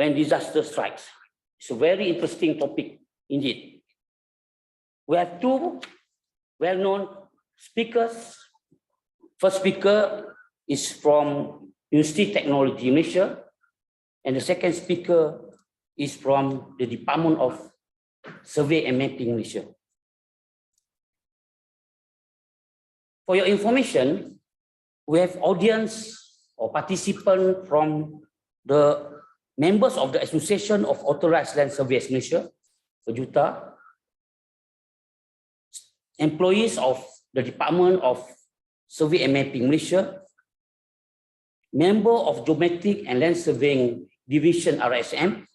When disaster strikes. It's a very interesting topic indeed. We have two well-known speakers. First speaker is from University Technology Malaysia, and the second speaker is from the Department of Survey and Mapping Malaysia. For your information, we have audience or participant from the members of the Association of Authorized Land Surveyors Malaysia, Pejuta, employees of the Department of Survey and Mapping Malaysia, member of Geometric and Land Surveying Division RSM,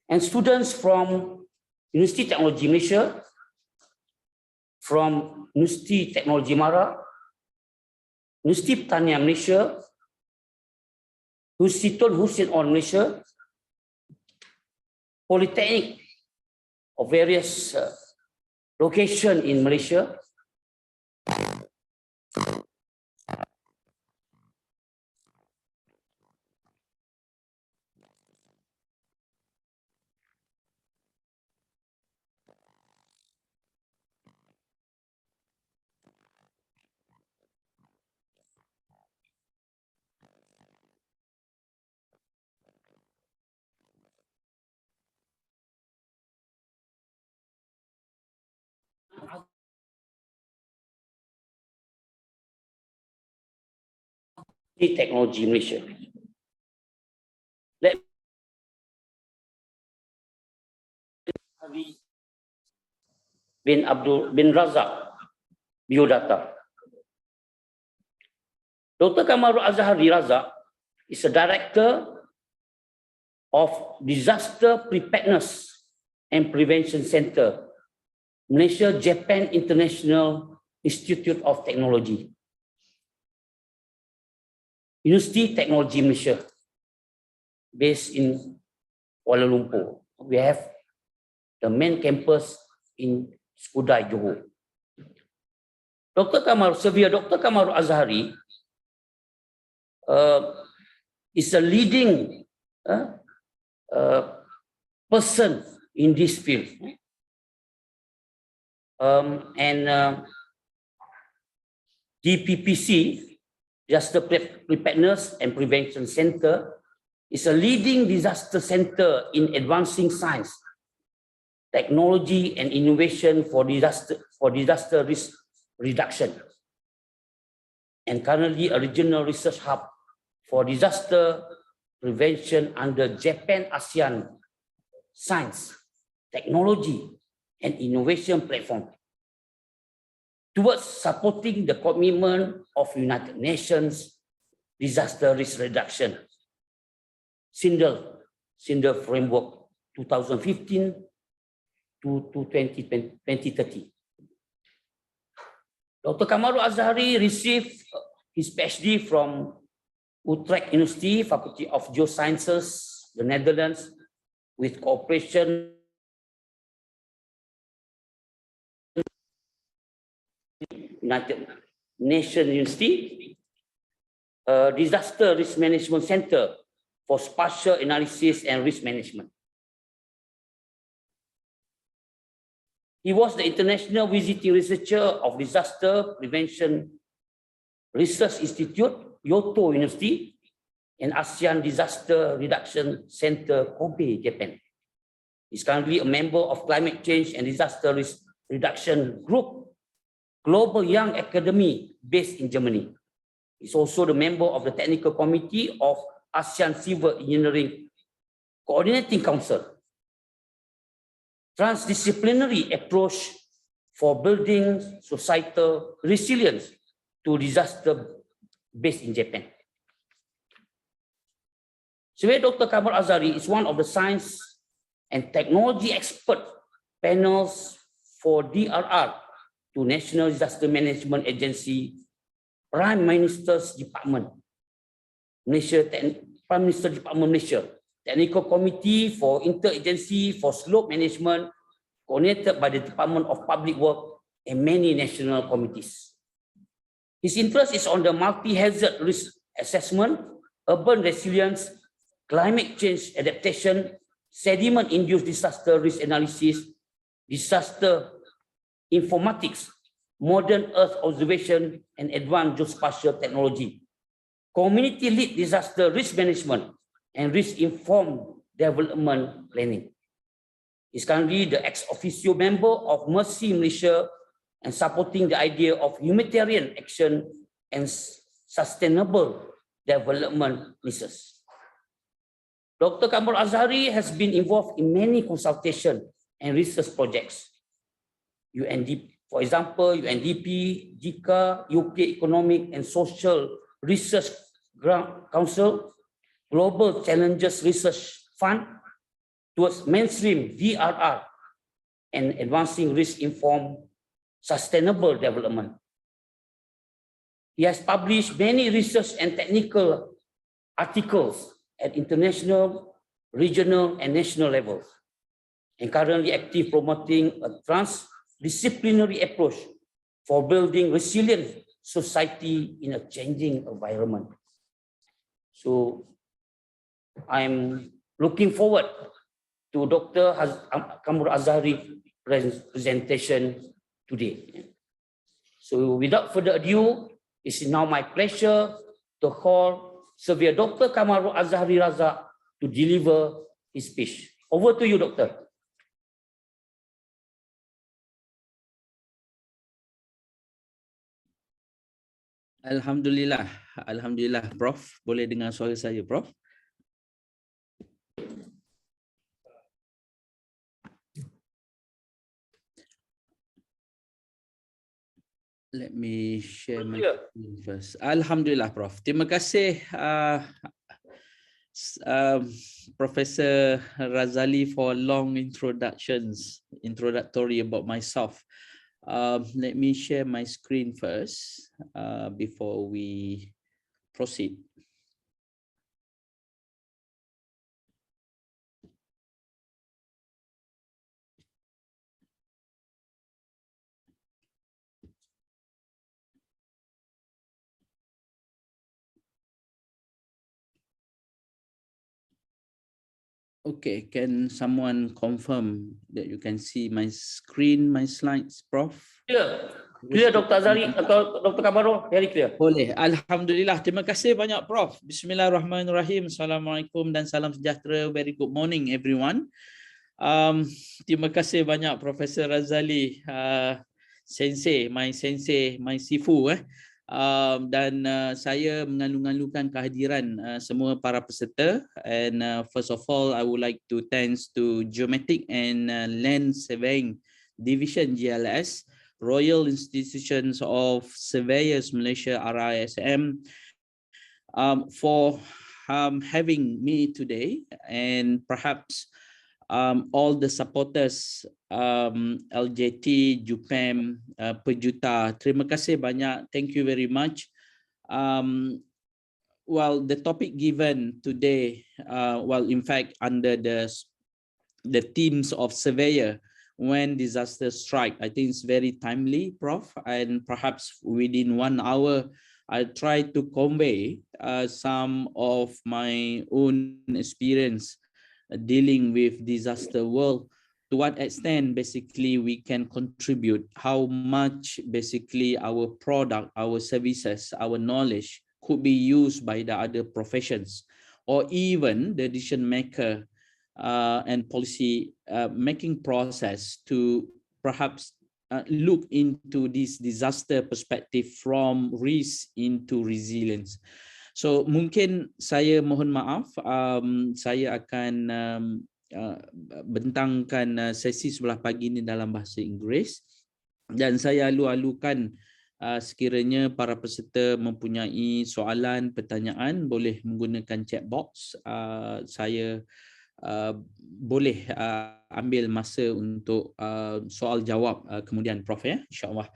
and students from University Technology Malaysia, from University Technology Mara, University Pertanian Malaysia, University Tun Hussein On Malaysia, Polytechnic of various locations in Malaysia, Technology Malaysia. Let bin Abdul bin Razak Biodata. Dr. Kamarul Azhari Razak is a director of Disaster Preparedness and Prevention Center, Malaysia Japan International Institute of Technology, University Technology Malaysia, based in Kuala Lumpur. We have the main campus in Skudai, Johor. Dr. Kamarul Azhari is a leading person in this field. DPPC, Disaster Preparedness and Prevention Center, is a leading disaster center in advancing science, technology, and innovation for disaster risk reduction, and currently a regional research hub for disaster prevention under Japan ASEAN Science, Technology, and Innovation Platform, towards supporting the commitment of United Nations Disaster Risk Reduction, SINDEL Framework 2015 to 2030. Dr. Kamarul Azhari received his PhD from Utrecht University, Faculty of Geosciences, the Netherlands, with cooperation United Nations University, Disaster Risk Management Center for Spatial Analysis and Risk Management. He was the International Visiting Researcher of Disaster Prevention Research Institute, Kyoto University, and ASEAN Disaster Reduction Center, Kobe, Japan. He's currently a member of Climate Change and Disaster Risk Reduction Group Global Young Academy based in Germany. He's also the member of the Technical Committee of ASEAN Civil Engineering Coordinating Council. Transdisciplinary approach for building societal resilience to disaster based in Japan. Surveyor Dr. Kamar Azhari is one of the science and technology expert panels for DRR to National Disaster Management Agency, Prime Minister's Department, Prime Minister Department Malaysia, Technical Committee for Interagency for Slope Management, coordinated by the Department of Public Work and many national committees. His interest is on the multi-hazard risk assessment, urban resilience, climate change adaptation, sediment-induced disaster risk analysis, disaster informatics, modern Earth observation, and advanced geospatial technology, community-led disaster risk management, and risk-informed development planning. He's currently the ex-officio member of Mercy Malaysia and supporting the idea of humanitarian action and sustainable development missions. Dr. Kamar Azhari has been involved in many consultation and research projects. UNDP, for example, UNDP, JICA, UK Economic and Social Research Council, Global Challenges Research Fund towards mainstream DRR and advancing risk-informed sustainable development. He has published many research and technical articles at international, regional, and national levels, and currently active promoting a transdisciplinary approach for building resilient society in a changing environment. So I'm looking forward to Dr. Kamar Azhari presentation today. So without further ado, it's now my pleasure to call Surveyor Dr. Kamar Azhari Razak to deliver his speech. Over to you, Doctor. Alhamdulillah, Alhamdulillah, Prof. Boleh dengar suara saya, Prof? Let me share my screen first. Alhamdulillah, Prof. Terima kasih Professor Razali for long introductory about myself. Let me share my screen first before we proceed. Okay, can someone confirm that you can see my screen, my slides, Prof? Clear, clear, Dr. Azhari atau Dr. Kamaro, very clear. Boleh. Alhamdulillah. Terima kasih banyak, Prof. Bismillahirrahmanirrahim. Assalamualaikum dan salam sejahtera. Very good morning, everyone. Terima kasih banyak, Profesor Razali, sensei, my sifu. Dan saya mengalu-alukan kehadiran semua para peserta. And first of all, I would like to thanks to Geometric and Land Surveying Division GLS, Royal Institutions of Surveyors Malaysia RISM, for having me today, and perhaps all the supporters, LJT, JUPEM, Pejuta. Terima kasih banyak. Thank you very much. Well, the topic given today, well, in fact, under the themes of surveyor when disaster strike, I think it's very timely, Prof. And perhaps within 1 hour, I'll try to convey some of my own experience dealing with disaster world, to what extent basically we can contribute, how much basically our product, our services, our knowledge could be used by the other professions, or even the decision maker and policy making process to perhaps look into this disaster perspective from risk into resilience. So mungkin saya mohon maaf, saya akan bentangkan sesi sebelah pagi ini dalam bahasa Inggeris, dan saya alu-alukan sekiranya para peserta mempunyai soalan, pertanyaan, boleh menggunakan chat box. Saya boleh ambil masa untuk soal jawab kemudian, Prof, ya, insyaAllah.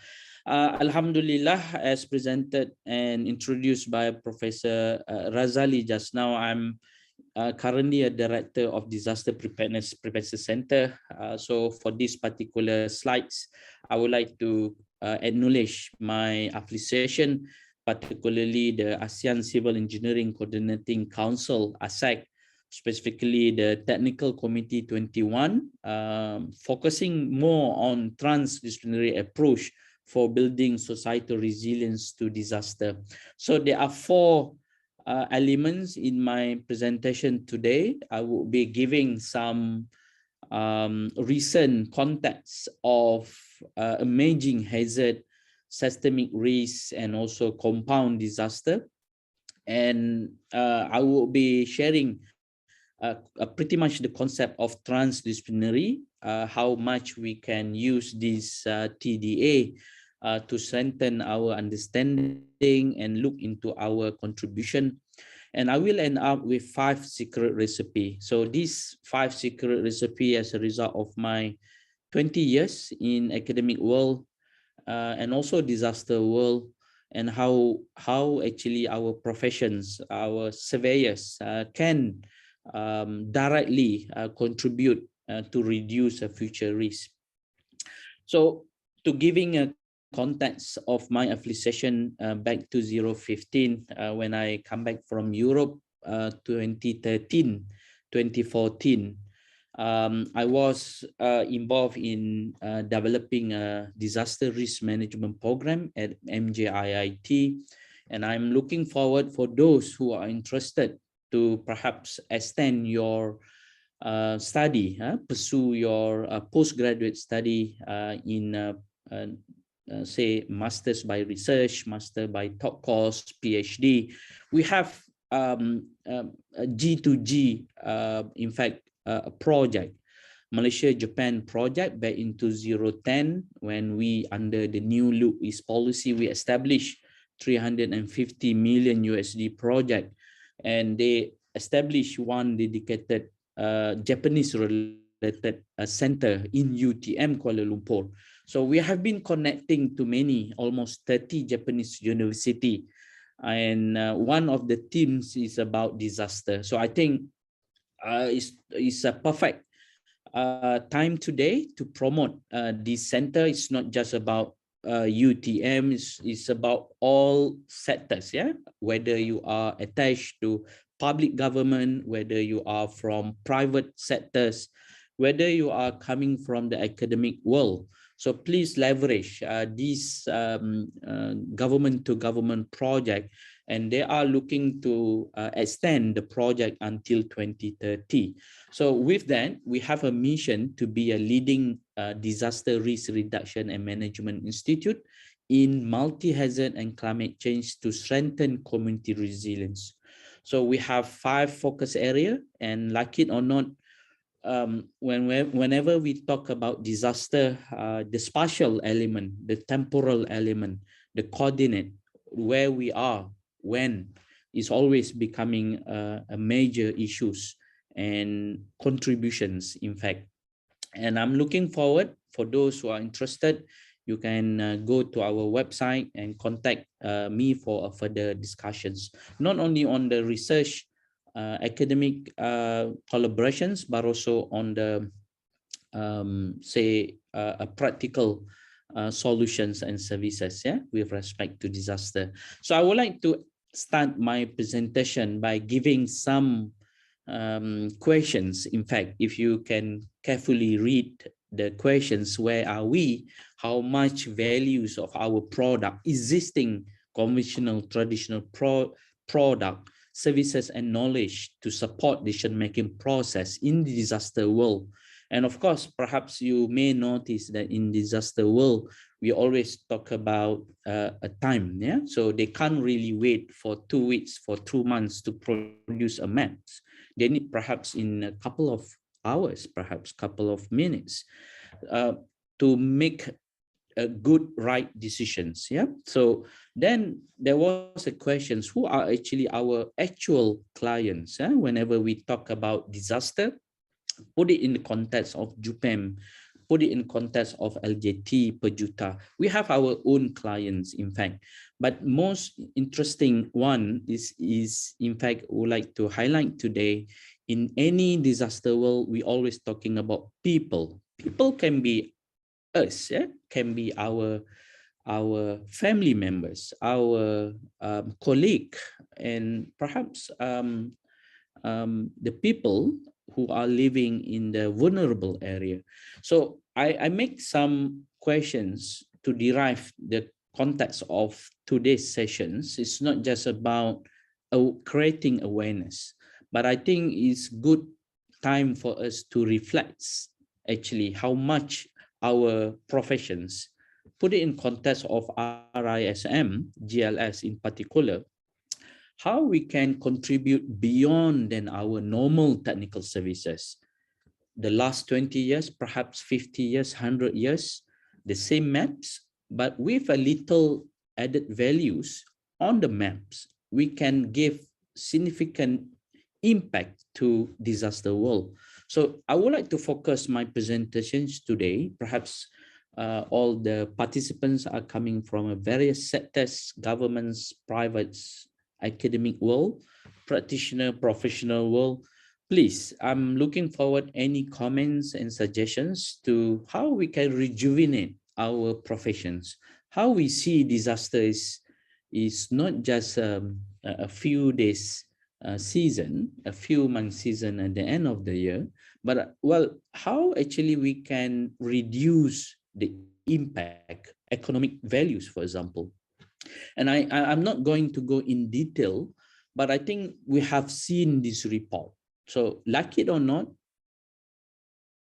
Alhamdulillah, as presented and introduced by Professor Razali just now, I'm currently a director of Disaster Preparedness Prevention Center. So for this particular slides, I would like to acknowledge my affiliation, particularly the ASEAN Civil Engineering Coordinating Council, ASEC, specifically the Technical Committee 21, focusing more on transdisciplinary approach for building societal resilience to disaster. So there are four elements in my presentation today. I will be giving some recent context of emerging hazard, systemic risk, and also compound disaster. And I will be sharing pretty much the concept of transdisciplinary, how much we can use this TDA to strengthen our understanding and look into our contribution. And I will end up with 5 secret recipe. So these 5 secret recipe as a result of my 20 years in academic world and also disaster world, and how actually our professions, our surveyors can directly contribute to reduce a future risk. So to giving a context of my affiliation back to 2015, when I come back from Europe, 2013, 2014, I was involved in developing a disaster risk management program at MJIIT, and I'm looking forward for those who are interested to perhaps extend your study, pursue your postgraduate study in say masters by research, master by top course, PhD. We have a G2G, in fact, a project, Malaysia-Japan project back in 2010, when we, under the new Look East policy, we established 350 million USD project, and they established one dedicated Japanese-related center in UTM Kuala Lumpur. So we have been connecting to many, almost 30 Japanese university, and one of the themes is about disaster. So I think it's a perfect time today to promote this center. It's not just about UTM, it's about all sectors, yeah, whether you are attached to public government, whether you are from private sectors, whether you are coming from the academic world. So please leverage this government to government project, and they are looking to extend the project until 2030. So with that, we have a mission to be a leading disaster risk reduction and management institute in multi-hazard and climate change to strengthen community resilience. So we have 5 focus areas, and like it or not, whenever we talk about disaster, the spatial element, the temporal element, the coordinate, where we are, when, is always becoming a major issues and contributions, in fact. And I'm looking forward, for those who are interested, you can go to our website and contact me for further discussions, not only on the research academic collaborations, but also on the say practical solutions and services, yeah, with respect to disaster. So I would like to start my presentation by giving some questions. In fact, if you can carefully read the questions, where are we, how much values of our product, existing conventional traditional product, services and knowledge to support decision-making process in the disaster world. And of course, perhaps you may notice that in disaster world, we always talk about a time, yeah? So they can't really wait for 2 weeks, for 2 months to produce a map. They need perhaps in a couple of hours, perhaps couple of minutes to make a good right decisions, yeah? So then there was a question, who are actually our actual clients, whenever we talk about disaster? Put it in the context of JUPEM, put it in context of LJT per juta. We have our own clients, in fact. But most interesting one is in fact, would like to highlight today, in any disaster world, we always talking about people. People can be us, yeah? Can be our family members, our colleague, and perhaps the people who are living in the vulnerable area. So I make some questions to derive the context of today's sessions. It's not just about creating awareness, but I think it's good time for us to reflect actually how much our professions, put it in context of RISM, GLS in particular, how we can contribute beyond than our normal technical services. The last 20 years, perhaps 50 years, 100 years, the same maps, but with a little added values on the maps, we can give significant impact to disaster world. So I would like to focus my presentations today. Perhaps all the participants are coming from various sectors, governments, privates, academic world, practitioner, professional world. Please, I'm looking forward any comments and suggestions to how we can rejuvenate our professions. How we see disaster is not just a few days season, a few months season at the end of the year, but well, how actually we can reduce the impact, economic values, for example. And I'm not going to go in detail, but I think we have seen this report. So like it or not,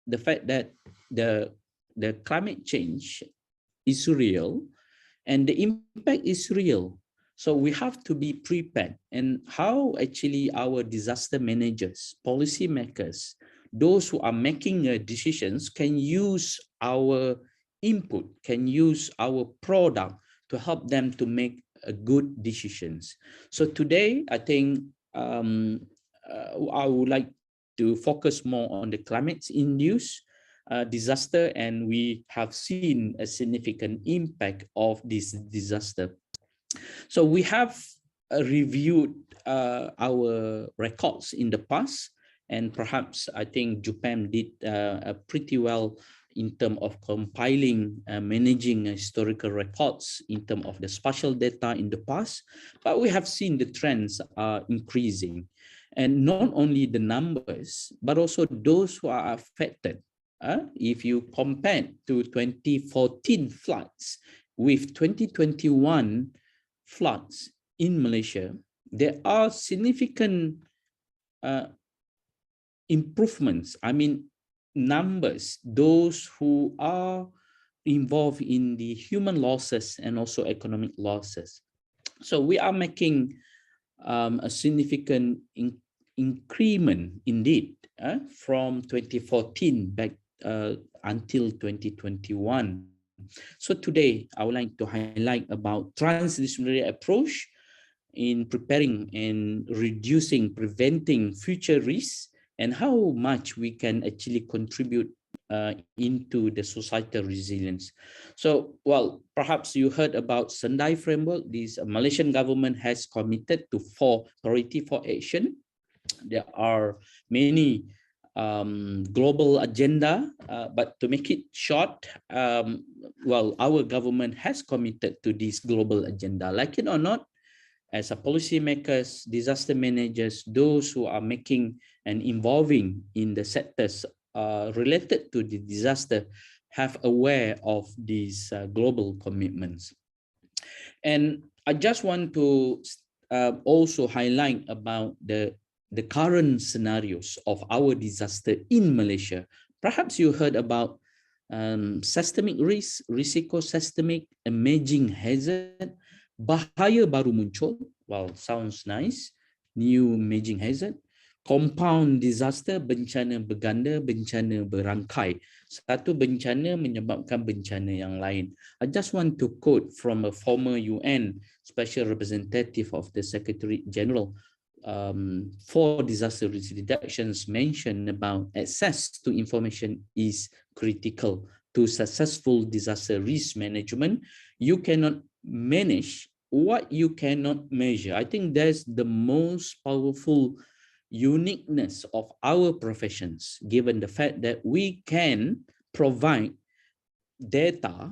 the fact that the climate change is real and the impact is real. So we have to be prepared, and how actually our disaster managers, policymakers, those who are making decisions can use our input, can use our product to help them to make good decisions. So today, I think I would like to focus more on the climate-induced disaster, and we have seen a significant impact of this disaster. So we have reviewed our records in the past, and perhaps I think JUPEM did pretty well in terms of compiling, managing historical records in terms of the spatial data in the past, but we have seen the trends are increasing. And not only the numbers, but also those who are affected. If you compare to 2014 floods with 2021 floods in Malaysia, there are significant improvements. I mean, numbers, those who are involved in the human losses and also economic losses. So we are making a significant increment indeed from 2014 back until 2021. So today I would like to highlight about transdisciplinary approach in preparing and reducing, preventing future risks, and how much we can actually contribute into the societal resilience. So, well, perhaps you heard about Sendai framework. This Malaysian government has committed to 4 priority for action. There are many global agenda, but to make it short, well, our government has committed to this global agenda. Like it or not, as a policymakers, disaster managers, those who are making and involving in the sectors related to the disaster, have aware of these global commitments. And I just want to also highlight about the current scenarios of our disaster in Malaysia. Perhaps you heard about systemic risk, risiko sistemik, emerging hazard, bahaya baru muncul. Well, sounds nice. New emerging hazard. Compound disaster, bencana berganda, bencana berangkai. Satu bencana menyebabkan bencana yang lain. I just want to quote from a former UN Special Representative of the Secretary General for disaster risk reductions mentioned about access to information is critical to successful disaster risk management. You cannot manage what you cannot measure. I think that's the most powerful uniqueness of our professions, given the fact that we can provide data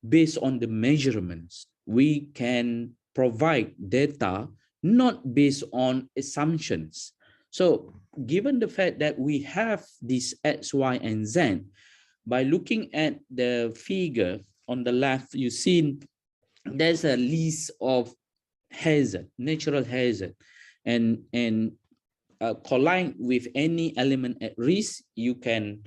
based on the measurements. We can provide data not based on assumptions. So given the fact that we have this X, Y, and Z, by looking at the figure on the left, you see there's a list of hazard, natural hazard, and collide with any element at risk, you can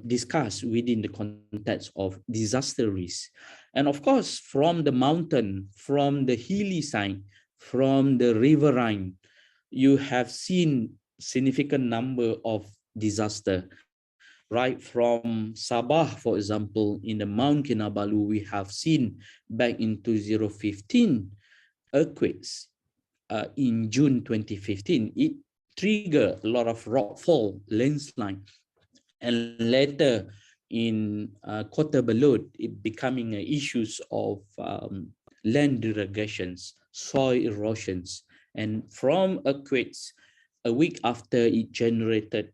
discuss within the context of disaster risk. And of course, from the mountain, from the hilly side, from the riverine, you have seen significant number of disaster. Right from Sabah, for example, in the Mount Kinabalu, we have seen back in 2015 earthquakes. In June 2015, it triggered a lot of rockfall, landslide, and later in Kota Belud, it becoming issues of land degradations, soil erosions, and from earthquakes, a week after it generated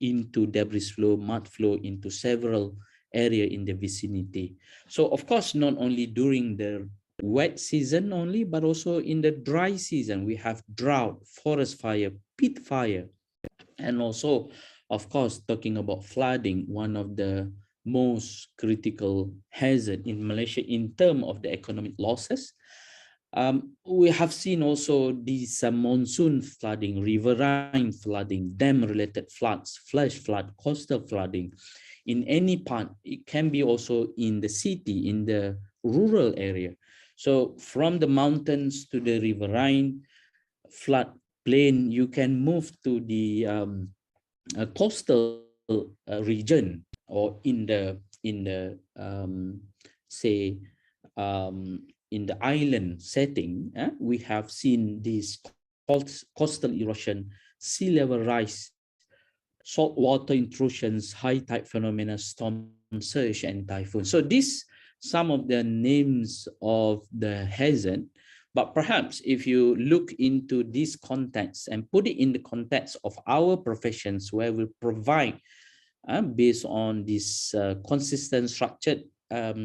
into debris flow, mud flow into several areas in the vicinity. So of course, not only during the wet season only, but also in the dry season, we have drought, forest fire, pit fire, and also, of course, talking about flooding, one of the most critical hazard in Malaysia in terms of the economic losses. We have seen also these monsoon flooding, riverine flooding, dam-related floods, flash flood, coastal flooding. In any part, it can be also in the city, in the rural area. So from the mountains to the riverine, flood plain, you can move to the coastal region, or in the say in the island setting. We have seen this coastal erosion, sea level rise, saltwater intrusions, high tide phenomena, storm surge, and typhoon. So these some of the names of the hazard, but perhaps if you look into this context and put it in the context of our professions, where we provide based on this consistent structured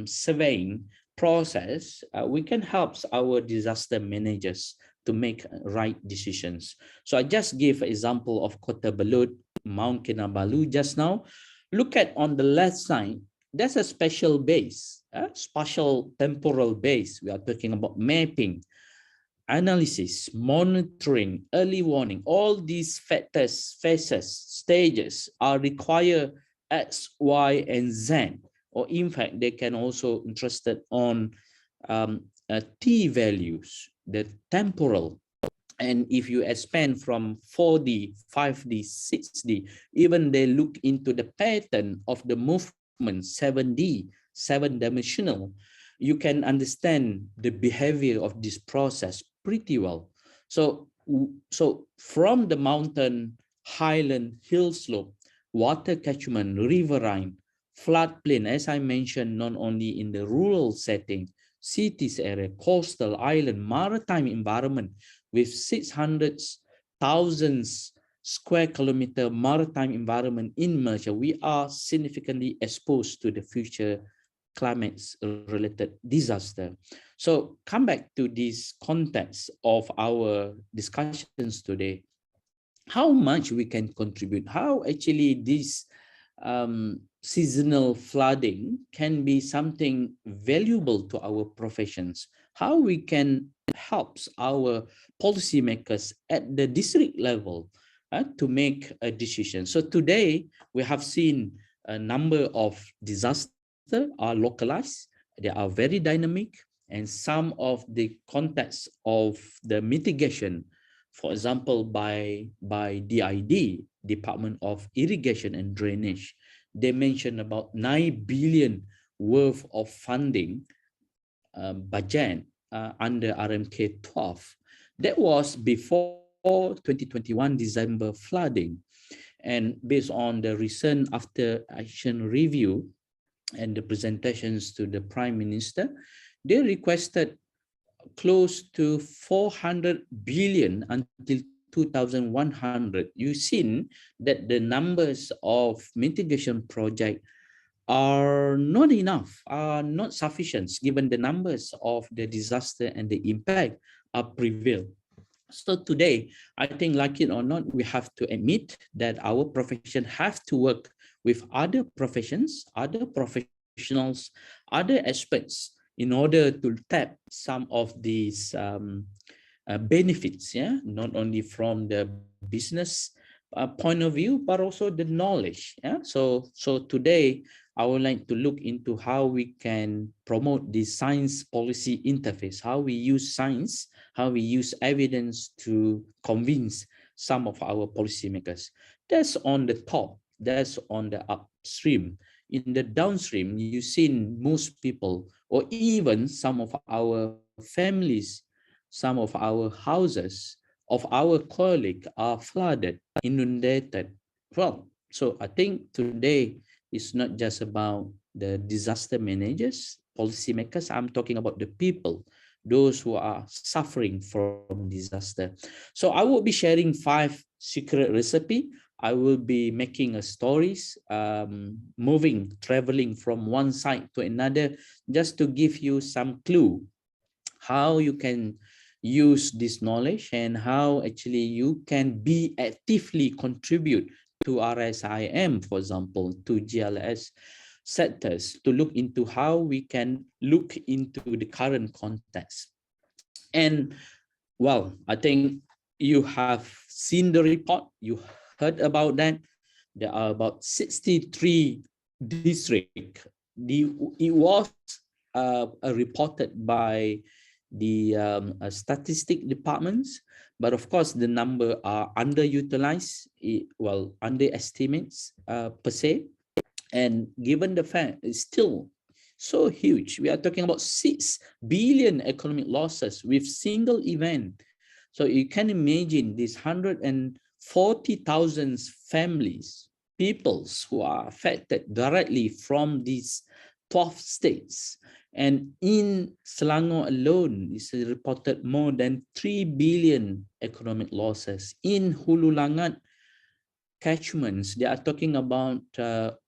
surveying process, we can help our disaster managers to make right decisions. So I just gave an example of Kota Belud, Mount Kinabalu just now. Look at on the left side, there's a special base, spatial temporal base. We are talking about mapping, analysis, monitoring, early warning. All these factors, phases, stages are required X, Y, and Z. Or in fact, they can also interested on T values, the temporal. And if you expand from 4D, 5D, 6D, even they look into the pattern of the movement, 7D, 7-dimensional, you can understand the behavior of this process pretty well. So from the mountain, highland, hill slope, water catchment, riverine, floodplain, as I mentioned, not only in the rural setting, cities area, coastal, island, maritime environment with 600,000 square kilometer maritime environment in Malaysia, we are significantly exposed to the future climate-related disaster. So come back to this context of our discussions today. How much we can contribute, how actually this seasonal flooding can be something valuable to our professions. how we can help our policymakers at the district level to make a decision. So today we have seen a number of disasters are localized, they are very dynamic, and some of the context of the mitigation, for example, by DID, Department of Irrigation and Drainage, they mentioned about 9 billion worth of funding budget under RMK 12. That was before 2021 December flooding. And based on the recent after action review and the presentations to the Prime Minister, they requested close to 400 billion until 2100. You've seen that the numbers of mitigation project are not enough, are not sufficient, given the numbers of the disaster and the impact are prevail. So today, I think, like it or not, we have to admit that our profession have to work with other professions, other professionals, other experts in order to tap some of these benefits, yeah, not only from the business point of view, but also the knowledge. Yeah, so today I would like to look into how we can promote the science policy interface, how we use science, how we use evidence to convince some of our policymakers. That's on the top, that's on the upstream. In the downstream, you've seen most people, or even some of our families, some of our houses of our colleagues are flooded, inundated. Well, so I think today it's not just about the disaster managers, policymakers. I'm talking about the people, those who are suffering from disaster. So I will be sharing 5 secret recipe. I will be making a stories, traveling from one side to another, just to give you some clue how you can use this knowledge and how actually you can be actively contribute to RSIM, for example, to GLS sectors, to look into how we can look into the current context. And well, I think you have seen the report, you heard about that. There are about 63 districts. It was reported by the statistic departments, but of course the number are underutilized, well, underestimates per se. And given the fact it's still so huge, we are talking about 6 billion economic losses with single event. So you can imagine these 140,000 families, peoples who are affected directly from these 12 states. And in Selangor alone, it's reported more than 3 billion economic losses. In Hulu Langat catchments, they are talking about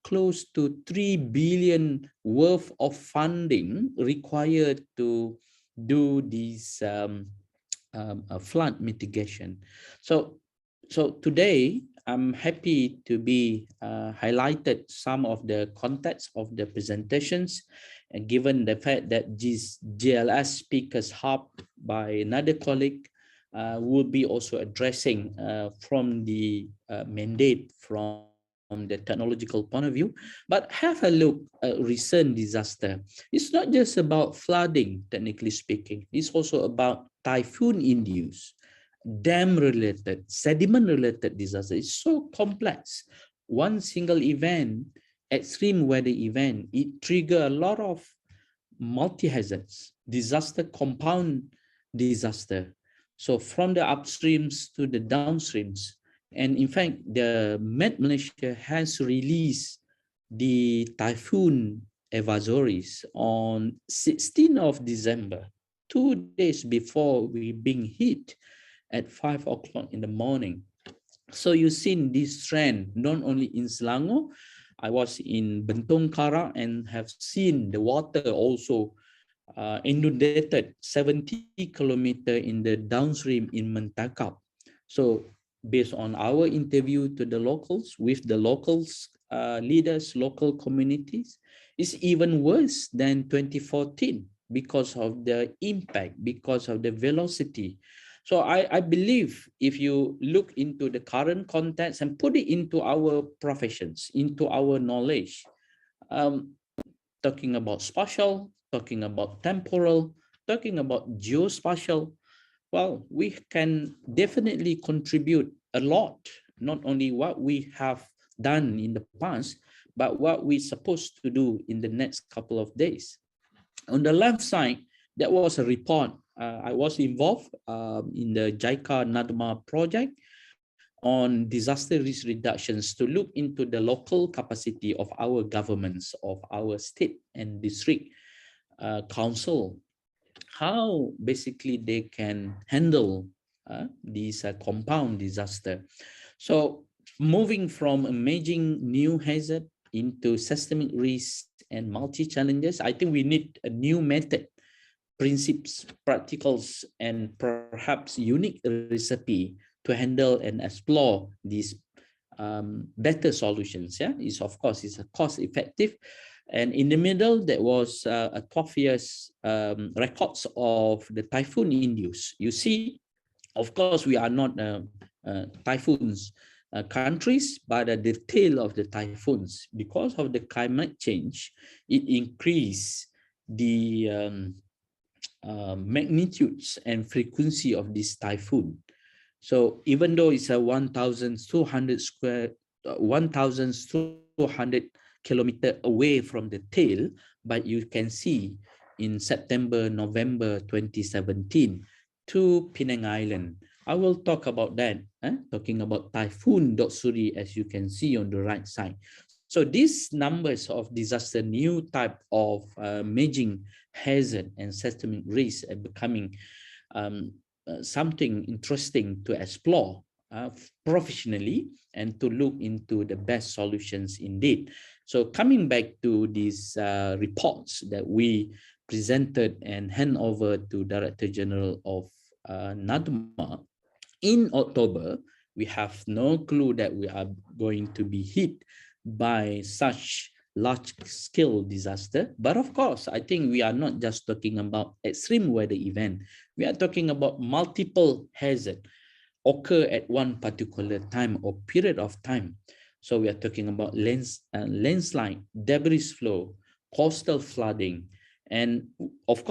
close to 3 billion worth of funding required to do these flood mitigation. So today I'm happy to be highlighted some of the context of the presentations, and given the fact that this GLS Speakers Hub by another colleague will be also addressing from the mandate from the technological point of view. But have a look at recent disaster. It's not just about flooding, technically speaking. It's also about typhoon-induced, dam-related, sediment-related disaster. It's so complex. One single event, extreme weather event, it triggers a lot of multi-hazards, disaster, compound disaster. So from the upstreams to the downstreams. And in fact, the Met Malaysia has released the typhoon advisories on 16th of December, 2 days before we being hit at 5 o'clock in the morning. So you've seen this trend, not only in Selangor. I was in Bentong Kara and have seen the water also inundated 70 kilometers in the downstream in Mentakap. So based on our interview to the locals, with the locals leaders, local communities, it's even worse than 2014. because of the impact, because of the velocity. So I believe if you look into the current context and put it into our professions, into our knowledge, um, talking about spatial, talking about temporal, talking about geospatial, well, we can definitely contribute a lot, not only what we have done in the past, but what we're supposed to do in the next couple of days. On the left side, that was a report. I was involved in the JICA NADMA project on disaster risk reductions to look into the local capacity of our governments, of our state and district council, how basically they can handle these compound disaster. So moving from emerging new hazard into systemic risk and multi-challenges, I think we need a new method, principles, practicals, and perhaps unique recipe to handle and explore these better solutions. Yeah, is of course it's a cost effective. And in the middle, there was a 12 years records of the typhoon induced. You see, of course, we are not typhoons countries, but the tail of the typhoons, because of the climate change, it increased the magnitudes and frequency of this typhoon. So even though it's a 1,200 kilometer away from the tail, but you can see in September, November 2017 to Penang Island. I will talk about that, talking about Typhoon Doksuri, as you can see on the right side. So these numbers of disaster, new type of emerging hazard and systemic risk are becoming something interesting to explore professionally and to look into the best solutions indeed. So coming back to these reports that we presented and hand over to Director General of NADMA, in October, we have no clue that we are going to be hit by such large-scale disaster. But of course, I think we are not just talking about extreme weather event. We are talking about multiple hazards occur at one particular time or period of time. So we are talking about landslide, debris flow, coastal flooding, and of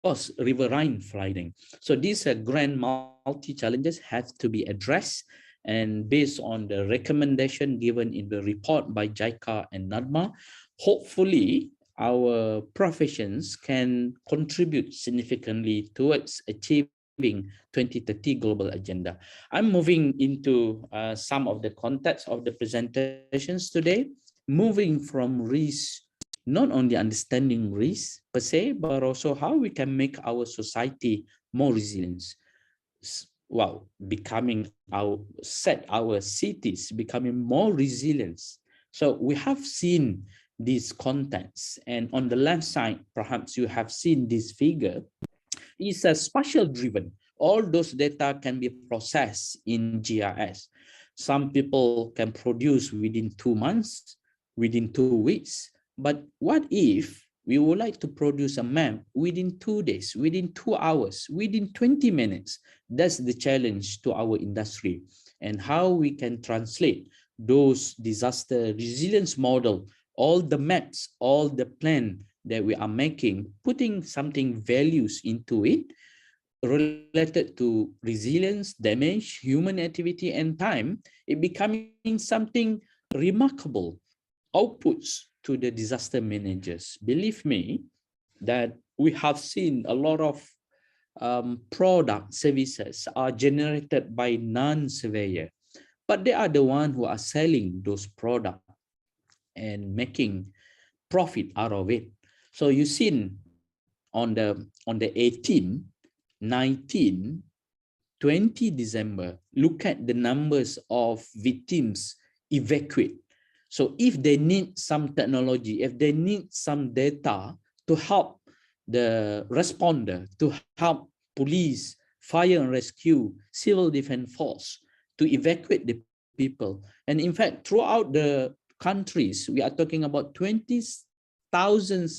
course, riverine flooding. So these grand multi-challenges have to be addressed, and based on the recommendation given in the report by JICA and NADMA, hopefully our professions can contribute significantly towards achieving 2030 global agenda. I'm moving into some of the context of the presentations today, moving from risk, not only understanding risk per se, but also how we can make our society more resilient. Wow, becoming our cities becoming more resilient. So we have seen these contents, and on the left side, perhaps you have seen this figure. It's a spatial driven. All those data can be processed in GIS. Some people can produce within 2 months, within 2 weeks. But what if we would like to produce a map within 2 days, within 2 hours, within 20 minutes? That's the challenge to our industry, and how we can translate those disaster resilience model, all the maps, all the plan that we are making, putting something values into it related to resilience, damage, human activity, and time, it becoming something remarkable outputs to the disaster managers. Believe me that we have seen a lot of product services are generated by non-surveyor, but they are the ones who are selling those products and making profit out of it. So you've seen on the 18, 19, 20 December, look at the numbers of victims evacuate. So if they need some technology, if they need some data to help the responder, to help police, fire and rescue, civil defense force to evacuate the people. And in fact, throughout the countries, we are talking about 20,000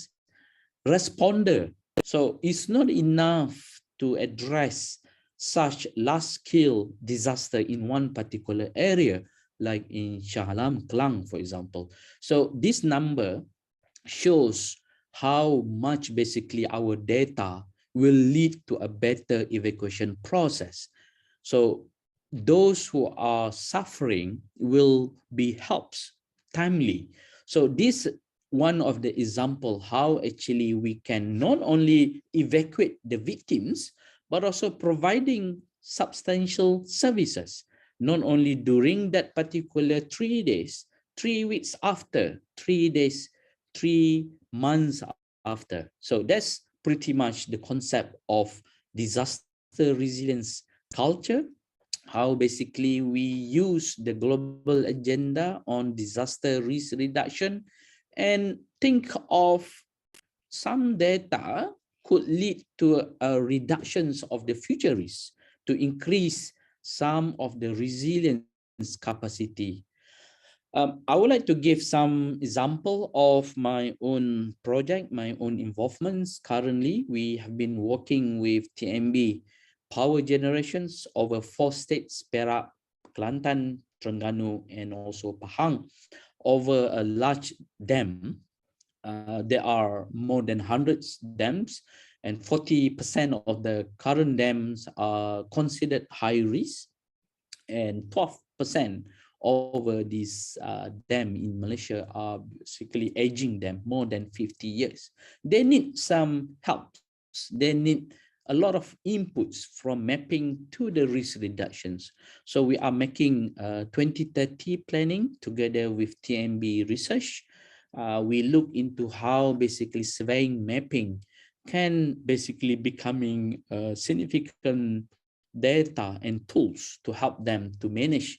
responder So it's not enough to address such large-scale disaster in one particular area, like in Shah Alam, Klang, for example. So this number shows how much basically our data will lead to a better evacuation process. So those who are suffering will be helped timely. So this one of the example how actually we can not only evacuate the victims, but also providing substantial services, not only during that particular 3 days, 3 weeks after, 3 days, 3 months after. So that's pretty much the concept of disaster resilience culture, how basically we use the global agenda on disaster risk reduction, and think of some data could lead to a reductions of the future risks to increase some of the resilience capacity. I would like to give some example of my own project, my own involvements. Currently, we have been working with TMB power generations over 4 states, Perak, Kelantan, Terengganu, and also Pahang, over a large dam. There are more than hundreds dams, and 40% of the current dams are considered high risk, and 12% over this dam in Malaysia are basically aging dam, more than 50 years. They need some help. They need a lot of inputs from mapping to the risk reductions. So we are making 2030 planning together with TMB research. We look into how basically surveying mapping can basically becoming a significant data and tools to help them to manage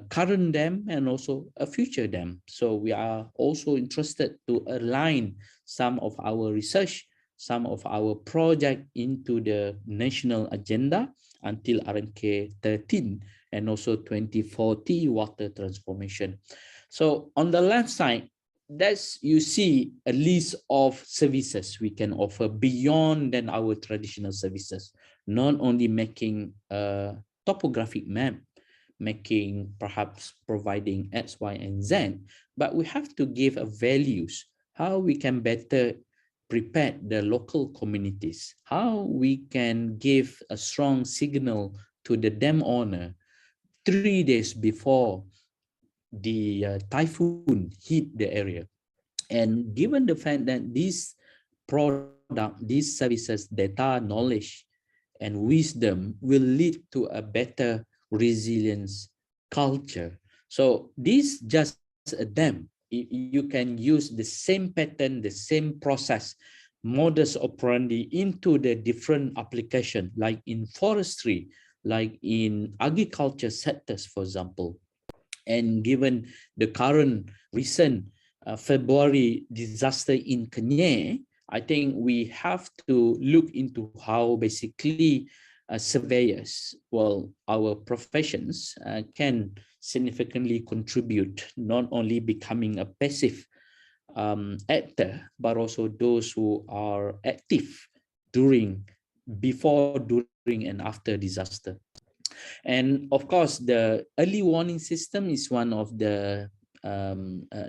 current dam and also a future dam. So we are also interested to align some of our research, some of our project into the national agenda until RMK 13 and also 2040 water transformation. So on the left side, that's you see a list of services we can offer beyond than our traditional services, not only making a topographic map, making perhaps providing X, Y, and Z, but we have to give a values, how we can better prepare the local communities, how we can give a strong signal to the dam owner 3 days before the typhoon hit the area. And given the fact that these product, these services, data, knowledge, and wisdom will lead to a better resilience culture. So this just a dam. You can use the same pattern, the same process, modus operandi into the different application, like in forestry, like in agriculture sectors, for example. And given the current recent February disaster in Kenya, I think we have to look into how basically surveyors, well, our professions can significantly contribute, not only becoming a passive actor, but also those who are active during, before, during, and after disaster. And of course, the early warning system is one of the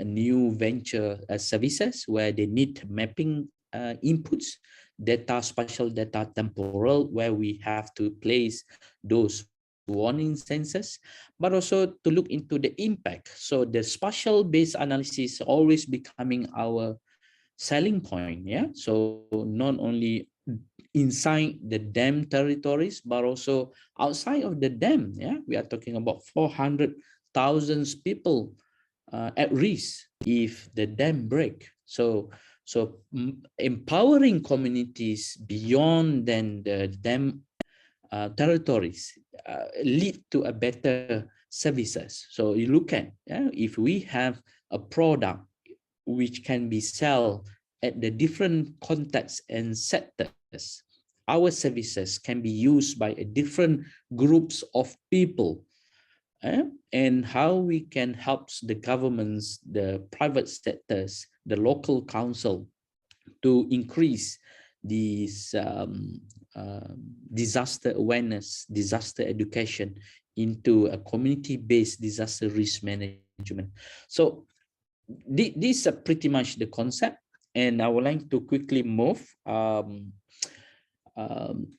new venture services where they need mapping inputs, data, spatial data, temporal, where we have to place those warning sensors, but also to look into the impact. So the spatial based analysis always becoming our selling point. Yeah, so not only inside the dam territories, but also outside of the dam. Yeah, we are talking about 400,000 people at risk if the dam break. So empowering communities beyond than the dam territories lead to a better services. So you look at, yeah, if we have a product which can be sold at the different contexts and sectors, our services can be used by a different groups of people, and how we can help the governments, the private sectors, the local council to increase this disaster awareness, disaster education into a community-based disaster risk management. So these are pretty much the concept, and I would like to quickly move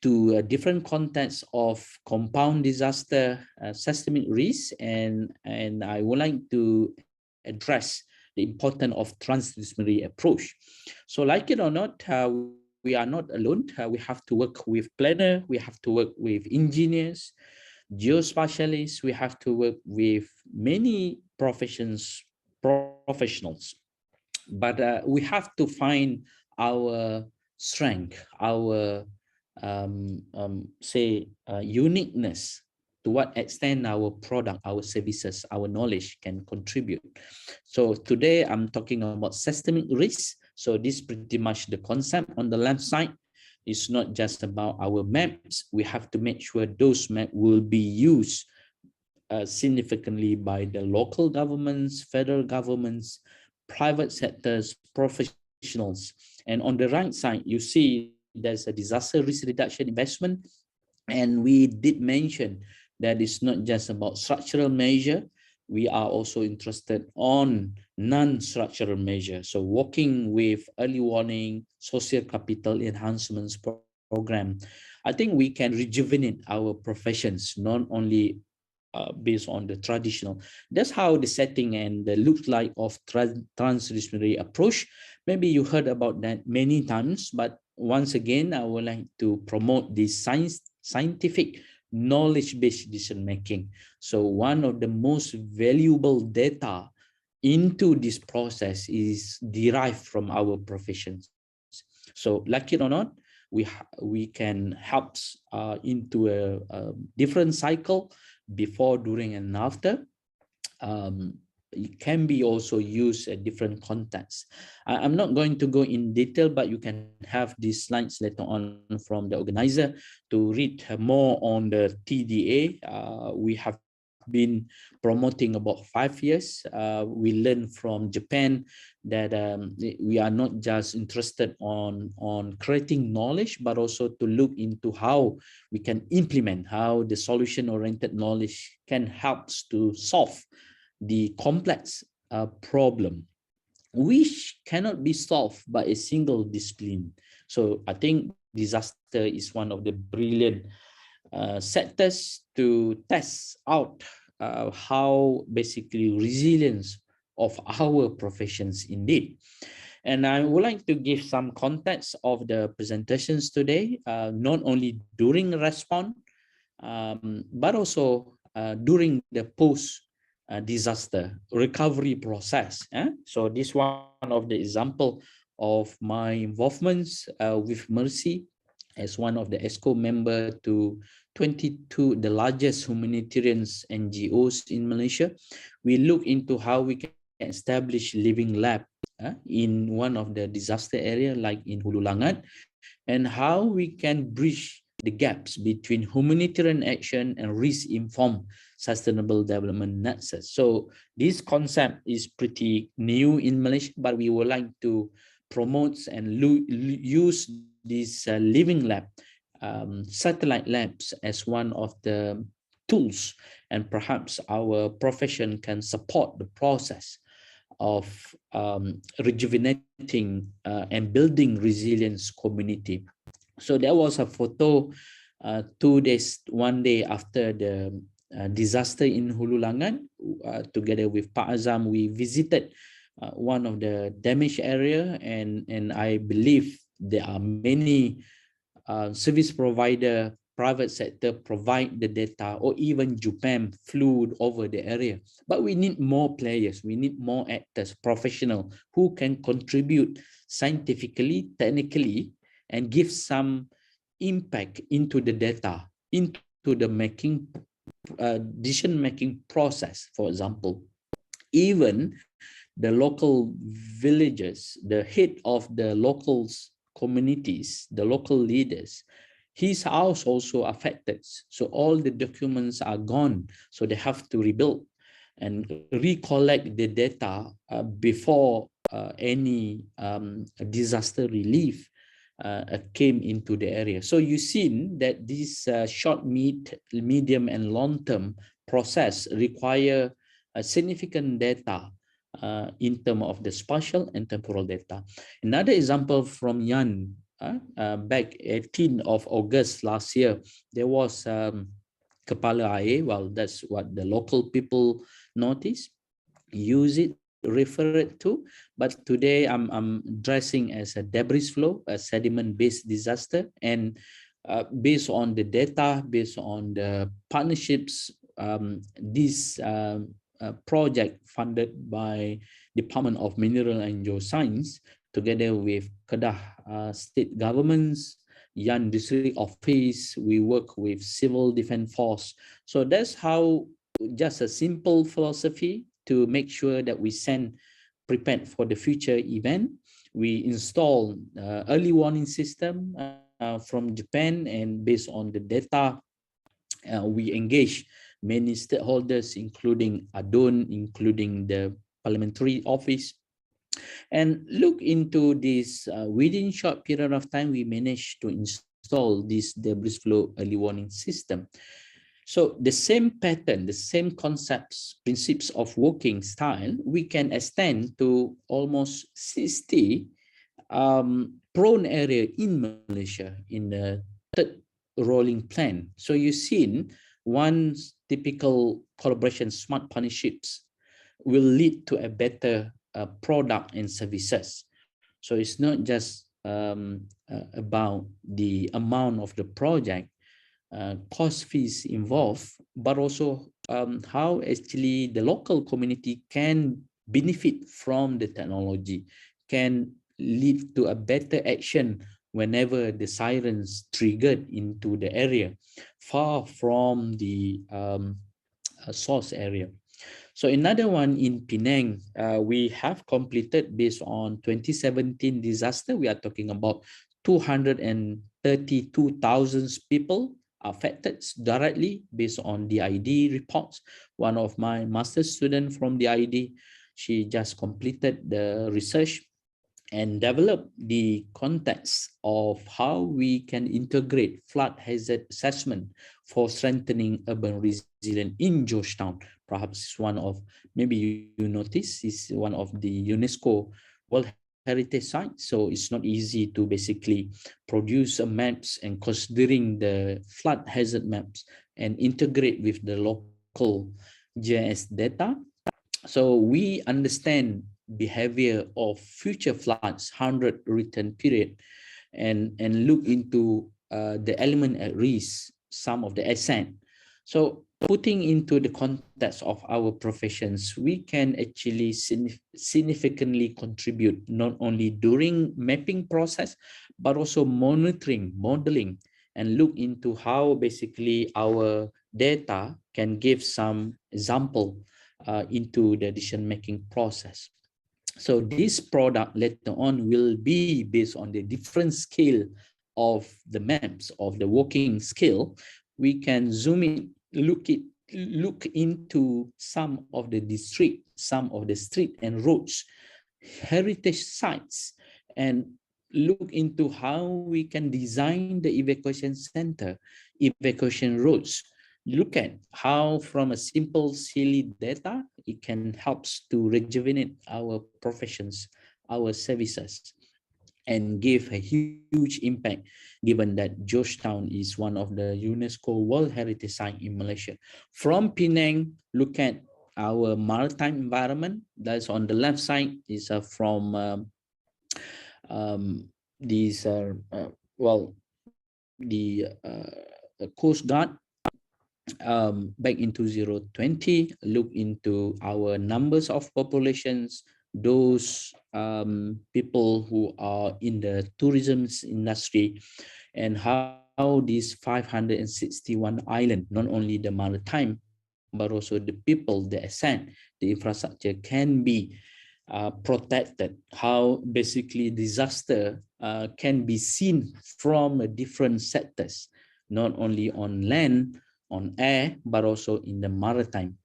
to a different context of compound disaster, systemic risk, and I would like to address the importance of transdisciplinary approach. So like it or not, we are not alone. We have to work with planner, we have to work with engineers, geospatialists, we have to work with many professionals, but we have to find our strength, our uniqueness, to what extent our product, our services, our knowledge can contribute. So today I'm talking about systemic risk. So this pretty much the concept. On the left side, it's not just about our maps. We have to make sure those maps will be used significantly by the local governments, federal governments, private sectors, professionals. And on the right side, you see there's a disaster risk reduction investment. And we did mention that it's not just about structural measure. We are also interested on non-structural measures. So working with early warning, social capital enhancements program, I think we can rejuvenate our professions, not only based on the traditional. That's how the setting and the look like of transdisciplinary approach. Maybe you heard about that many times, but once again, I would like to promote this scientific knowledge-based decision making. So one of the most valuable data into this process is derived from our professions. So like it or not, we can help into a different cycle before, during, and after. It can be also used at different contexts. I'm not going to go in detail, but you can have these slides later on from the organizer to read more on the TDA. We have been promoting about 5 years. We learned from Japan that we are not just interested on creating knowledge, but also to look into how we can implement, how the solution-oriented knowledge can help to solve the complex problem, which cannot be solved by a single discipline. So I think disaster is one of the brilliant sectors to test out how basically resilience of our professions indeed. And I would like to give some context of the presentations today, not only during response, but also during the post disaster recovery process. So this one of the example of my involvements with Mercy as one of the ESCO member to 22 the largest humanitarian NGOs in Malaysia. We look into how we can establish living lab in one of the disaster area like in Hulu Langat, and how we can bridge the gaps between humanitarian action and risk-informed sustainable development nexus. So this concept is pretty new in Malaysia, but we would like to promote and use this living lab, satellite labs as one of the tools, and perhaps our profession can support the process of rejuvenating and building resilience community. So there was a photo 2 days, 1 day after the disaster in Hulu Langat. Together with Pak Azam, we visited one of the damaged area, and I believe there are many service provider, private sector provide the data, or even Japan flew over the area. But we need more players, we need more actors, professionals who can contribute scientifically, technically, and give some impact into the data, into the decision-making process. For example, even the local villages, the head of the local communities, the local leaders, his house also affected. So all the documents are gone. So they have to rebuild and recollect the data before any disaster relief came into the area. So you've seen that this short, medium, and long-term process require significant data in terms of the spatial and temporal data. Another example from Yan, back 18th of August last year, there was Kepala Air, well, that's what the local people notice, use it, refer it to, but today I'm addressing as a debris flow, a sediment-based disaster, and based on the data, based on the partnerships, this project funded by Department of Mineral and Geoscience, together with Kedah state governments, Yan District Office, we work with Civil Defense Force. So that's how, just a simple philosophy to make sure that we send prepared for the future event. We install early warning system from Japan, and based on the data, we engage many stakeholders, including ADUN, including the parliamentary office, and look into this. Within short period of time, we managed to install this debris flow early warning system. So the same pattern, the same concepts, principles of working style, we can extend to almost 60 prone area in Malaysia in the third rolling plan. So you've seen one typical collaboration, smart partnerships will lead to a better product and services. So it's not just about the amount of the project, cost fees involved, but also how actually the local community can benefit from the technology, can lead to a better action whenever the sirens triggered into the area, far from the source area. So another one in Penang, we have completed based on 2017 disaster. We are talking about 232,000 people affected directly based on the ID reports. One of my master's students from the ID, she just completed the research and develop the context of how we can integrate flood hazard assessment for strengthening urban resilience in Georgetown. Perhaps it's one of, maybe you notice, is one of the UNESCO World Heritage Sites. So it's not easy to basically produce maps and considering the flood hazard maps and integrate with the local GIS data. So we understand behavior of future floods, 100 return period, and look into the element at risk, some of the asset. So putting into the context of our professions, we can actually significantly contribute not only during mapping process, but also monitoring, modeling, and look into how basically our data can give some example into the decision-making process. So this product later on will be based on the different scale of the maps, of the working scale. We can zoom in, look into some of the district, some of the street and roads, heritage sites, and look into how we can design the evacuation center, evacuation roads. Look at how from a simple silly data, it can help to rejuvenate our professions, our services, and give a huge impact, given that Georgetown is one of the UNESCO World Heritage Site in Malaysia. From Penang, look at our maritime environment. That's on the left side is from these the Coast Guard. Back in 2020, look into our numbers of populations, those people who are in the tourism industry, and how these 561 islands, not only the maritime, but also the people, the asset, the infrastructure can be protected, how basically disaster can be seen from different sectors, not only on land, on air, but also in the maritime.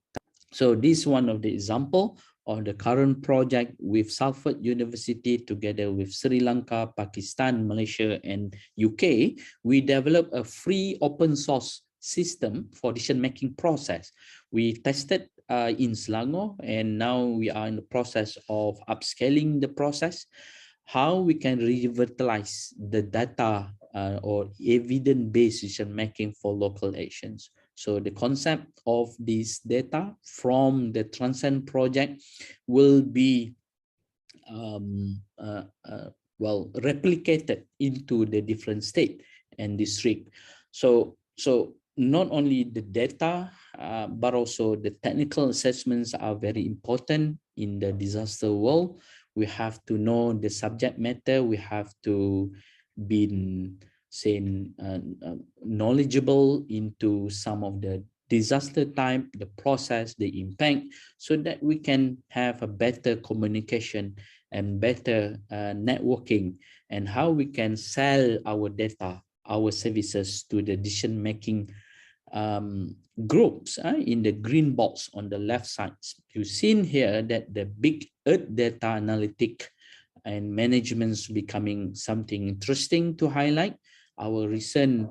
So this is one of the example on the current project with Salford University together with Sri Lanka, Pakistan, Malaysia, and UK. We developed a free open source system for decision-making process. We tested in Selangor, and now we are in the process of upscaling the process, how we can revitalize the data or evidence-based decision-making for local actions. So the concept of this data from the Transcend project will be well replicated into the different state and district. So not only the data, but also the technical assessments are very important in the disaster world. We have to know the subject matter. We have to be knowledgeable into some of the disaster type, the process, the impact, so that we can have a better communication and better networking, and how we can sell our data, our services to the decision-making groups in the green box on the left side. You've seen here that the big Earth data analytic and management's becoming something interesting to highlight. Our recent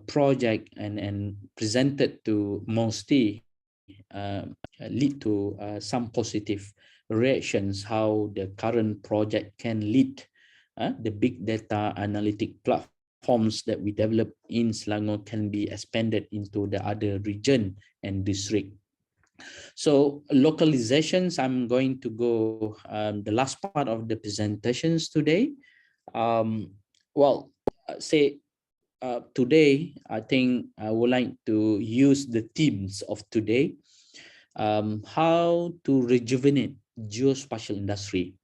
project and presented to MOSTI lead to some positive reactions, how the current project can lead the big data analytic platforms that we develop in Selangor can be expanded into the other region and district. So localizations, I'm going to go the last part of the presentations today. Today, I think I would like to use the themes of today, how to rejuvenate geospatial industry,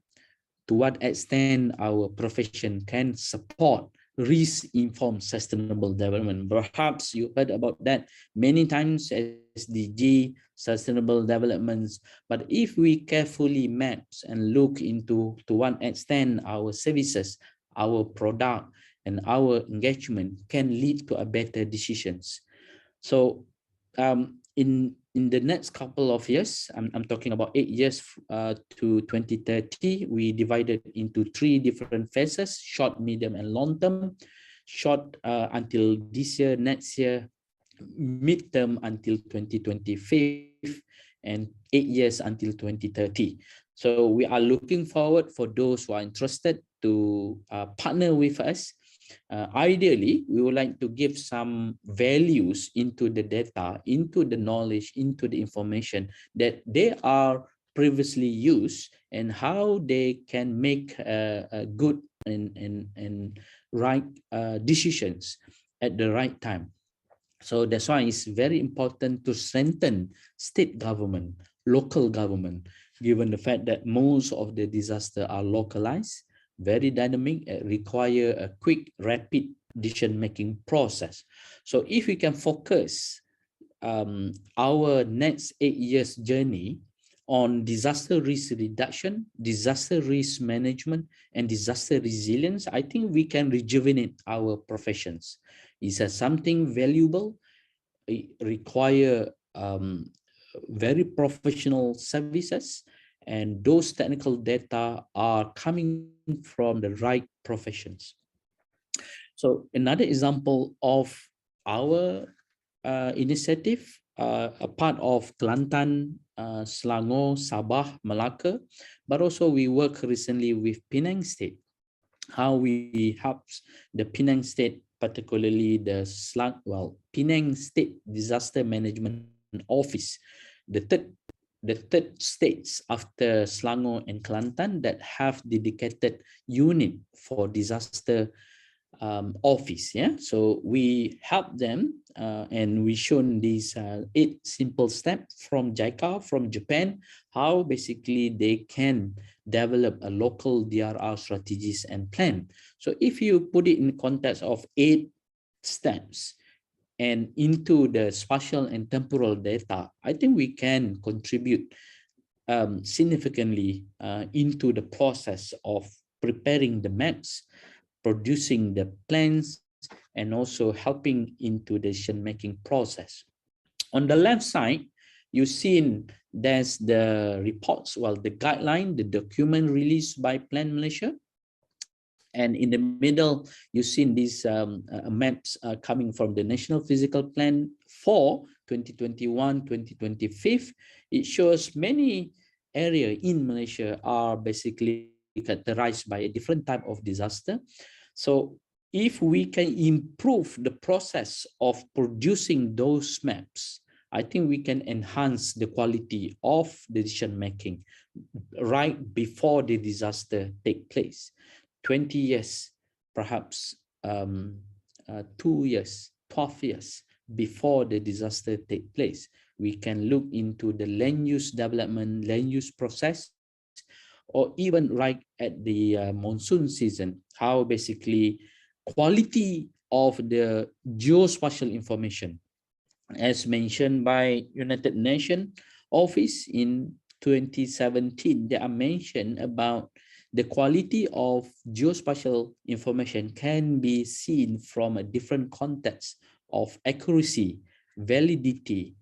to what extent our profession can support risk-informed sustainable development. Perhaps you heard about that many times, SDG, sustainable developments, but if we carefully map and look into to what extent our services, our product, and our engagement can lead to a better decisions. So in the next couple of years, I'm talking about 8 years to 2030, we divided into 3 different phases: short, medium, and long term. Short until this year, next year; midterm until 2025, and 8 years until 2030. So we are looking forward for those who are interested to partner with us. Ideally, we would like to give some values into the data, into the knowledge, into the information that they are previously used, and how they can make a good and right decisions at the right time. So that's why it's very important to strengthen state government, local government, given the fact that most of the disasters are localized, very dynamic, require a quick, rapid decision-making process. So if we can focus our next 8 years journey on disaster risk reduction, disaster risk management, and disaster resilience, I think we can rejuvenate our professions. It's something valuable. It require very professional services, and those technical data are coming from the right professions. So another example of our initiative, a part of Kelantan, Selangor, Sabah, Malacca, but also we work recently with Penang State, how we help the Penang State, particularly the Penang State Disaster Management Office, the third states after Selangor and Kelantan that have dedicated unit for disaster office. So we help them, and we shown these 8 simple steps from JICA, from Japan, how basically they can develop a local DRR strategies and plan. So if you put it in context of 8 steps and into the spatial and temporal data, I think we can contribute significantly into the process of preparing the maps, producing the plans, and also helping into the decision-making process. On the left side, you've seen there's the reports, well, the guideline, the document released by Plan Malaysia. And in the middle, you've seen these maps coming from the National Physical Plan for 2021-2025. It shows many areas in Malaysia are basically characterized by a different type of disaster. So if we can improve the process of producing those maps, I think we can enhance the quality of decision making right before the disaster take place. 20 years, perhaps 2 years, 12 years before the disaster take place, we can look into the land use development, land use process, or even right at the monsoon season, how basically quality of the geospatial information, as mentioned by United Nations Office in 2017, they are mentioned about the quality of geospatial information can be seen from a different context of accuracy, validity,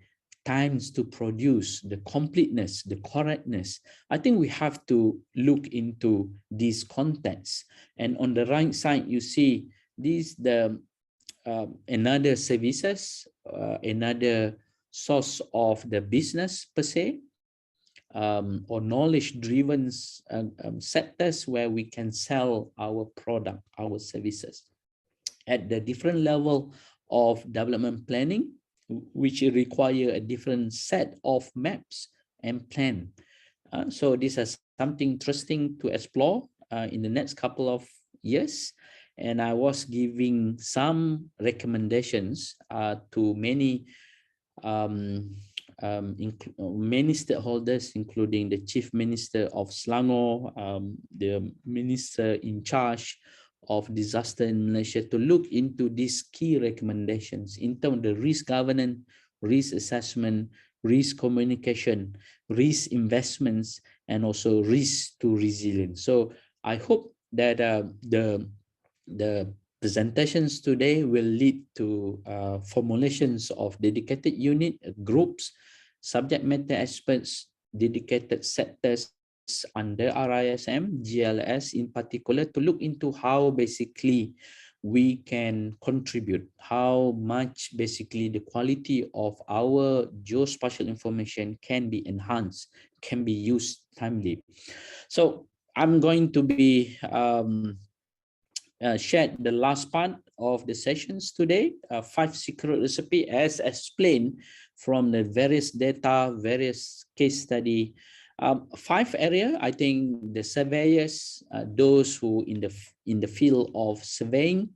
times to produce, the completeness, the correctness. I think we have to look into these contexts. And on the right side, you see these another services, another source of the business per se, or knowledge-driven sectors where we can sell our product, our services at the different level of development planning, which require a different set of maps and plan. So this is something interesting to explore in the next couple of years. And I was giving some recommendations to many many stakeholders, including the Chief Minister of Selangor, the Minister in charge of disaster in Malaysia, to look into these key recommendations in terms of the risk governance, risk assessment, risk communication, risk investments, and also risk to resilience. So I hope that the presentations today will lead to formulations of dedicated unit groups, subject matter experts, dedicated sectors under RISM, GLS in particular, to look into how basically we can contribute, how much basically the quality of our geospatial information can be enhanced, can be used timely. So I'm going to be shared the last part of the sessions today, 5 secret recipe as explained from the various data, various case study. 5 area, I think the surveyors, those who in the field of surveying,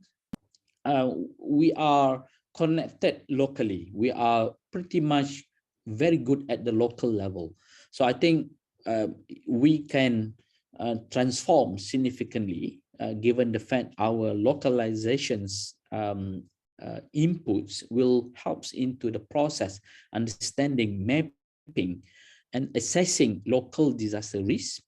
we are connected locally. We are pretty much very good at the local level. So I think we can transform significantly given the fact our localizations inputs will help into the process, understanding, mapping, and assessing local disaster risk.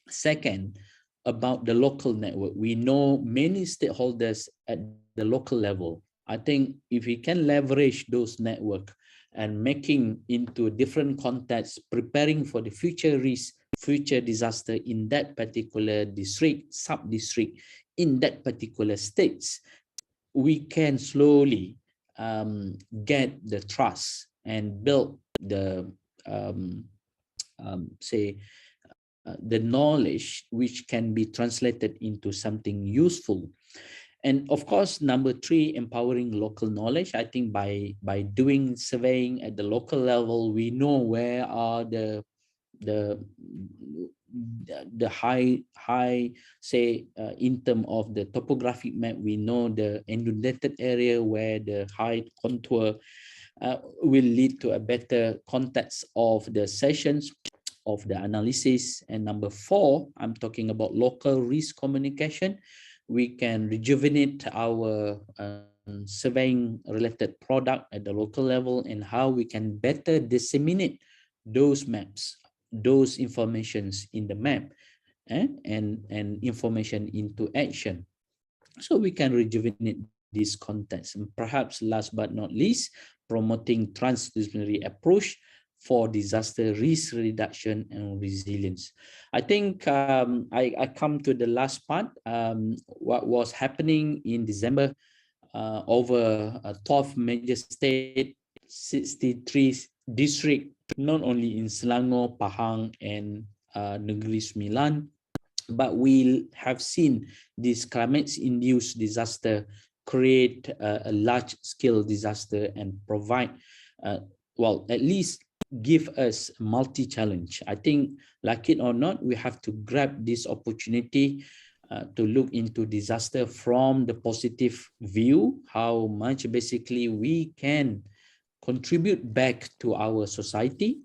Second, about the local network, we know many stakeholders at the local level. I think if we can leverage those network and making into different contexts, preparing for the future risk, future disaster in that particular district, sub-district, in that particular states, we can slowly get the trust and build the the knowledge which can be translated into something useful. And of course, number 3, empowering local knowledge. I think by doing surveying at the local level, we know where are the high say in terms of the topographic map, we know the inundated area where the high contour will lead to a better context of the sessions of the analysis. And number 4, I'm talking about local risk communication. We can rejuvenate our surveying related product at the local level, and how we can better disseminate those maps, those informations in the map, and information into action, so we can rejuvenate this context. And perhaps last but not least, promoting transdisciplinary approach for disaster risk reduction and resilience. I think I come to the last part, what was happening in December over 12 major state, 63 district, not only in Selangor, Pahang, and Negeri Sembilan, but we have seen this climate-induced disaster create a large-scale disaster and provide, well, at least give us multi-challenge. I think, like it or not, we have to grab this opportunity to look into disaster from the positive view, how much basically we can contribute back to our society.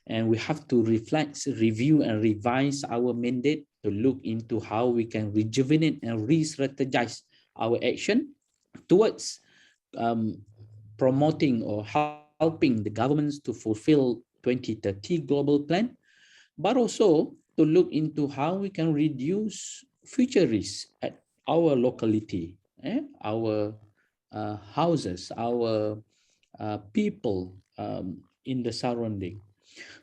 And we have to reflect, review, and revise our mandate to look into how we can rejuvenate and re-strategize our action towards promoting or helping the governments to fulfill 2030 global plan, but also to look into how we can reduce future risks at our locality, our houses, our people in the surrounding.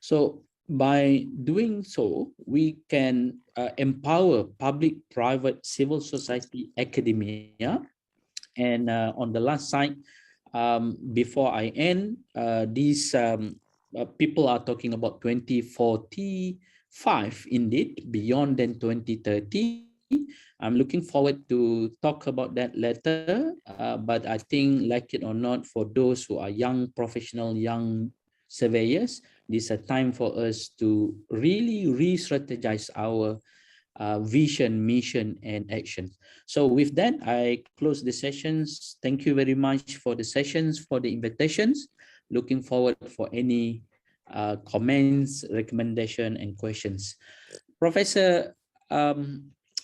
So by doing so, we can empower public, private, civil society, academia. And on the last side, before I end, these people are talking about 2045, indeed, beyond than 2030. I'm looking forward to talk about that later, but I think, like it or not, for those who are young professional, young surveyors, this is a time for us to really re-strategize our vision, mission, and action. So with that, I close the sessions. Thank you very much for the sessions, for the invitations. Looking forward for any comments, recommendation, and questions. Professor,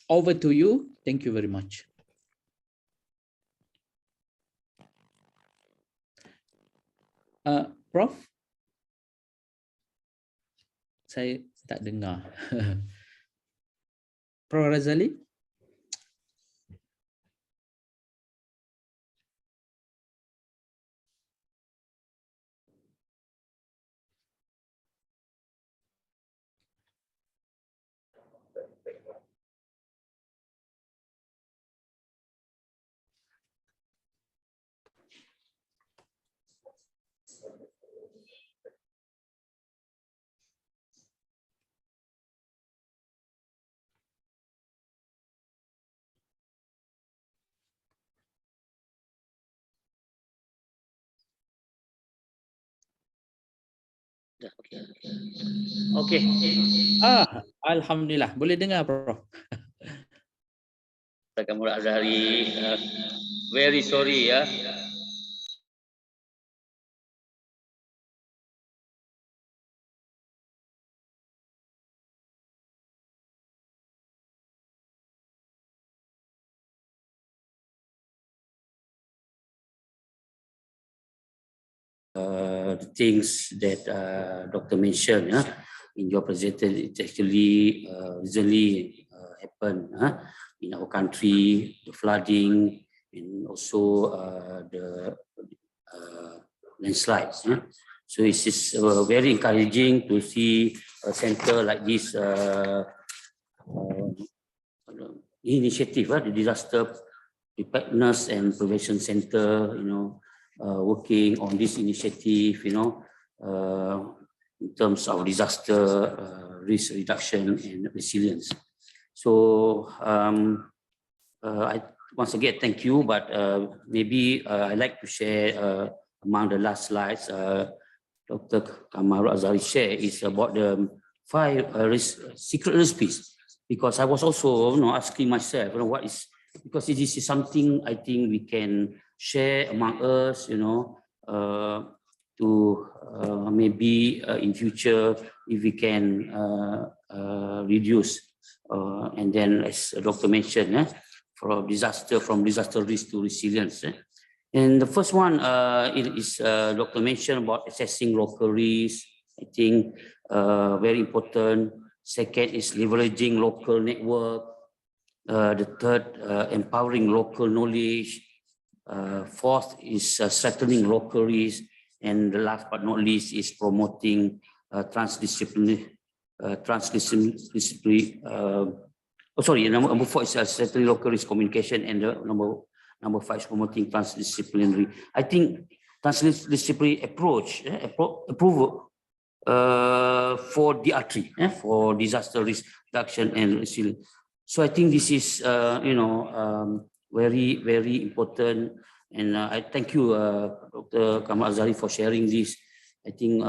over to you. Thank you very much. Prof, saya tak dengar. Prof Razali? Okay. Alhamdulillah. Boleh dengar, Prof. Kamu Azhari, very sorry ya. The things that Dr. mentioned in your presentation, it actually recently happened in our country, the flooding and also the landslides. So it is very encouraging to see a center like this initiative, the Disaster Preparedness and Prevention Center, working on this initiative, in terms of disaster risk reduction and resilience. So I once again thank you, but maybe I'd like to share among the last slides Dr. Kamaru Azhari share is about the 5 secret recipes, because I was also asking myself, what is, because this is something I think we can share among us, to maybe in future if we can reduce and then, as the doctor mentioned, from disaster risk to resilience. And the first one is Dr. mentioned about assessing local risk. I think very important. Second is leveraging local network. The third, empowering local knowledge. Fourth is strengthening local risk. And the last but not least is promoting transdisciplinary, number 4 is certainly local risk communication, and the number 5 is promoting transdisciplinary. I think transdisciplinary approach, approval for DRT, for disaster risk reduction and resilience. So I think this is, very, very important. And I thank you, Dr. Kamal Azari, for sharing this. I think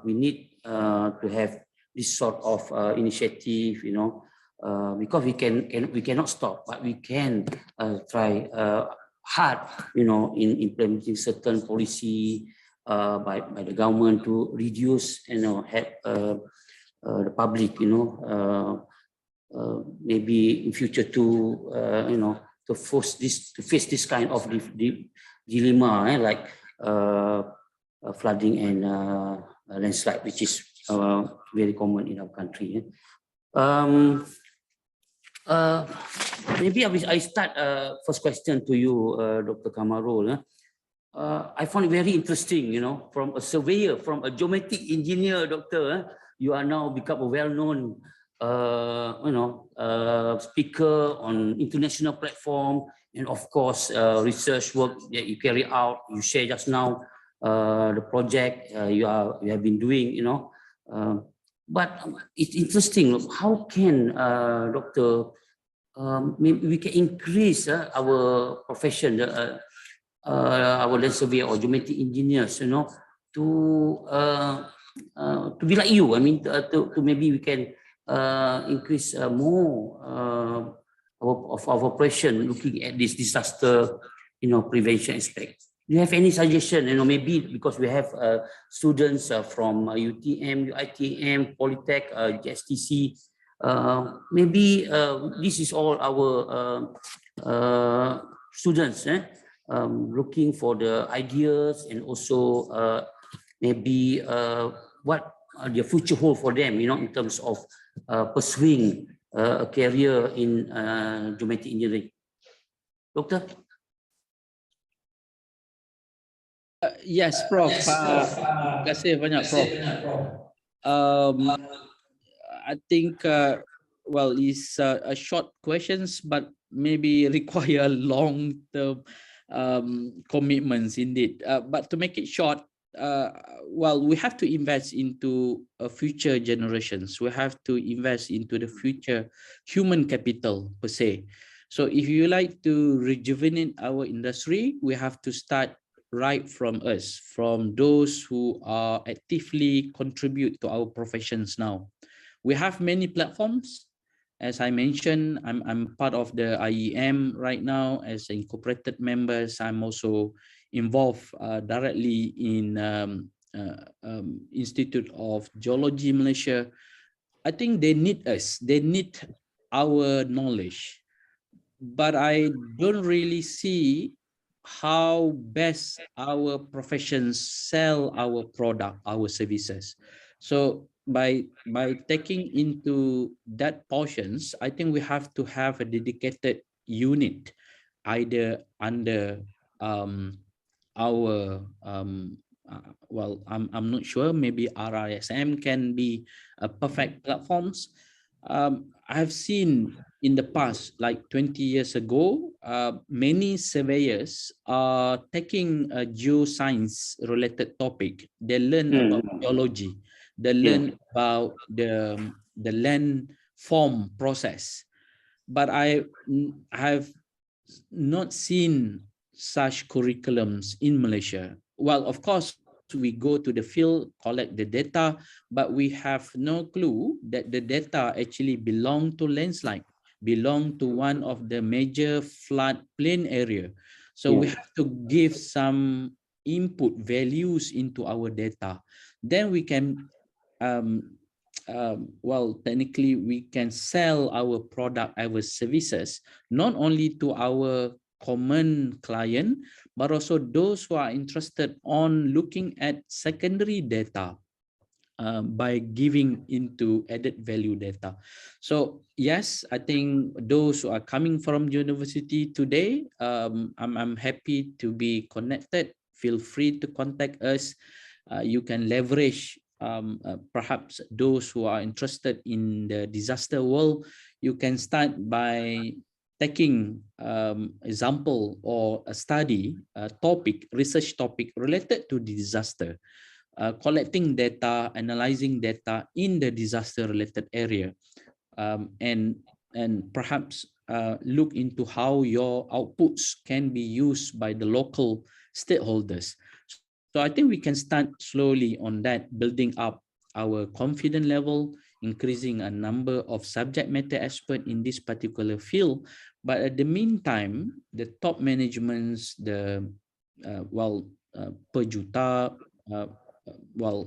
we need to have this sort of initiative, because we cannot stop, but we can try hard, in implementing certain policy by the government to reduce, help the public, maybe in future to, to face this kind of dilemma, like flooding and landslide, which is very common in our country. Maybe I start first question to you, Dr. Kamarul. I found it very interesting, from a surveyor, from a geometric engineer, doctor, you are now become a well-known, speaker on international platform, and of course, research work that you carry out. You share just now the project you have been doing, but it's interesting. How can, doctor, maybe we can increase our profession, our land surveyor or geometric engineers, to be like you. I mean, to maybe we can increase more of our operation, looking at this disaster, prevention aspect. Do you have any suggestion? Maybe because we have students from UTM, UITM, Polytech, JSTC. Maybe this is all our students looking for the ideas, and also maybe what the future hold for them, in terms of pursuing a career in geometric engineering. Doctor? Yes, Prof. Terima kasih banyak, Prof. I think, well, it's a short questions, but maybe require long-term commitments indeed. But to make it short, well, we have to invest into future generations. We have to invest into the future human capital per se. So if you like to rejuvenate our industry, we have to start right from us, from those who are actively contribute to our professions now. We have many platforms. As I mentioned, I'm part of the IEM right now as incorporated members. I'm also involved directly in Institute of Geology Malaysia. I think they need us. They need our knowledge. But I don't really see how best our professions sell our product, our services. So by taking into that portions, I think we have to have a dedicated unit, either under our well, I'm not sure, maybe RISM can be a perfect platforms. I've seen in the past, like 20 years ago, many surveyors are taking a geoscience related topic. They learn about geology. They learn about the land form process. But I have not seen such curriculums in Malaysia. Well, of course, we go to the field, collect the data, but we have no clue that the data actually belong to landslide, belong to one of the major flood plain area. So we have to give some input values into our data. Then we can, well, technically we can sell our product, our services, not only to our common client, but also those who are interested on looking at secondary data by giving into added value data. So yes, I think those who are coming from university today, I'm happy to be connected feel free to contact us. You can leverage perhaps those who are interested in the disaster world. You can start by taking example or a study research topic related to the disaster, collecting data, analyzing data in the disaster related area, and perhaps look into how your outputs can be used by the local stakeholders. So I think we can start slowly on that, building up our confidence level, increasing a number of subject matter experts in this particular field. But at the meantime, the top managements, the per juta,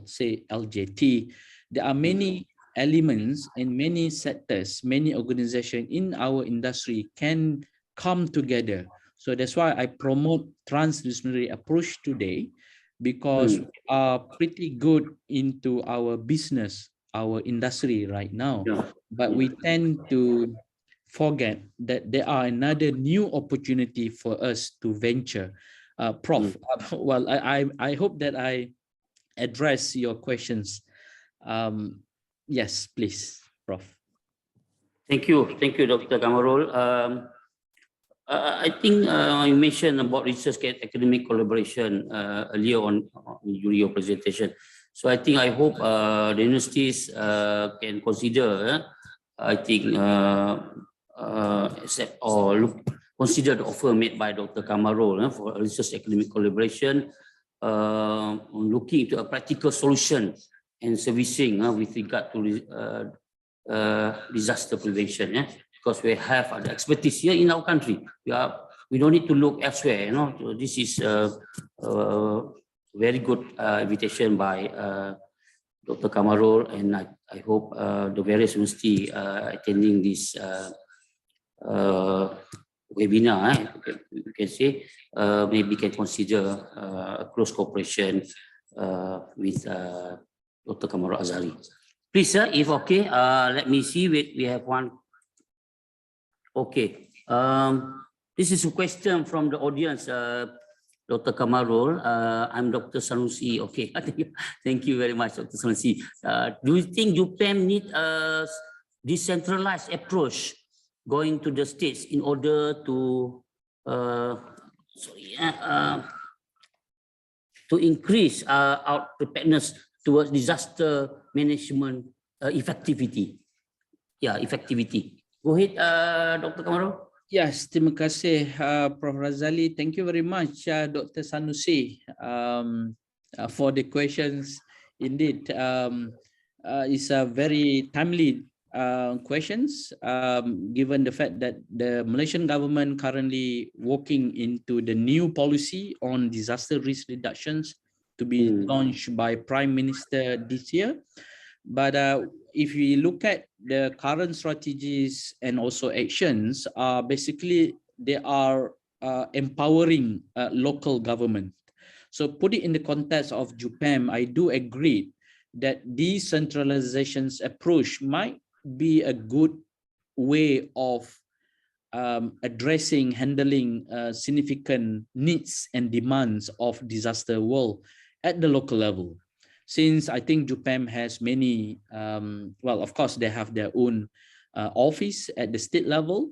say LJT, there are many elements in many sectors, many organizations in our industry can come together. So that's why I promote transdisciplinary approach today, because we are pretty good into our business, our industry right now, but we tend to forget that there are another new opportunity for us to venture. Prof, well, I hope that I address your questions. Yes, please, Prof. Thank you, Dr. Kamarul. I think you mentioned about research and academic collaboration earlier on during your presentation. So I hope the universities can consider, accept or consider the offer made by Dr. Kamarul for research academic collaboration, on looking into a practical solution and servicing with regard to disaster prevention. Because we have the expertise here in our country. We don't need to look elsewhere. So this is a very good invitation by Dr. Kamarul, and I hope the various universities attending this webinar, you can say, maybe can consider a close cooperation with Dr. Kamarul Azhari. Please, sir, if okay, let me see. We have one. Okay. This is a question from the audience, Dr. Kamarul. I'm Dr. Sanusi. Okay. Thank you very much, Dr. Sanusi. Do you think UPM need a decentralized approach going to the states in order to increase our preparedness towards disaster management effectivity? Yeah, effectivity. Go ahead, Dr. Kamarul. Yes, terima kasih, Prof. Razali. Thank you very much, Dr. Sanusi, for the questions. Indeed, it's a very timely questions, given the fact that the Malaysian government currently working into the new policy on disaster risk reductions to be launched by Prime Minister this year. But if we look at the current strategies and also actions, basically they are empowering local government. So put it in the context of JUPAM, I do agree that decentralization's approach might be a good way of handling significant needs and demands of disaster world at the local level. Since I think JUPAM has many, of course, they have their own office at the state level,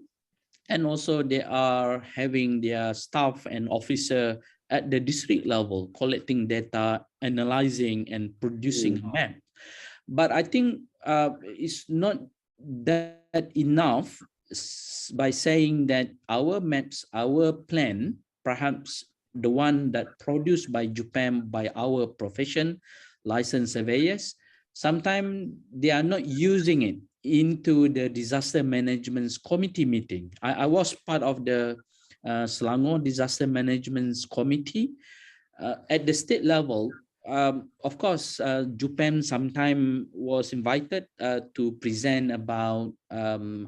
and also they are having their staff and officer at the district level, collecting data, analyzing, and producing a map. But I think it's not that enough by saying that our maps, our plan, perhaps the one that produced by JUPAM by our profession, licensed surveyors, sometimes they are not using it into the disaster management committee meeting. I was part of the Selangor Disaster Management Committee at the state level. Of course, JUPAM sometime was invited to present about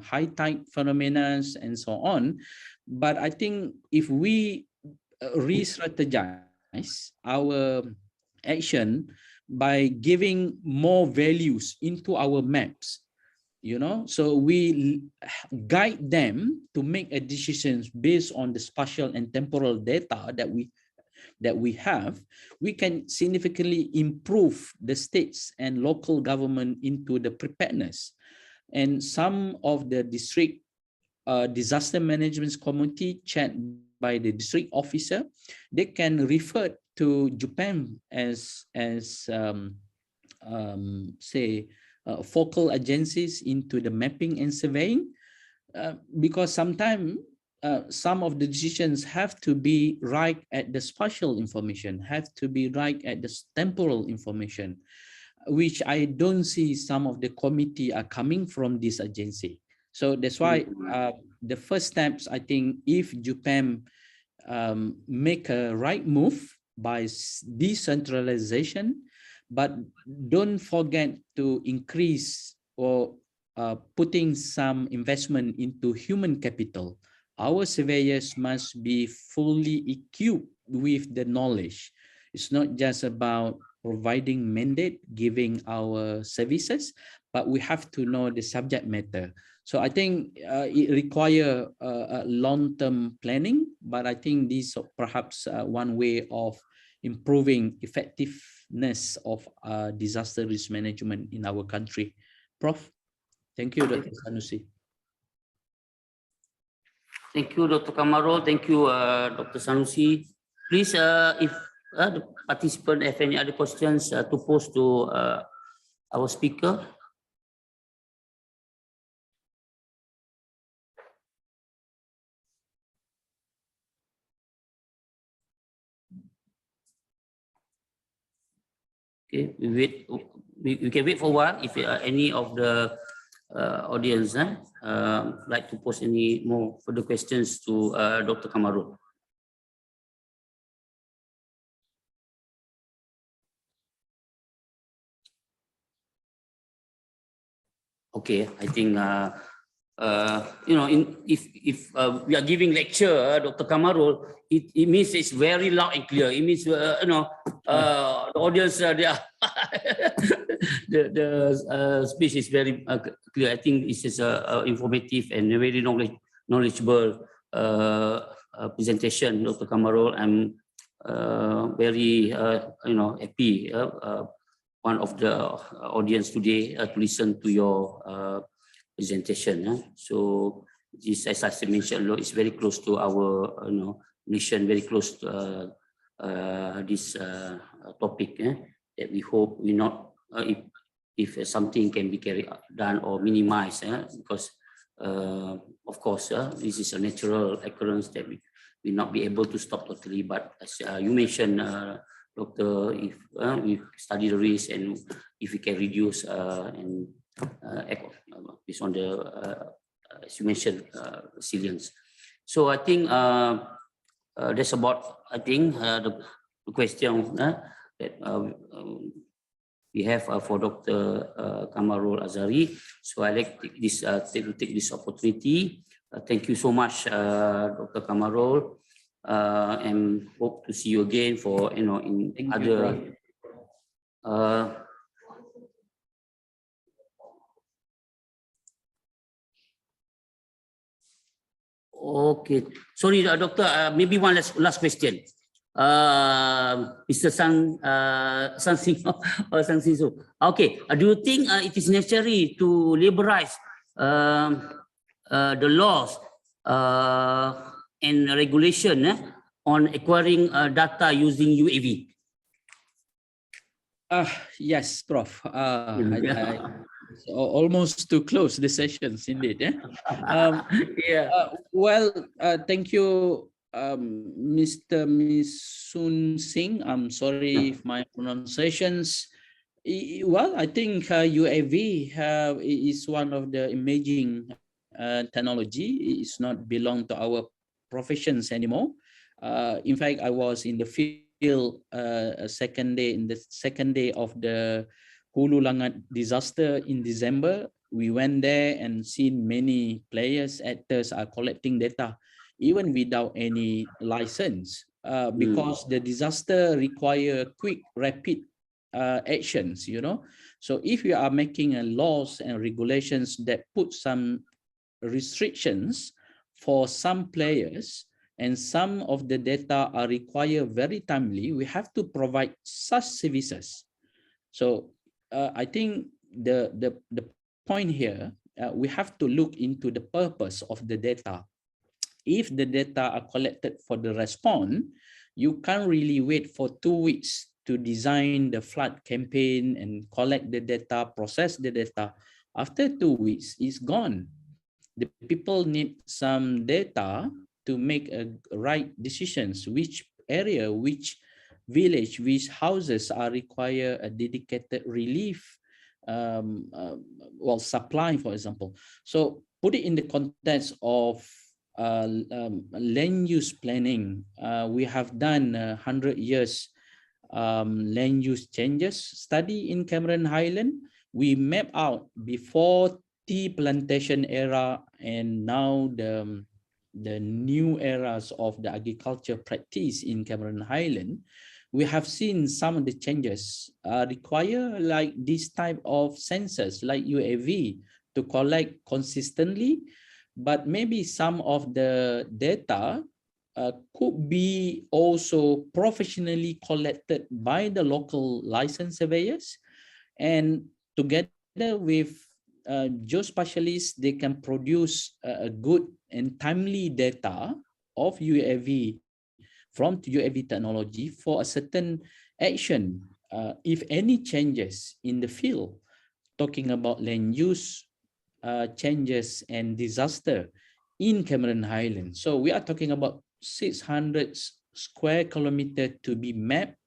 high tide phenomena and so on. But I think if we re-strategize our action by giving more values into our maps, so we guide them to make a decisions based on the spatial and temporal data that we that we have, we can significantly improve the states and local government into the preparedness. And some of the district disaster management committee chaired by the district officer, they can refer to Japan as say focal agencies into the mapping and surveying, because sometimes some of the decisions have to be right at the spatial information, have to be right at the temporal information, which I don't see some of the committee are coming from this agency. So that's why the first steps, I think, if Japan make a right move by decentralization, but don't forget to increase or putting some investment into human capital. Our surveyors must be fully equipped with the knowledge. It's not just about providing mandate, giving our services, but we have to know the subject matter. So I think it requires long-term planning, but I think this is perhaps one way of improving effectiveness of disaster risk management in our country. Prof, thank you, Dr. Sanusi. Thank you, Dr. Kamarul. Thank you, Dr. Sanusi. Please, if the participant have any other questions to pose to our speaker. Okay, we can wait for a while if any of the audience like to pose any more further questions to Dr. Kamarul. Okay, I think you know, if we are giving lecture, Dr. Kamarul, it means it's very loud and clear. It means you know, the audience they are the speech is very clear. I think this is informative and very knowledgeable presentation, Dr. Kamarul. I'm very you know, happy. One of the audience today to listen to your presentation. So this, as I mentioned, it's very close to our you know, mission, very close to this topic that we hope we not if something can be done or minimized, because of course this is a natural occurrence that we will not be able to stop totally. But as you mentioned, Doctor, if we study the risk and if we can reduce and based on the as you mentioned resilience. So I think that's about, I think, the question that we have for Dr. Kamarul Azhari. So I like to take this opportunity. Thank you so much, Dr. Kamarul. And hope to see you again for, you know, in other okay, sorry, Doctor, maybe one last question. Mr. Sang Sing So. Okay, do you think it is necessary to liberalize the laws and regulation on acquiring data using UAV? Yes, Prof. Almost to close the sessions, indeed. Well, thank you, Mr. Misun Singh. I'm sorry if my pronunciations. Well, I think UAV is one of the emerging technology. It's not belong to our professions anymore. In fact, I was in the field second day of the Hulu Langat disaster in December. We went there and seen many players, actors are collecting data, even without any license, because the disaster require quick, rapid actions, you know. So if you are making a laws and regulations that put some restrictions for some players, and some of the data are required very timely, we have to provide such services. So I think the point here, we have to look into the purpose of the data. If the data are collected for the response, you can't really wait for 2 weeks to design the flood campaign and collect the data, process the data. After 2 weeks, it's gone. The people need some data to make a right decisions, which area, which village, which houses are require a dedicated relief supply, for example. So put it in the context of land use planning. We have done 100 years land use changes study in Cameron Highland. We map out before tea plantation era and now the new eras of the agriculture practice in Cameron Highland. We have seen some of the changes require like this type of sensors like UAV to collect consistently, but maybe some of the data could be also professionally collected by the local licensed surveyors, and together with geospecialists, they can produce a good and timely data of UAV from UAV technology for a certain action. If any changes in the field, talking about land use changes and disaster in Cameron Highlands. So we are talking about 600 square kilometers to be mapped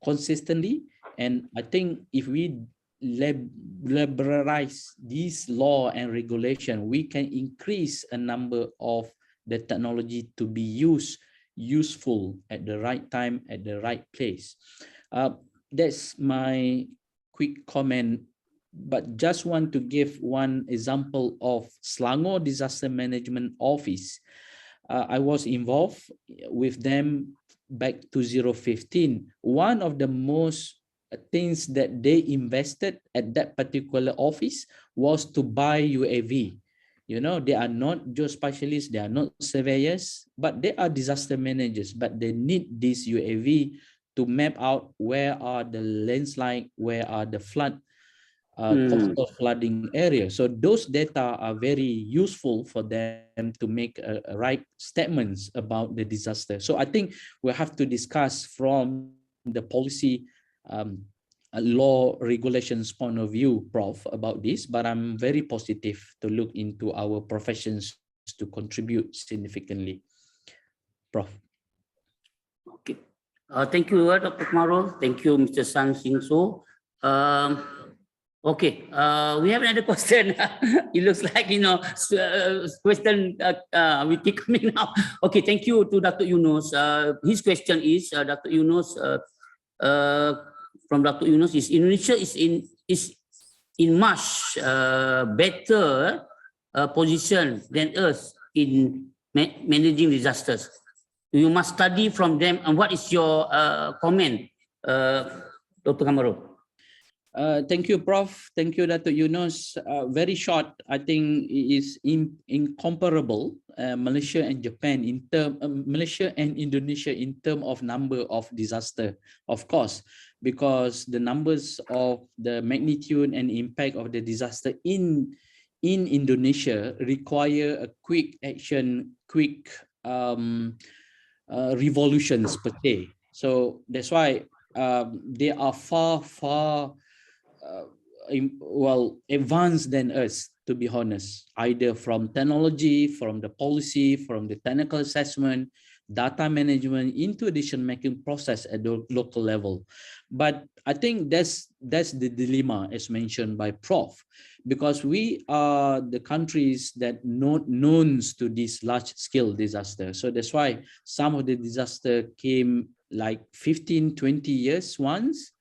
consistently. And I think if we liberalize this law and regulation, we can increase a number of the technology to be useful at the right time, at the right place. That's my quick comment, but just want to give one example of Selangor Disaster Management Office. I was involved with them back to 2015. One of the most things that they invested at that particular office was to buy UAV. You know, they are not geospecialists, they are not surveyors, but they are disaster managers, but they need this UAV to map out where are the landslide, where are the flood, coastal flooding area. So those data are very useful for them to make right statements about the disaster. So I think we have to discuss from the policy law regulations point of view, Prof, about this, but I'm very positive to look into our professions to contribute significantly. Prof. Okay. Thank you, Dr. Kamarul. Thank you, Mr. Sang Sing So. Okay, we have another question. It looks like, you know, question we keep coming now. Okay, thank you to Dr. Yunus. His question is, Dr. Yunus, from Dr. Yunus, is Indonesia is in much better position than us in managing disasters. You must study from them. And what is your comment, Dr. Kamarul? Thank you, Prof. Thank you, Dr. Yunus. Very short, I think it is incomparable. Malaysia and Japan in term, Malaysia and Indonesia in term of number of disaster, of course, because the numbers of the magnitude and impact of the disaster in Indonesia require a quick action, quick revolutions per se. So that's why they are far advanced than us, to be honest, either from technology, from the policy, from the technical assessment, data management, into decision-making process at the local level. But I think that's the dilemma, as mentioned by Prof, because we are the countries that not known to this large-scale disaster. So that's why some of the disaster came like 15, 20 years once.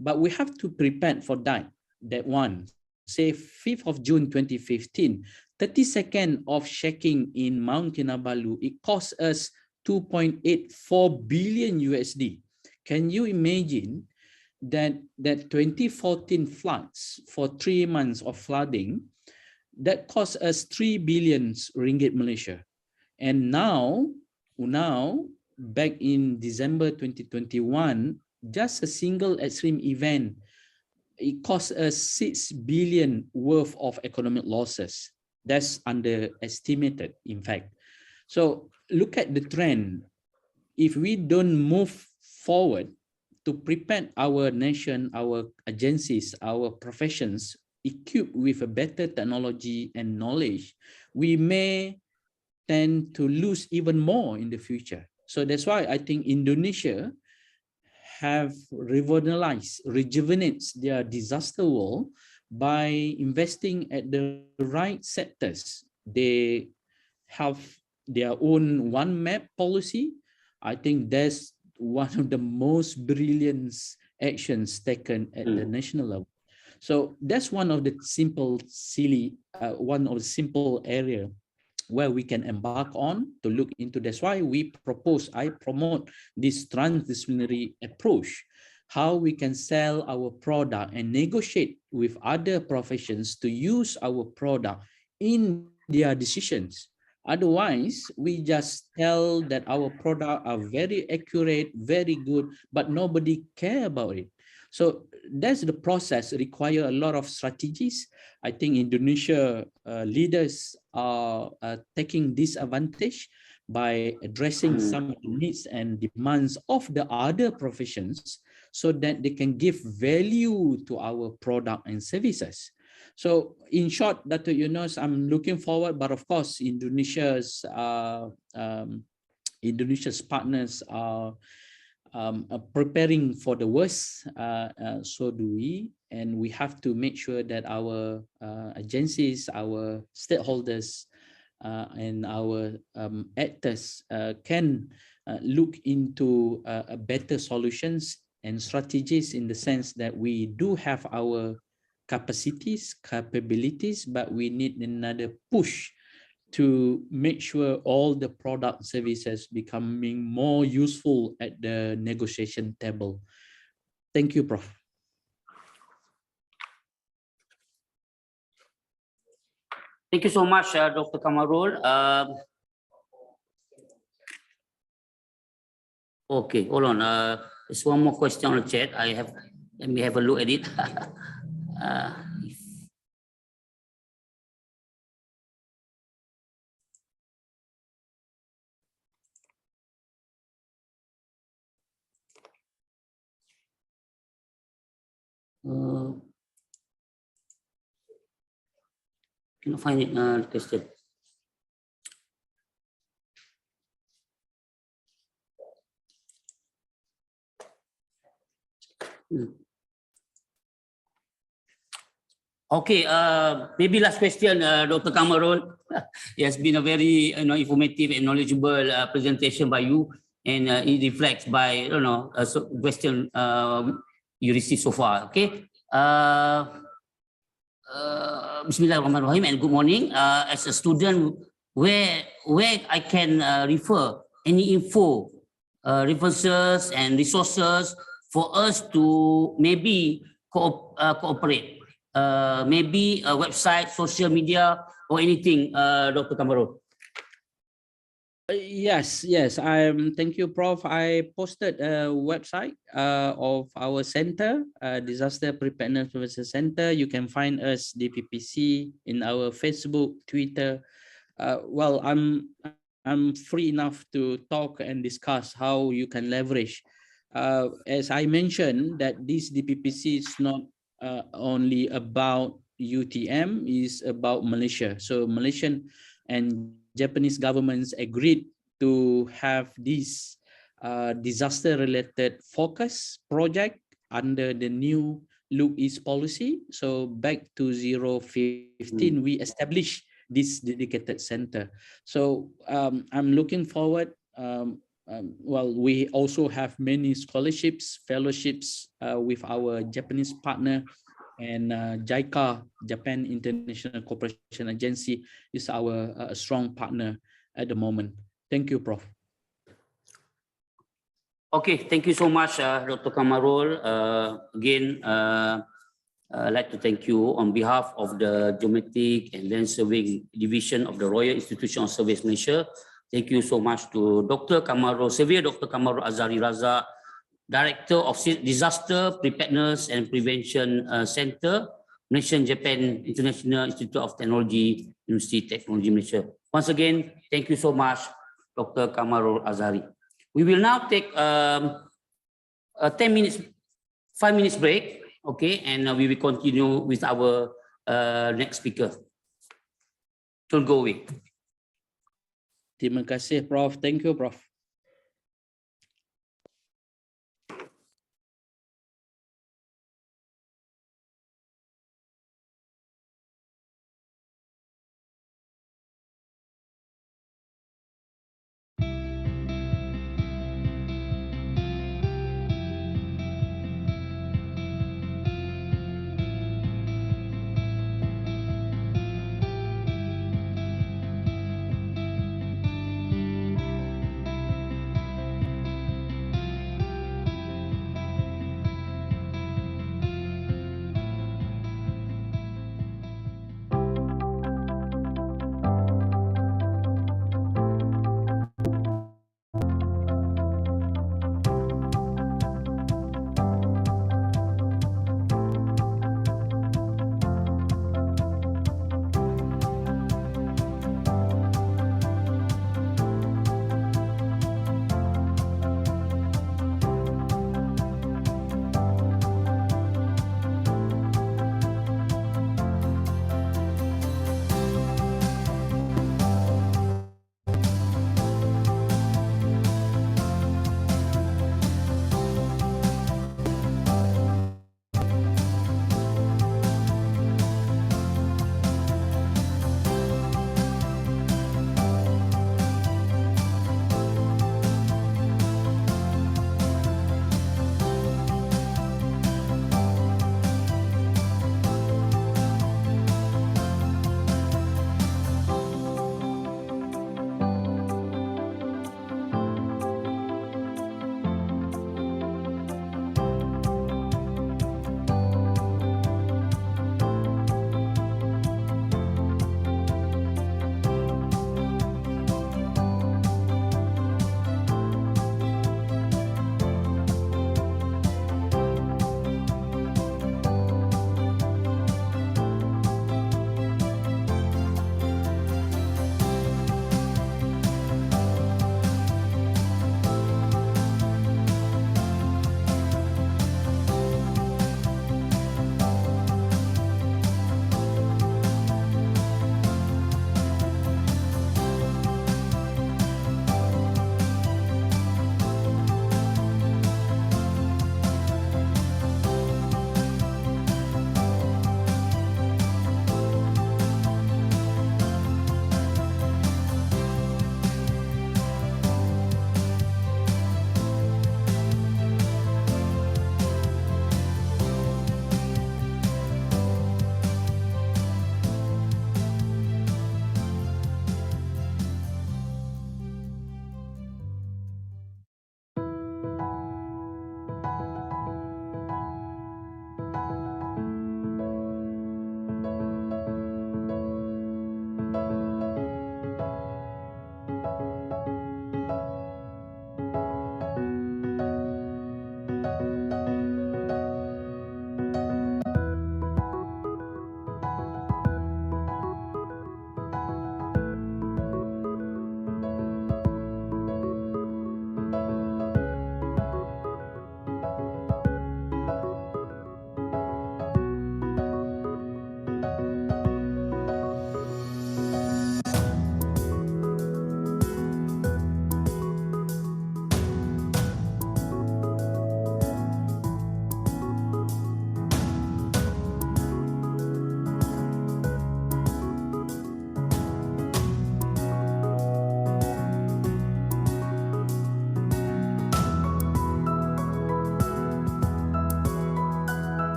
But we have to prepare for that one. Say 5th of June 2015, 30 seconds of shaking in Mount Kinabalu, it cost us 2.84 billion USD. Can you imagine that 2014 floods for 3 months of flooding, that cost us 3 billion ringgit Malaysia. And now now, back in December 2021, just a single extreme event, it cost us 6 billion worth of economic losses. That's underestimated, in fact. So look at the trend. If we don't move forward to prepare our nation, our agencies, our professions, equipped with a better technology and knowledge, we may tend to lose even more in the future. So that's why I think Indonesia have rejuvenates their disaster wall by investing at the right sectors. They have their own one map policy. I think that's one of the most brilliant actions taken at the national level. So that's one of the simple area where we can embark on to look into. That's why I promote this transdisciplinary approach, how we can sell our product and negotiate with other professions to use our product in their decisions. Otherwise, we just tell that our product are very accurate, very good, but nobody care about it. So that's the process, require a lot of strategies. I think Indonesia leaders are taking this advantage by addressing some needs and demands of the other professions so that they can give value to our product and services. So in short, Dr. Yunus, I'm looking forward, but of course, Indonesia's partners are preparing for the worst, so do we, and we have to make sure that our agencies, our stakeholders, and our actors can look into better solutions and strategies, in the sense that we do have our capacities, capabilities, but we need another push to make sure all the product services becoming more useful at the negotiation table. Thank you, Prof. Thank you so much, Dr. Kamarul. Okay, hold on. There's one more question on the chat. Let me have a look at it. Cannot find it, question. Okay, maybe last question, Dr. Kamarul. It has been a very informative and knowledgeable presentation by you, and it reflects by question you received so far. Okay. Bismillahirrahmanirrahim, and good morning. As a student, where I can refer any info, references and resources for us to maybe cooperate, maybe a website, social media, or anything, Dr. Kamarul? Yes. Thank you, Prof. I posted a website of our center, Disaster Preparedness Services Center. You can find us, DPPC, in our Facebook, Twitter. Well, I'm free enough to talk and discuss how you can leverage. As I mentioned, that this DPPC is not only about UTM, is about Malaysia. So Malaysian and Japanese governments agreed to have this disaster-related focus project under the new Look East policy. So back to 2015, we established this dedicated center. So I'm looking forward. Well, we also have many scholarships, fellowships with our Japanese partner, and JICA, Japan International Cooperation Agency, is our strong partner at the moment. Thank you, Prof. Okay, thank you so much, Dr. Kamarul. Again, I'd like to thank you on behalf of the Geometric and Land Surveying Division of the Royal Institution of Surveys Malaysia Thank you so much to Dr. Kamarul, Severe Dr. Kamarul Azari Raza, Director of Disaster Preparedness and Prevention Center, Malaysian Japan International Institute of Technology, University Technology Malaysia. Once again, thank you so much, Dr. Kamarul Azari. We will now take a 5 minutes break, okay, and we will continue with our next speaker. Don't go away. Terima kasih, Prof. Thank you, Prof.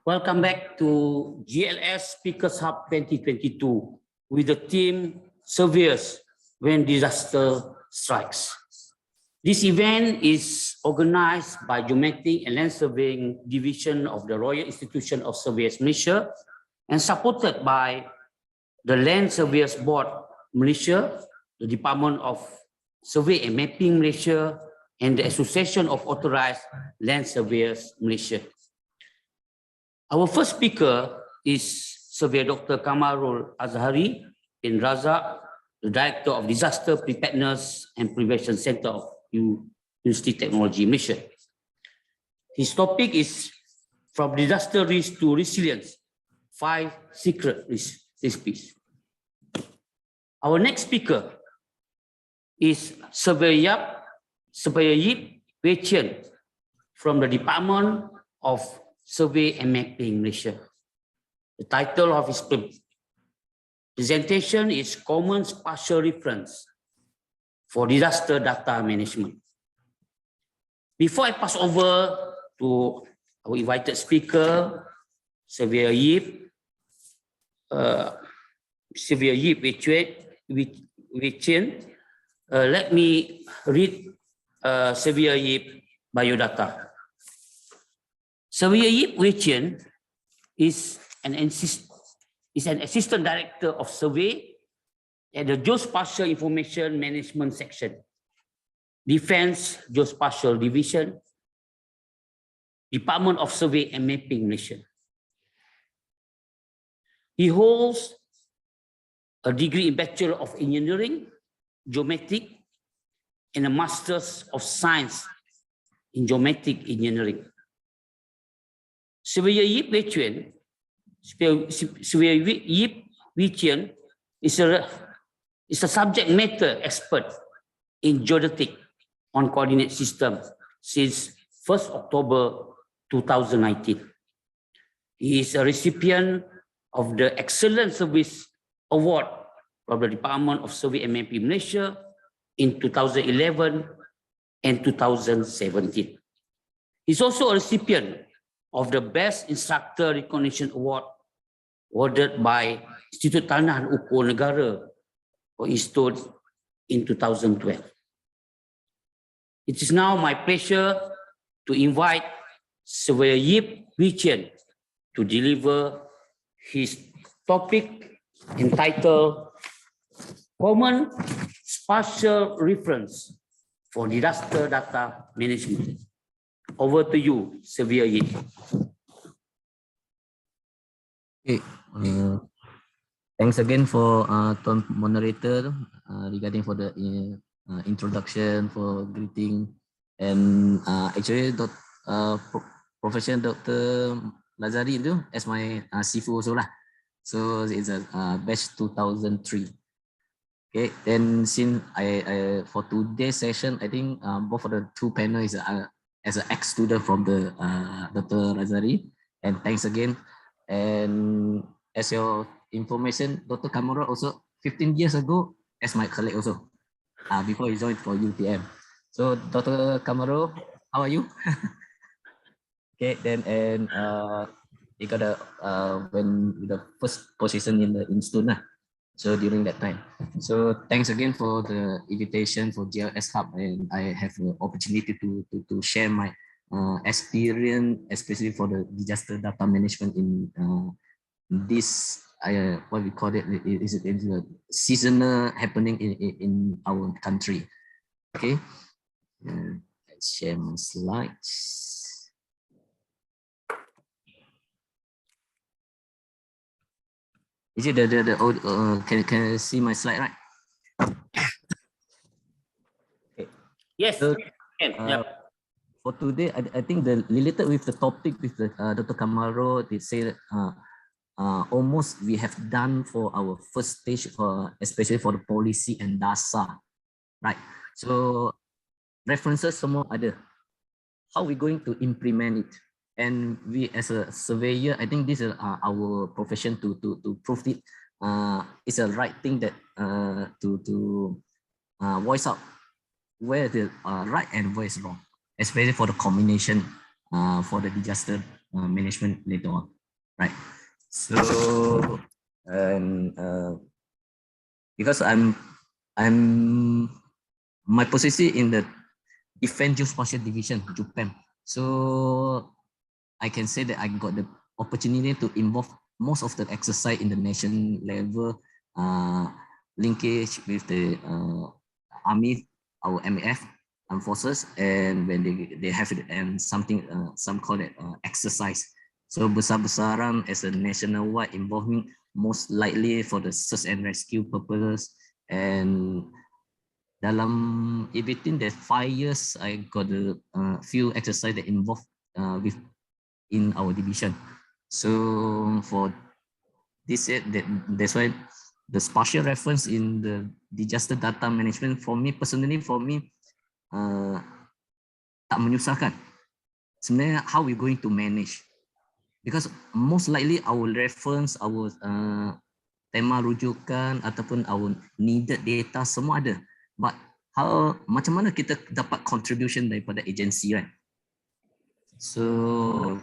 Welcome back to GLS Speakers Hub 2022 with the theme Surveyors When Disaster Strikes. This event is organized by Geometric and Land Surveying Division of the Royal Institution of Surveyors Malaysia and supported by the Land Surveyors Board Malaysia, the Department of Survey and Mapping Malaysia, and the Association of Authorized Land Surveyors Malaysia. Our first speaker is Surveyor Dr. Kamarul Azhari bin Razak, the Director of Disaster Preparedness and Prevention Center of University Technology Malaysia. His topic is From Disaster Risk to Resilience, 5 Secret Recipes. Our next speaker is Surveyor Yip Wei Chen from the Department of Survey and Mapping Malaysia. The title of his presentation is Common Spatial Reference for Disaster Data Management. Before I pass over to our invited speaker, Surveyor Yip Wei Chen, let me read Surveyor Yip biodata. Surveyor Yip Wei Chen is an Assistant Director of Survey at the Geospatial Information Management Section, Defence Geospatial Division, Department of Survey and Mapping Malaysia. He holds a degree in Bachelor of Engineering, Geometric, and a Master's of Science in Geometric Engineering. Surveyor Yip Wei Chen is a subject matter expert in geodetic on coordinate system since 1st October 2019. He is a recipient of the Excellent Service Award from the Department of Survey and Mapping Malaysia in 2011 and 2017. He's also a recipient of the Best Instructor Recognition Award awarded by Institut Tanah dan Ukur Negara or ISTUD in 2012. It is now my pleasure to invite Surveyor Yip Wei Chen to deliver his topic entitled Common Spatial Reference for Disaster Data Management. Over to you, Surveyor Yip. Okay. Thanks again for Tom moderator regarding for the introduction, for greeting, and actually Professor Dr. Lazari itu as my Sifu also lah. So it's a batch 2003. Okay, then since I for today's session, I think both of the two panel is as an ex-student from the Dr. Lazari, and thanks again. And as your information, Dr. Kamara also 15 years ago as my colleague also, before he joined for UTM. So Dr. Kamara, how are you? Okay, then and he got a when the first position in the institute. So during that time, so thanks again for the invitation for GLS Hub, and I have the opportunity to share my experience, especially for the disaster data management in this what we call it is a seasonal happening in our country. Okay, let's share my slides. Is it the old? Can you see my slide right? Okay. Yes. So, Yep. for today, I think the related with the topic with the Dr. Kamaro, they say that almost we have done for our first stage, especially for the policy and DASA, right? So references semua ada. How we going to implement it? And we as a surveyor, I think this is our profession to prove it. It's a right thing that to voice out where the right and where is wrong, especially for the combination for the disaster management later on. right? So, and because I'm my position in the Defense Geospatial Division, JUPEM. So I can say that I got the opportunity to involve most of the exercise in the nation level, linkage with the army, our MAF, armed forces, and when they have it and something, some call it exercise. So besar-besaran as a national wide involving most likely for the search and rescue purpose. And dalam between the 5 years, I got a few exercise that involved with in our division. So for this, that's why the spatial reference in the disaster data management for me personally, tak menyusahkan. Sebenarnya how we going to manage, because most likely our reference, our tema rujukan ataupun our needed data semua ada, but how macam mana kita dapat contribution daripada agensi, right? So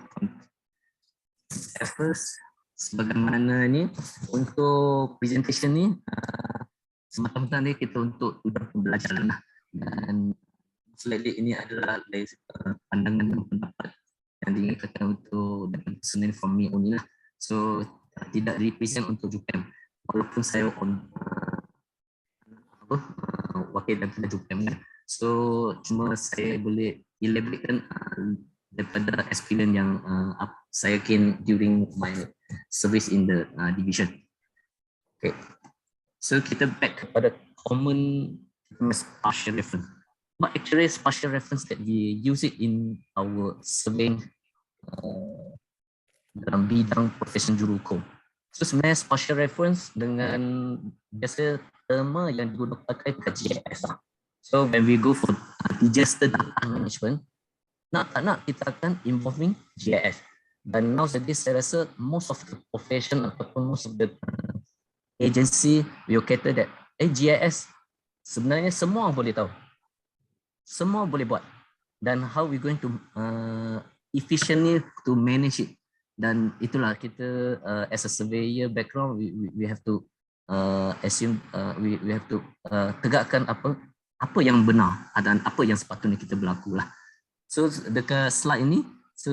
at first, sebagaimana ni untuk presentation ni semata-mata ni kita untuk pembelajaran lah, dan selain ini adalah pandangan dan pendapat yang diingatkan untuk dan personal from me only lah. So tidak represent untuk JUPEM, walaupun saya wakil daripada JUPEM kan. So cuma saya boleh elaboratekan daripada experience yang saya gain during my service in the division. Okay, so kita back kepada common spatial reference. But actually spatial reference that we use it in our surveying dalam bidang profession jurukom. So sebenarnya spatial reference dengan biasa terma yang digunakan pakai GIS. So when we go for disaster data management, nak tak nak kita akan involving GIS. Dan nowadays saya rasa most of the profession ataupun most of the agency will cater that GIS sebenarnya semua boleh tahu, semua boleh buat, dan how we going to efficiently to manage it. Dan itulah kita as a surveyor background, we have to assume, we have to tegakkan apa yang benar dan apa yang sepatutnya kita berlaku lah. So dekat slide ini, so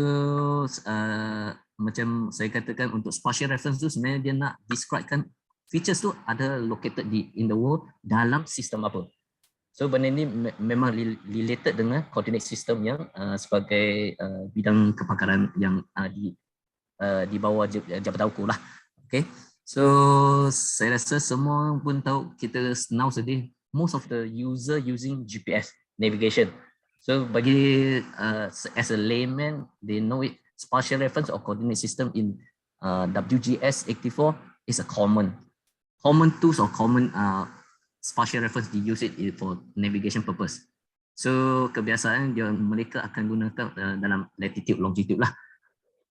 macam saya katakan untuk spatial reference tu sebenarnya dia nak describekan features tu ada located in the world dalam sistem apa. So benda ni memang related dengan coordinate system yang sebagai bidang kepakaran yang di bawah Jabatan Hukum lah. Okay, so saya rasa semua pun tahu kita nowadays most of the user using GPS navigation. So bagi as a layman, they know it, spatial reference or coordinate system in WGS 84 is a common tools or common spatial reference, they use it for navigation purpose. So kebiasaan mereka akan gunakan dalam latitude longitude lah.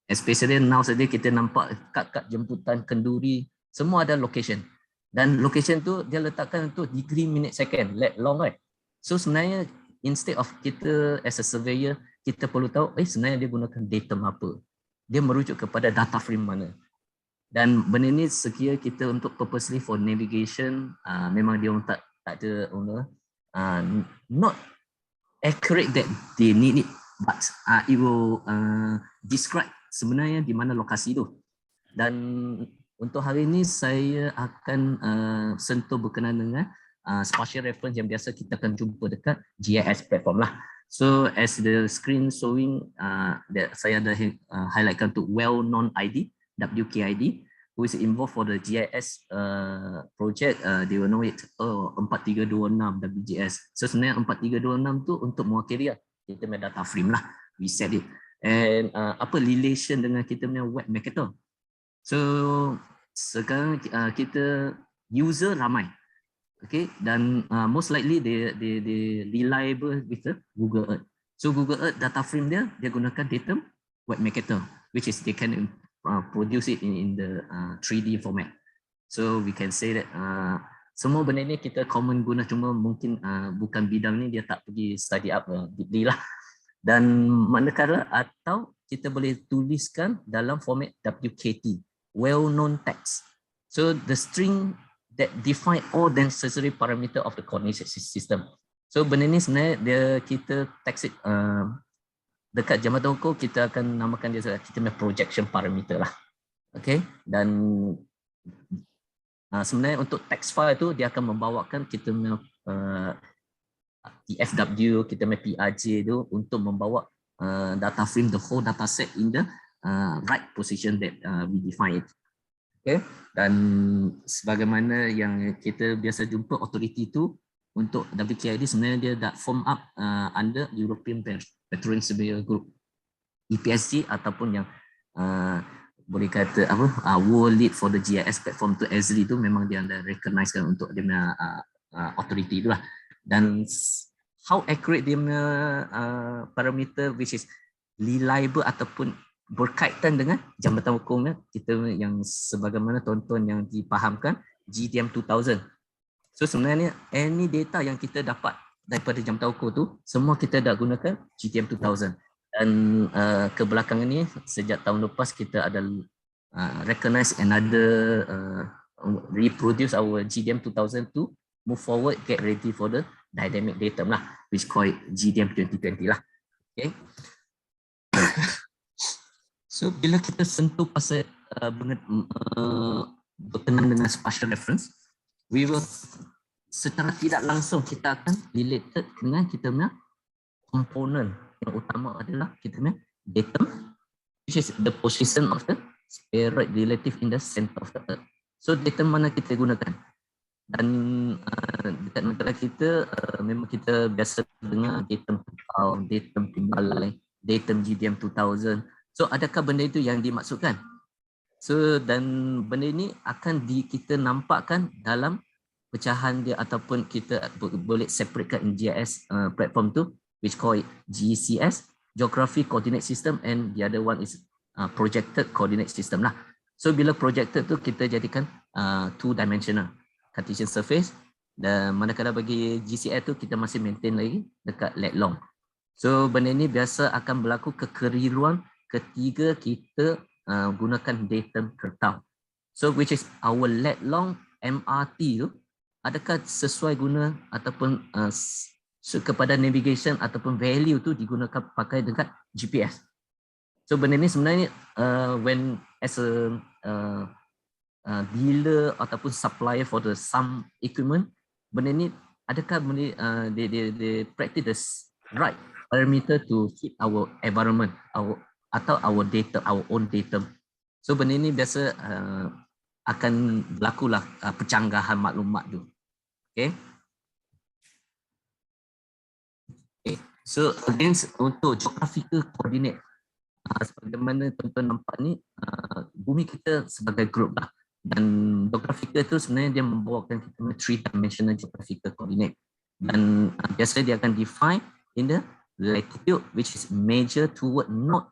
Especially nowadays kita nampak kad jemputan kenduri semua ada location, dan location tu dia letakkan untuk degree, minute, second, long, right? So sebenarnya instead of kita as a surveyor kita perlu tahu sebenarnya dia gunakan datum apa, dia merujuk kepada data frame mana. Dan benda ni sekiranya kita untuk purposely for navigation, memang dia orang tak ada not accurate that they need it, but it will describe sebenarnya di mana lokasi tu. Dan untuk hari ini saya akan sentuh berkenaan dengan spatial reference yang biasa kita akan jumpa dekat GIS platform lah. So as the screen showing, that saya ada highlightkan untuk well-known ID, WKID, who is involved for the GIS project. They will know it, 4326 WGS. So sebenarnya 4326 tu untuk mewakili kita punya data frame lah, we set it. And apa relation dengan kita punya web marketer. So sekarang kita user ramai, okay, dan most likely they reliable with the Google Earth. So Google Earth data frame dia gunakan datum web marketer, which is they can produce it in the 3D format. So we can say that semua benda ni kita common guna, cuma mungkin bukan bidang ni dia tak pergi study up deeply lah. Dan manakala atau kita boleh tuliskan dalam format WKT, well-known text. So the string that define all the necessary parameter of the coordinate system. So benda ni sebenarnya kita text it dekat jambatan ukur, kita akan namakan dia kita punya projection parameter lah. Okay, dan sebenarnya untuk text file tu dia akan membawakan kita punya TFW, kita punya PRJ tu untuk membawa data frame, the whole data set in the right position that we define it. Okay, dan sebagaimana yang kita biasa jumpa authority tu untuk WKID sebenarnya dia dah form up under European Veteran Surveyor Group, EPSG, ataupun yang boleh kata World Lead for the GIS Platform tu, ESRI tu memang dia dah recognisekan untuk dia punya authority tu lah. Dan how accurate dia punya parameter which is reliable ataupun berkaitan dengan jambatan hukumnya, kita yang sebagaimana tuan-tuan yang dipahamkan GTM 2000. So sebenarnya any data yang kita dapat daripada jambatan hukum tu semua kita dah gunakan GTM 2000. Dan kebelakangan ni sejak tahun lepas kita ada recognize another reproduce our GTM 2000 to move forward, get ready for the dynamic datum lah, which called GTM 2020 lah. Okay. So bila kita sentuh pasal berkenaan dengan spatial reference, we will secara tidak langsung kita akan related dengan kita punya komponen yang utama adalah kita punya datum, which is the position of the spheroid relative in the center of the earth. So datum mana kita gunakan? Dan dekat negara kita memang kita biasa dengar datum Pekau, datum Timbalai, datum GDM 2000. So adakah benda itu yang dimaksudkan? So dan benda ini akan kita nampakkan dalam pecahan dia ataupun kita boleh separatekan in GIS platform tu, which call it GCS, Geography Coordinate System, and the other one is Projected Coordinate System lah. So bila projected tu kita jadikan two dimensional Cartesian surface, dan manakala bagi GCS tu kita masih maintain lagi dekat lat long. So benda ni biasa akan berlaku kekeliruan ketika kita gunakan datum tertau. So which is our lat long MRT tu adakah sesuai guna ataupun kepada navigation ataupun value tu digunakan pakai dekat GPS. So benda ni sebenarnya when as a dealer ataupun supplier for the some equipment, benda ni adakah benda they practice the right parameter to hit our environment, our data, our own datum. So benda ni biasa akan berlakulah pencanggahan maklumat tu. Okay. Okay. So against untuk geographical coordinate, sebagaimana tuan-tuan nampak ni, bumi kita sebagai group lah. Dan geographical tu sebenarnya dia membawakan kita three dimensional geographical coordinate. Dan biasanya dia akan define in the latitude which is major toward north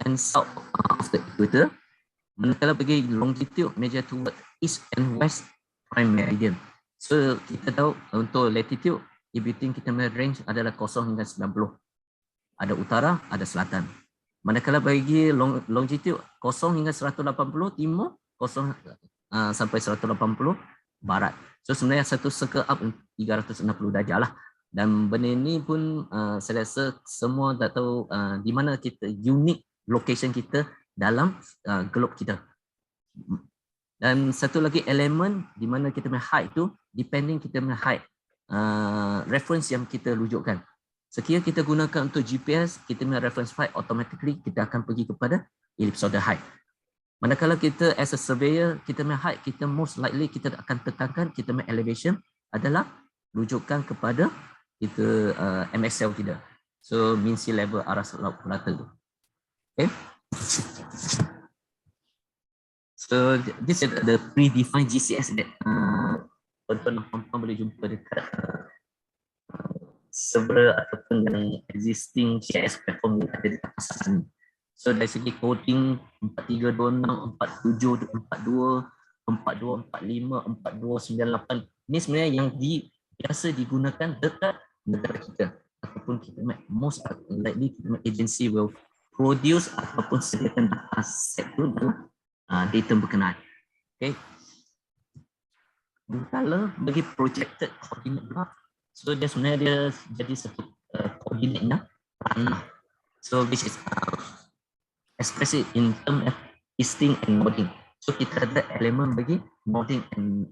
and south of the equator. Manakala bagi longitude major toward east and west prime meridian. So kita tahu untuk latitude in between kita punya range adalah 0 hingga 90. Ada utara, ada selatan. Manakala bagi longitude 0 hingga 180 timur, 0 sampai 180 barat. So sebenarnya satu circle up 360 darjah lah. Dan benda ni pun saya rasa semua dah tahu di mana kita unique location kita dalam globe kita. Dan satu lagi elemen di mana kita punya height tu depending kita punya height reference yang kita rujukkan. Sekiranya kita gunakan untuk GPS, kita punya reference height automatically kita akan pergi kepada ellipsoidal height. Manakala kita as a surveyor, kita punya height, kita most likely kita akan tekankan kita punya elevation adalah rujukan kepada kita MSL kita. So mean sea level arah laut rata tu. Okay. So this is the predefined GCS that tuan-tuan boleh jumpa dekat server ataupun yang existing GIS platform yang ada dekat pasaran. So dari segi coding 4326, 4742, 4245, 4298 ini sebenarnya yang biasa digunakan dekat negara kita ataupun kita most likely kita agency will produce ataupun sediakan data set tu dalam data berkenaan. Okay. Kalau bagi projected coordinate graph, so dia sebenarnya dia jadi satu coordinate yang tanah. So which is express it in term of easting and nodding. So kita ada elemen bagi nodding and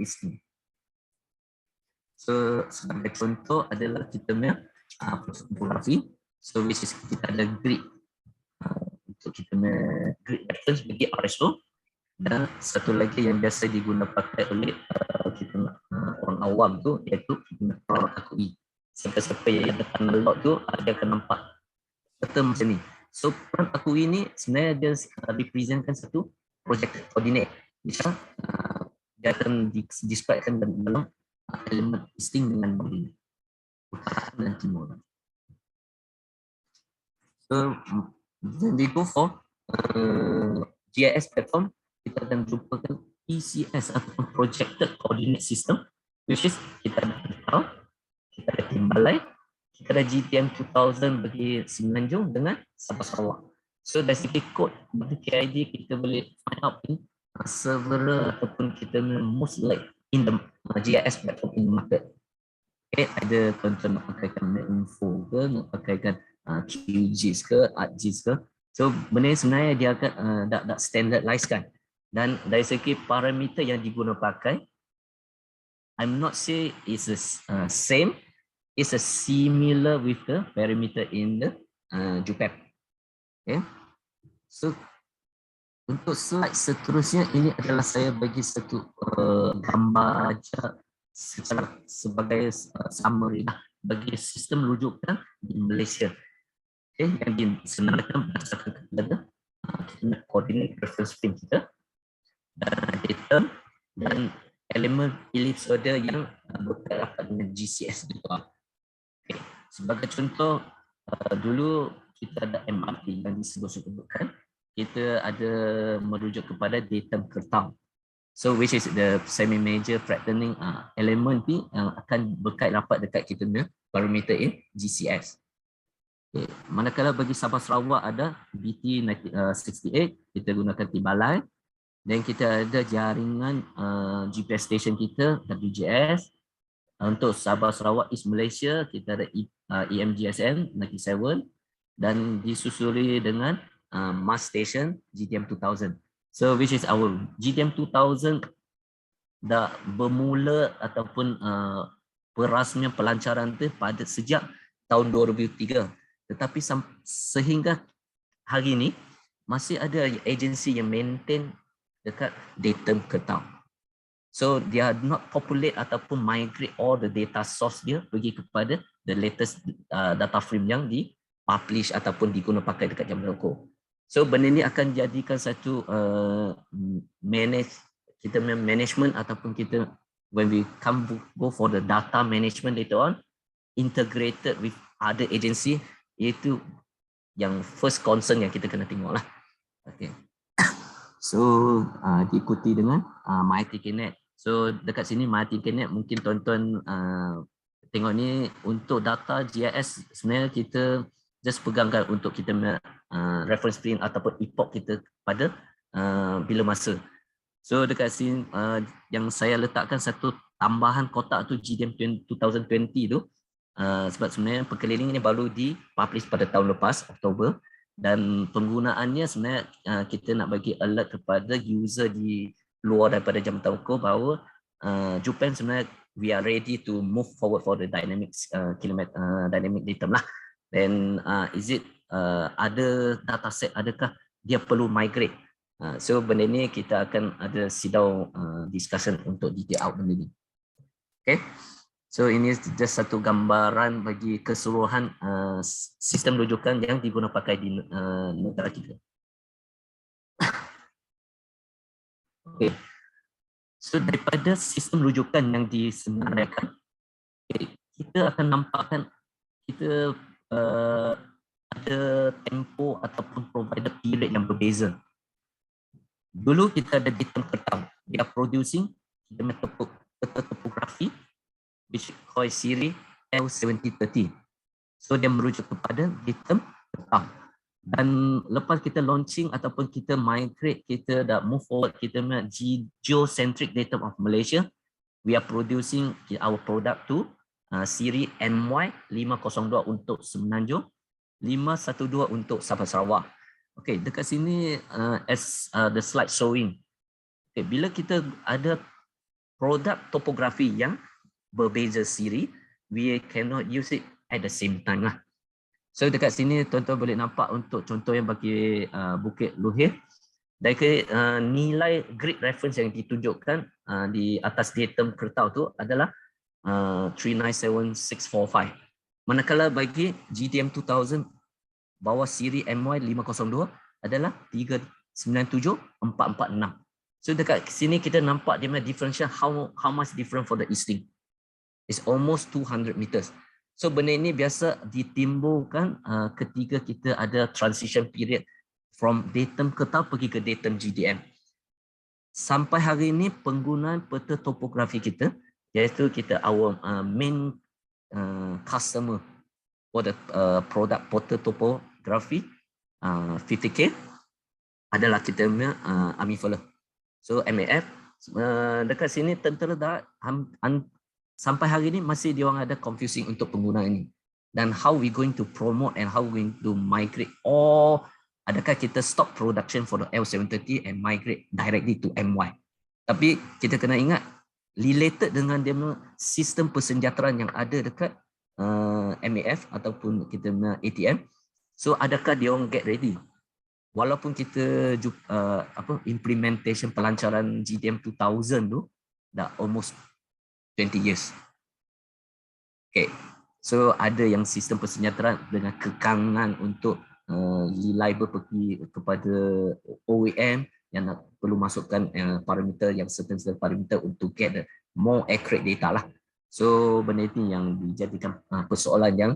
easting. So sebagai contoh adalah kita punya topografi. So which is kita ada grid untuk kita punya grid reference bagi RSO. Dan satu lagi yang biasa digunakan pakai oleh kita orang awam tu iaitu peran akui. Siapa-siapa yang datang log tu dia akan nampak term macam ni. So peran akui ni sebenarnya dia representkan satu projected coordinate. Misal dia akan describekan dalam elemen easting dengan nodding, utara dan timur. So when we go for GIS platform, kita akan jumpakan PCS atau Projected Coordinate System, which is kita ada Pintau, kita ada Timbalai, kita ada GTM 2000 bagi Semenanjung dengan Sabah Sarawak. So dari segi kod bagi KID kita boleh find out in several ataupun kita most like in the GIS platform in the market. Okay, ada contoh nak pakaikan Info ke, nak pakaikan QGIS ke, ArcGIS ke. So benda sebenarnya dia akan dah standardized kan. Dan dari segi parameter yang diguna pakai, I'm not say it's the same, it's a similar with the parameter in the JUPEP. Okay. So untuk slide seterusnya ini adalah saya bagi satu gambar aja sebagai summary bagi sistem rujukan di Malaysia. Okay, yang disenaraikan berdasarkan kepada coordinate reference frame kita. Data dan elemen ellipsoid yang berkaitan dengan GCS juga. Okay. Sebagai contoh, dulu kita ada MRT yang disebut-sebutkan, kita ada merujuk kepada datum kertang. So which is the semi-major flattening element yang akan berkait rapat dekat kita punya parameter in GCS. Okay. Manakala bagi Sabah Sarawak ada BT 68, kita gunakan Timbalai. Dan kita ada jaringan GPS station kita WGS. Untuk Sabah Sarawak East Malaysia kita ada EMGSM 97 dan disusuli dengan MAS station GTM 2000. So which is our GTM 2000 dah bermula ataupun perasmian pelancaran tu pada sejak tahun 2003. Tetapi sehingga hari ini masih ada agensi yang maintain dekat datum kertang. So they are not populate ataupun migrate all the data source dia pergi kepada the latest data frame yang di-publish ataupun diguna pakai dekat jam berlaku. So benda ni akan jadikan satu management ataupun kita when we go for the data management later on integrated with other agency, iaitu yang first concern yang kita kena tengok lah. Okay. So diikuti dengan MyTKNet. So dekat sini MyTKNet mungkin tuan-tuan tengok ni untuk data GIS sebenarnya kita just pegangkan untuk kita reference frame ataupun epoch kita pada bila masa. So dekat sini yang saya letakkan satu tambahan kotak tu GDM 2020 tu sebab sebenarnya perkeliling ini baru di-publish pada tahun lepas Oktober. Dan penggunaannya sebenarnya kita nak bagi alert kepada user di luar daripada jam telco bahawa Japan sebenarnya we are ready to move forward for the dynamic datum lah. Then is it ada data set, adakah dia perlu migrate? So benda ni kita akan ada sidang discussion untuk detail out benda ni. Okay. So ini just satu gambaran bagi keseluruhan sistem rujukan yang digunakan pakai di negara kita. Okay. So daripada sistem rujukan yang disenaraikan, kita akan nampakkan kita ada tempo ataupun provider period yang berbeza. Dulu kita ada datum kertang, dia producing topografi which called siri L7030. So dia merujuk kepada datum Dan lepas kita launching ataupun kita migrate, kita dah move forward, kita punya geocentric datum of Malaysia, we are producing our product to siri MY 502 untuk Semenanjung, 512 untuk Sabah Sarawak. Okay, dekat sini as the slide showing. Okay, bila kita ada produk topografi yang berbeza siri, we cannot use it at the same time lah. So dekat sini tuan-tuan boleh nampak untuk contoh yang bagi Bukit Luhir, dari nilai grid reference yang ditunjukkan di atas datum kertau tu adalah 397645. Manakala bagi GTM 2000 bawah siri MY 502 adalah 397446. So dekat sini kita nampak dia punya differential how much different for the easting. It's almost 200 meters. So benda ini biasa ditimbulkan ketika kita ada transition period from datum kertau pergi ke datum GDM. Sampai hari ini penggunaan peta topografi kita, iaitu kita our main customer for the product peta topografi 50K adalah kita punya Army Fuller. So MAF dekat sini tentera darat sampai hari ini masih diorang ada confusing untuk penggunaan ini. Dan how we going to promote and how we going to migrate, or adakah kita stop production for the L730 and migrate directly to MY. Tapi kita kena ingat related dengan dia sistem persenjateraan yang ada dekat MAF ataupun kita punya ATM. So adakah diorang get ready? Walaupun kita implementation pelancaran GTM 2000 tu dah almost 20 years. Okay, so ada yang sistem persenjateraan dengan kekangan untuk reliable pergi kepada OEM yang nak perlu masukkan parameter yang certain parameter untuk get the more accurate data lah. So benda ini yang dijadikan persoalan yang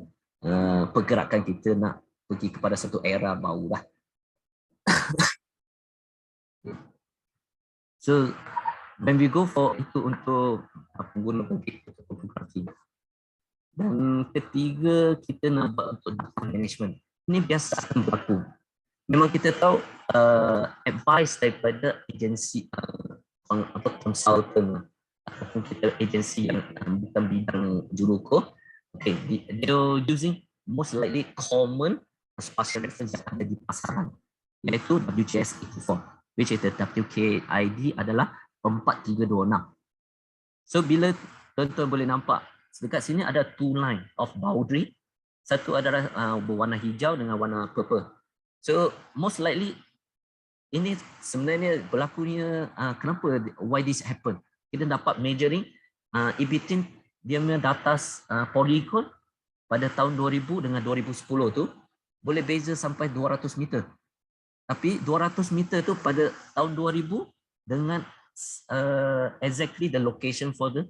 pergerakan kita nak pergi kepada satu era baru lah. So when we go for itu untuk pengguna publik fotografi. Dan ketiga kita nak buat untuk data management. Ini biasa akan berlaku. Memang kita tahu advice daripada agensi consultant ataupun kita agensi yang bukan bidang juruko. Okay, they're using most likely common spatial reference yang ada di pasaran, iaitu WGS 84, which is the WKID adalah 4326. So bila tuan-tuan boleh nampak dekat sini ada two line of boundary. Satu adalah berwarna hijau dengan warna purple. So most likely ini sebenarnya berlakunya kenapa, why this happen. Kita dapat measuring in between dia punya data polygon pada tahun 2000 dengan 2010 tu boleh beza sampai 200 meter. Tapi 200 meter tu pada tahun 2000 dengan exactly the location for the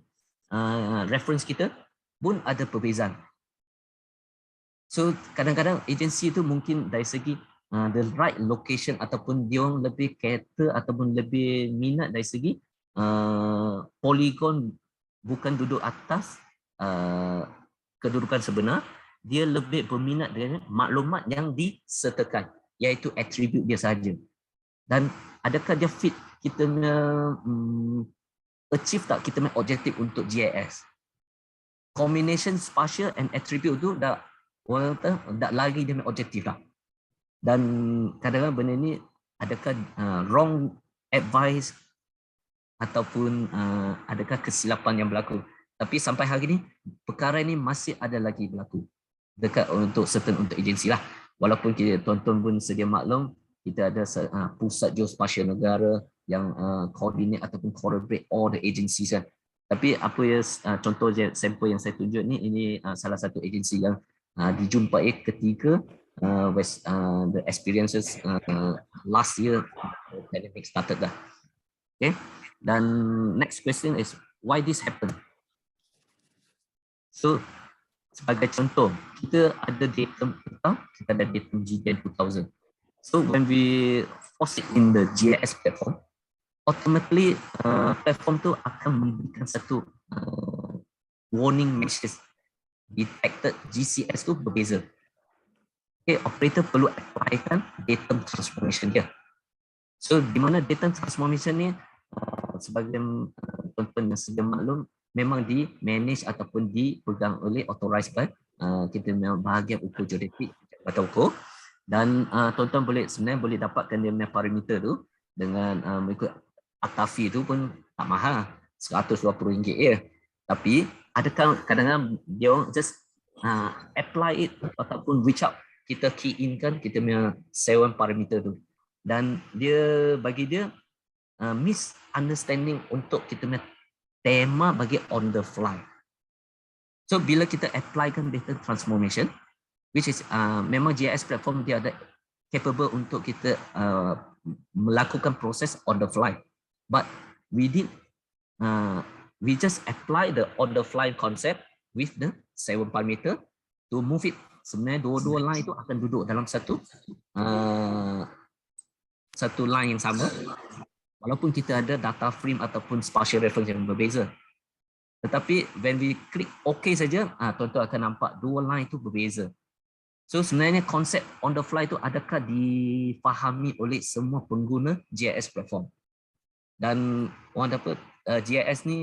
reference kita pun ada perbezaan. So kadang-kadang agensi tu mungkin dari segi the right location ataupun dia orang lebih cater ataupun lebih minat dari segi polygon bukan duduk atas kedudukan sebenar, dia lebih berminat dengan maklumat yang disertakan, iaitu atribut dia sahaja. Dan adakah dia fit kita achieve tak kita punya objektif untuk GIS. Combination spatial and attribute tu dah orang kata dah lagi dia punya objektif lah. Dan kadang-kadang benda ni adakah wrong advice ataupun adakah kesilapan yang berlaku. Tapi sampai hari ni perkara ni masih ada lagi berlaku dekat untuk certain untuk agensi lah. Walaupun kita tuan-tuan pun sedia maklum kita ada pusat geospasial negara yang coordinate ataupun collaborate all the agencies kan. Tapi apa ya contoh sampel yang saya tunjuk ni, ini salah satu agensi yang dijumpai ketika the experiences last year pandemic started dah. Okay. Dan next question is why this happened? So sebagai contoh, kita ada datum kita ada datum GTM 2000. So when we force it in the GIS platform, automatically platform tu akan memberikan satu warning message detected GCS tu berbeza. operator perlu applykan data transformation dia. So di mana data transformation ni sebagai tuan-tuan yang sedia maklum, memang di manage ataupun dipegang oleh authorized by kita memang bahagian ukur geodetik atau ukur, dan tuan-tuan sebenarnya boleh dapatkan dia punya parameter tu dengan mengikut Atafi tu pun tak mahal, RM120 je. Tapi ada kadang-kadang dia orang just apply it ataupun reach out, kita key in kan kita punya 7 parameter tu, dan dia bagi dia misunderstanding untuk kita punya tema bagi on the fly. So bila kita apply kan data transformation, which is memang GIS platform dia ada capable untuk kita melakukan proses on the fly, but we just apply the on the fly concept with the 7 parameter to move it. Sebenarnya dua-dua line itu akan duduk dalam satu line yang sama, walaupun kita ada data frame ataupun spatial reference yang berbeza. Tetapi when we klik OK saja, tuan-tuan akan nampak dua line itu berbeza. So sebenarnya konsep on the fly itu adakah difahami oleh semua pengguna GIS platform? Dan orang dapat GIS ni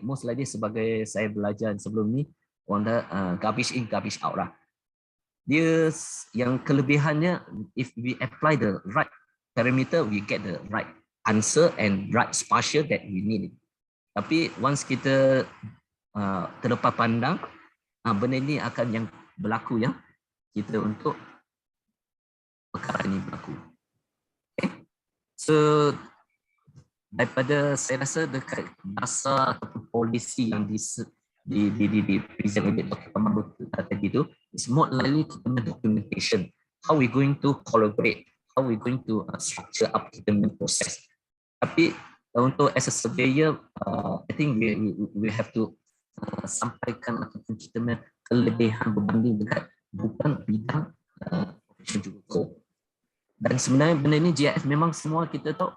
most likely sebagai saya belajar sebelum ni, orang dah garbage in garbage out lah. Dia yang kelebihannya, if we apply the right parameter, we get the right answer and right spatial that we need. Tapi once kita terlepas pandang, benda ini akan yang berlaku yang kita untuk perkara ini berlaku. Okay. So daripada saya rasa dekat dasar ataupun polisi yang di present oleh Dr. Kamal tadi tu, is more likely kita punya documentation, how we going to collaborate, how we going to structure up kita punya proses. Tapi untuk as a surveyor, I think we have to sampaikan ataupun kita punya kelebihan berbanding dekat bukan bidang profession juga. Dan sebenarnya benda ni GIS memang semua kita tahu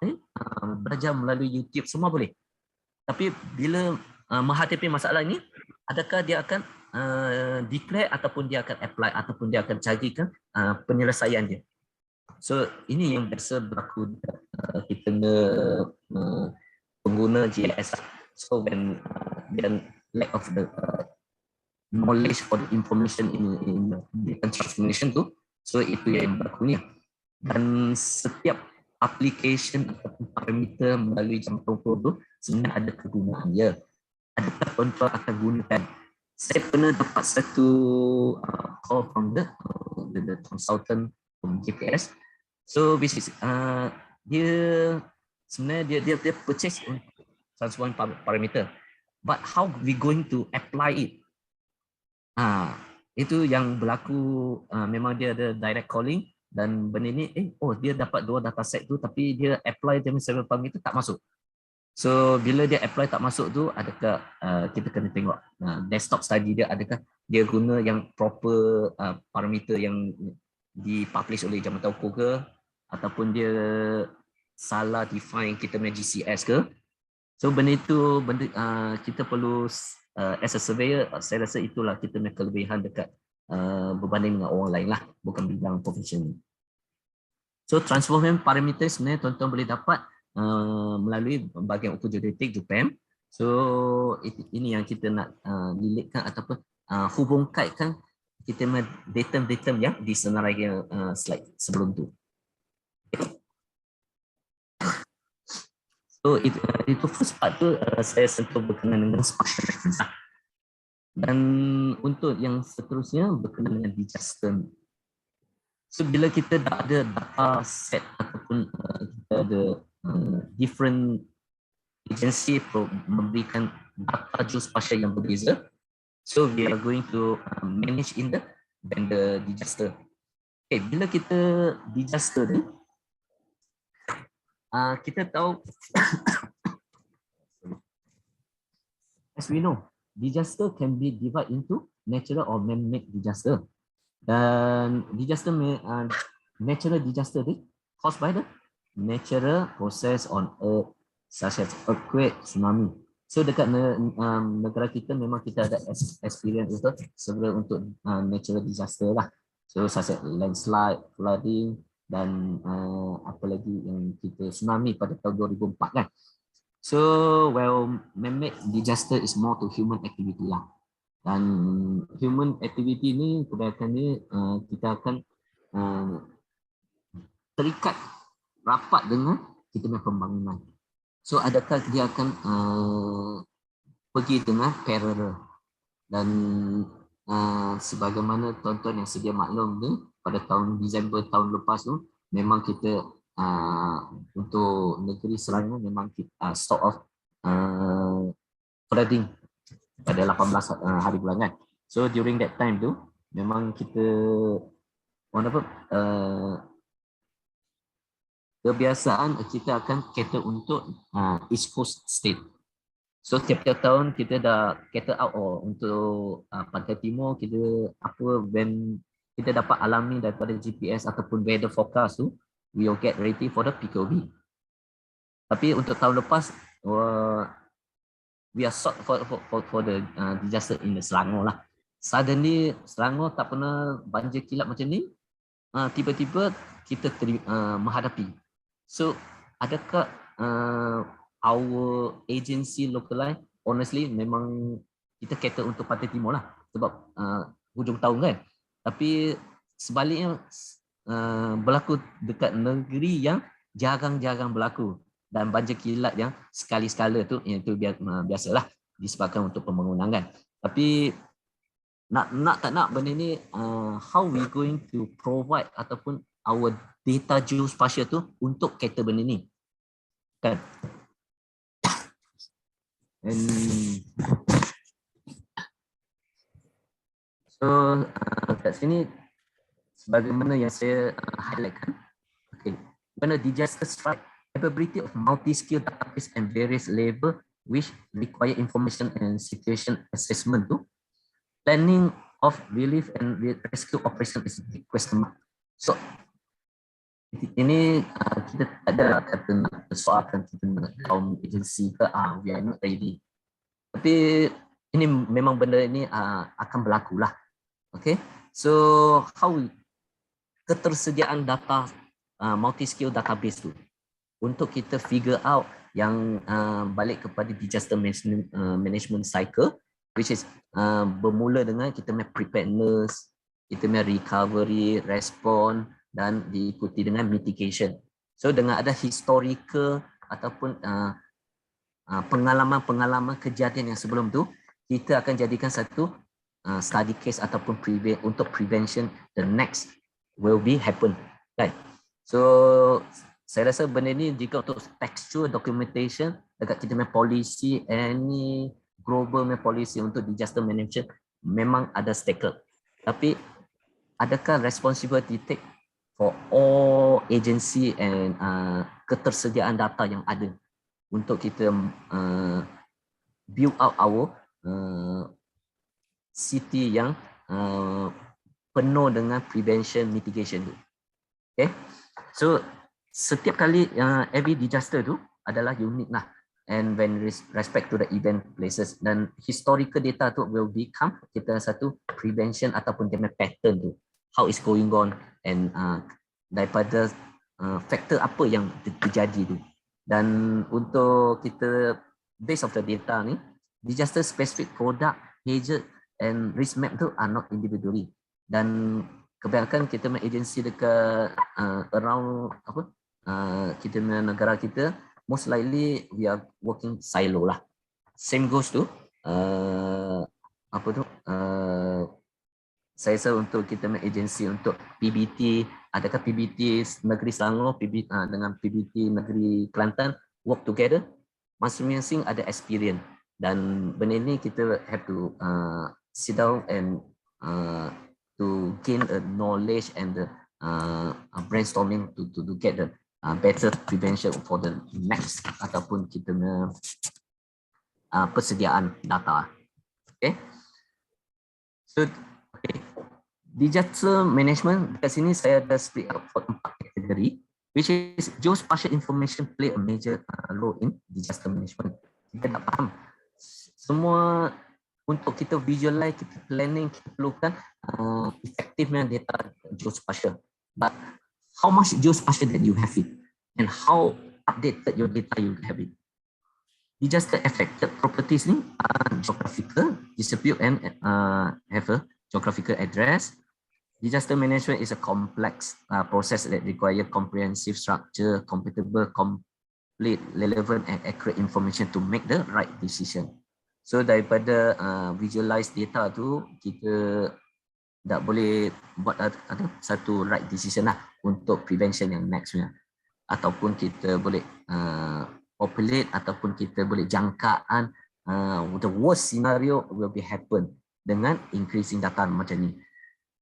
belajar melalui YouTube semua boleh. Tapi bila menghadapi masalah ini, adakah dia akan declare ataupun dia akan apply ataupun dia akan carikan penyelesaian dia. So ini yang biasa berlaku kita pengguna GIS. So when lack of the knowledge or the information in data transformation tu, so itu yang berlaku ni. Dan setiap application ataupun parameter melalui jangkauan tu sebenarnya ada kegunaan dia. Adakah tuan-tuan akan gunakan? Saya pernah dapat satu call from the consultant from GPS. So which is dia sebenarnya dia purchase untuk transform parameter. But how we going to apply it? Itu yang berlaku. Memang dia ada direct calling. Dan benda ni, dia dapat dua dataset tu tapi dia apply dia server parameter tak masuk. So bila dia apply tak masuk tu, adakah kita kena tengok desktop study dia, adakah dia guna yang proper parameter yang dipublish oleh Jabatan Ukur ke, ataupun dia salah define kita punya GCS ke. So benda itu kita perlu as a surveyor, saya rasa itulah kita punya kelebihan dekat berbanding dengan orang lain lah, bukan bidang profession. So transformation parameter sebenarnya tuan-tuan boleh dapat melalui bahagian ukur geodetik JUPAM. So ini yang kita nak lilitkan ataupun hubung kaitkan kita punya data yang disenaraikan slide sebelum tu. So itu first part tu saya sentuh berkenaan dengan spatial reference. Dan untuk yang seterusnya berkenaan dengan disaster. So bila kita dah ada data set ataupun kita ada different agency memberikan data geospatial yang berbeza, so we are going to manage in the disaster. Okay, bila kita disaster ni, kita tahu as we know, disaster can be divided into natural or man-made disaster. Dan disaster natural disaster ni caused by the natural process on earth such as earthquake, tsunami. So dekat negara kita memang kita ada experience itu sebenarnya untuk natural disaster lah. So such as landslide, flooding, dan apa lagi yang kita tsunami pada tahun 2004 kan. So well, man-made disaster is more to human activity lah. Dan human activity ni kebanyakannya kita akan terikat rapat dengan kita punya pembangunan. So adakah dia akan pergi dengan parallel, dan sebagaimana tuan-tuan yang sedia maklum ni, pada tahun Disember tahun lepas tu memang kita untuk negeri Selangor memang kita sort of flooding pada 18 hari bulan kan. So during that time tu memang kita kebiasaan kita akan cater untuk East Coast State. So tiap-tiap tahun kita dah cater out untuk Pantai Timur. Kita when kita dapat alami daripada GPS ataupun weather forecast tu, we will get ready for the PKOB. Tapi untuk tahun lepas we are sort for the disaster in the Selangor lah. Suddenly Selangor tak pernah banjir kilap macam ni, tiba-tiba kita menghadapi. So adakah our agency localized, honestly memang kita cater untuk Pantai Timur lah sebab hujung tahun kan. Tapi sebaliknya berlaku dekat negeri yang jarang-jarang berlaku, dan banjir kilat yang sekali-sekala tu, yang itu biasalah disebabkan untuk pembangunan kan. Tapi nak tak nak benda ni, how we going to provide ataupun our data geospatial tu untuk cater benda ni kan. So kat sini sebagaimana yang saya highlightkan, okay, when a disaster strike, capability of multi-skill database and various level which require information and situation assessment tu, planning of relief and rescue operation is a big question mark. So ini kita tak ada kata nak persoalkan kita nak kaum agensi ke we are not ready. Tapi ini memang benda ini akan berlaku lah. Okay, so how ketersediaan data multi-skill database tu untuk kita figure out yang balik kepada disaster management cycle, which is bermula dengan kita punya preparedness, kita punya recovery, respond, dan diikuti dengan mitigation. So dengan ada historical ataupun pengalaman-pengalaman kejadian yang sebelum tu, kita akan jadikan satu study case ataupun untuk prevention the next will be happen. Right. So saya rasa benda ni jika untuk textual documentation dekat kita punya policy, any global punya policy untuk disaster management memang ada stakeholder. Tapi adakah responsibility take for all agency and ketersediaan data yang ada untuk kita build out our city yang penuh dengan prevention mitigation tu. Okay, so setiap kali every disaster tu adalah unik lah, and when respect to the event places, dan historical data tu will become kita satu prevention ataupun dia pattern tu, how is going on, and daripada faktor apa yang terjadi tu. Dan untuk kita base of the data ni, disaster specific product, hazard and risk map tu are not individually, dan kebanyakan kita punya agensi dekat around kita punya negara kita, most likely we are working silo lah. Same goes to saya rasa untuk kita punya agensi untuk PBT, adakah PBT negeri Selangor dengan PBT negeri Kelantan work together? Masing-masing ada experience, dan benda ni kita have to sit down and to gain a knowledge and the brainstorming to get the better prevention for the next ataupun kita punya persediaan data. Okay, so disaster management kat sini saya ada split up for 4 kategori, which is geospatial information play a major role in disaster management. Kita tak faham semua untuk kita visualize, kita planning, kita perlukan effectiveness data geospatial. But how much geospatial that you have it, and how updated your data you have it. Disaster affected properties ni geographical, distribute and have a geographical address. Disaster management is a complex process that require comprehensive structure, compatible, complete, relevant and accurate information to make the right decision. So daripada visualize data tu, kita tak boleh buat ada satu right decision lah untuk prevention yang next punya. Ataupun kita boleh populate, ataupun kita boleh jangkaan the worst scenario will be happen dengan increasing data macam ni.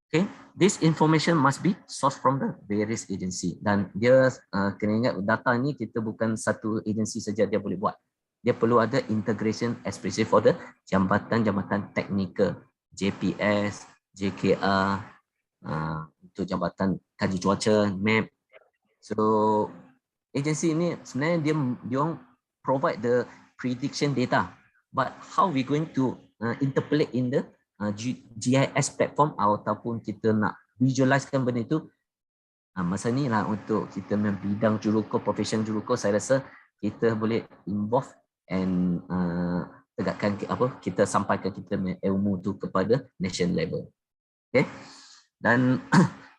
Okay, this information must be sourced from the various agency, dan dia kena ingat data ni kita bukan satu agensi saja dia boleh buat. Dia perlu ada integration especially for the jambatan-jambatan teknikal, JPS, JKR, untuk jambatan kaji cuaca, map. So agensi ini sebenarnya dia provide the prediction data, but how we going to interpolate in the GIS platform ataupun kita nak visualizekan benda itu, masa ni lah untuk kita bidang juruko, profession juruko, saya rasa kita boleh involve and tegakkan kita sampaikan kita ilmu tu kepada nation level. Okay, dan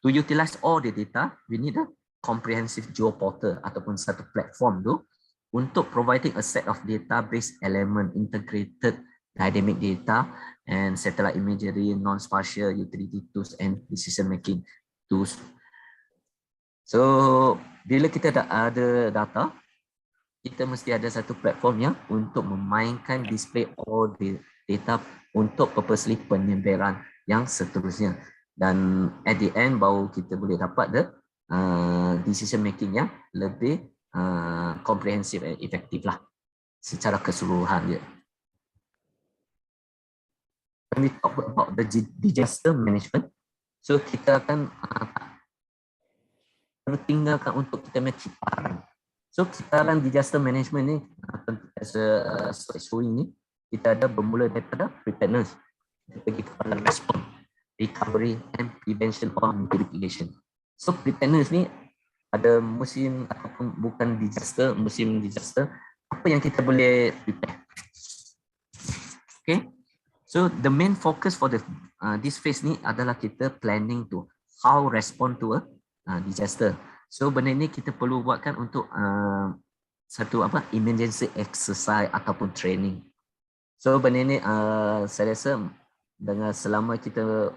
to utilize all the data, we need a comprehensive geoportal ataupun satu platform tu untuk providing a set of database element, integrated dynamic data and satellite imagery, non-spatial utility tools and decision making tools. So bila kita ada data, kita mesti ada satu platform yang untuk memainkan display all the data untuk purposely penyambaran yang seterusnya, dan at the end baru kita boleh dapat the decision making yang lebih comprehensive and effective lah secara keseluruhan dia. When we talk about the disaster management, so kita akan tertinggalkan untuk kita menciptakan. So kitaran disaster management ni as a story ni, kita ada bermula daripada preparedness, kita pergi kepada response, recovery and prevention or mitigation. So preparedness ni ada musim ataupun bukan disaster, musim disaster, apa yang kita boleh prepare. Okay, so the main focus for this phase ni adalah kita planning to how respond to a disaster. So benda ni kita perlu buatkan untuk satu emergency exercise ataupun training. So benda ni saya rasa dengan selama kita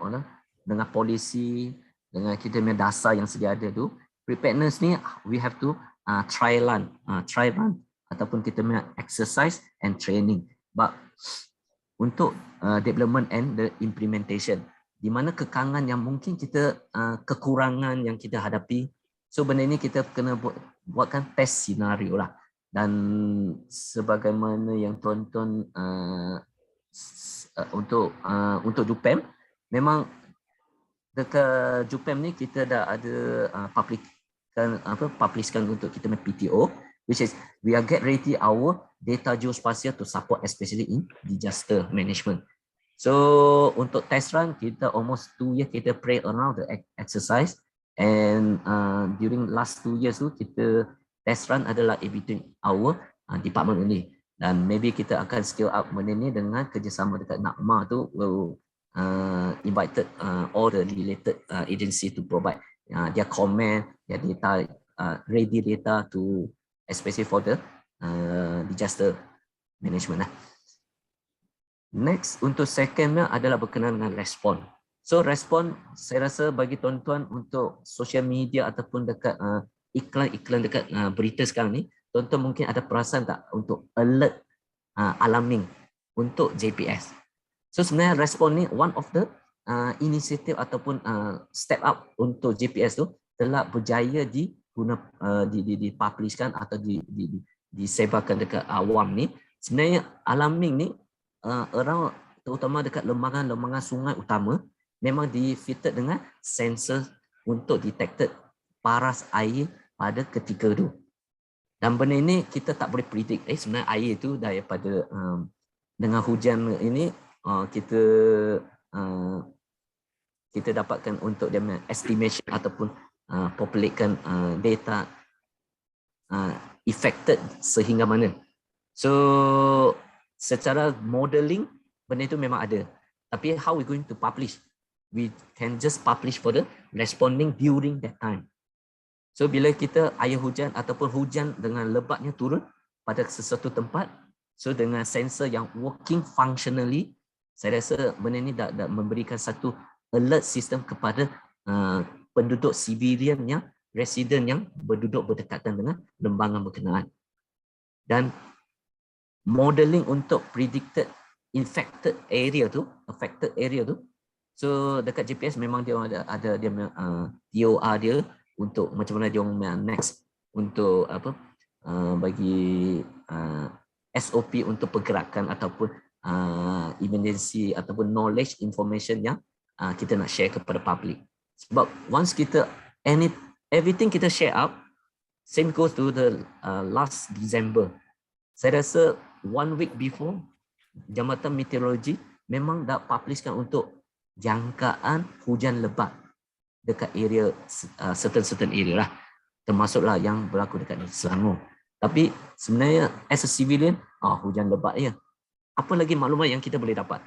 dengan polisi, dengan kita punya dasar yang sedia ada tu, preparedness ni we have to try run ataupun kita punya exercise and training. But untuk development and the implementation, di mana kekangan yang mungkin kita kekurangan yang kita hadapi, so benda ni kita kena buatkan test scenario lah. Dan sebagaimana yang tuan-tuan untuk JUPEM, memang dekat JUPEM ni kita dah ada publishkan untuk kita punya PTO, which is we are get ready our data geospatial to support especially in disaster management. So untuk test run kita almost 2 years kita play around the exercise, and during last 2 years tu kita test run adalah between our department only, dan maybe kita akan scale up benda ni dengan kerjasama dekat NACMA tu, will invited all the related agency to provide their comment, their data, ready data to especially for the disaster management lah. Next, untuk secondnya adalah berkenaan dengan respon. So respon, saya rasa bagi tuan-tuan untuk social media ataupun dekat iklan-iklan dekat berita sekarang ni, tuan-tuan mungkin ada perasan tak untuk alert alarming untuk JPS. So sebenarnya respon ni one of the inisiatif ataupun step up untuk JPS tu telah berjaya dipublishkan atau disebarkan dekat awam ni. Sebenarnya alarming ni around, terutama dekat lembangan-lembangan sungai utama, memang difitted dengan sensor untuk detected paras air pada ketika tu. Dan benda ini kita tak boleh predict sebenarnya air tu daripada dengan hujan ini kita kita dapatkan untuk dia estimation ataupun populatekan data affected sehingga mana. So secara modeling benda itu memang ada. Tapi how we going to publish? We can just publish for the responding during that time. So bila kita air hujan ataupun hujan dengan lebatnya turun pada sesuatu tempat, so dengan sensor yang working functionally, saya rasa benda ni dah memberikan satu alert system kepada penduduk civilian yang resident yang berduduk berdekatan dengan lembangan berkenaan. Dan modeling untuk predicted affected area tu, so dekat GPS memang dia ada dia DOR dia untuk macam mana dia next untuk apa bagi SOP untuk pergerakan ataupun emergency ataupun knowledge information yang kita nak share kepada public. Sebab once kita everything kita share up, same goes to the last December. Saya rasa 1 week before, Jambatan Meteorologi memang dah publishkan untuk jangkaan hujan lebat dekat area certain area lah, termasuklah yang berlaku dekat Selangor. Tapi sebenarnya as a civilian, hujan lebat ya. Apa lagi maklumat yang kita boleh dapat?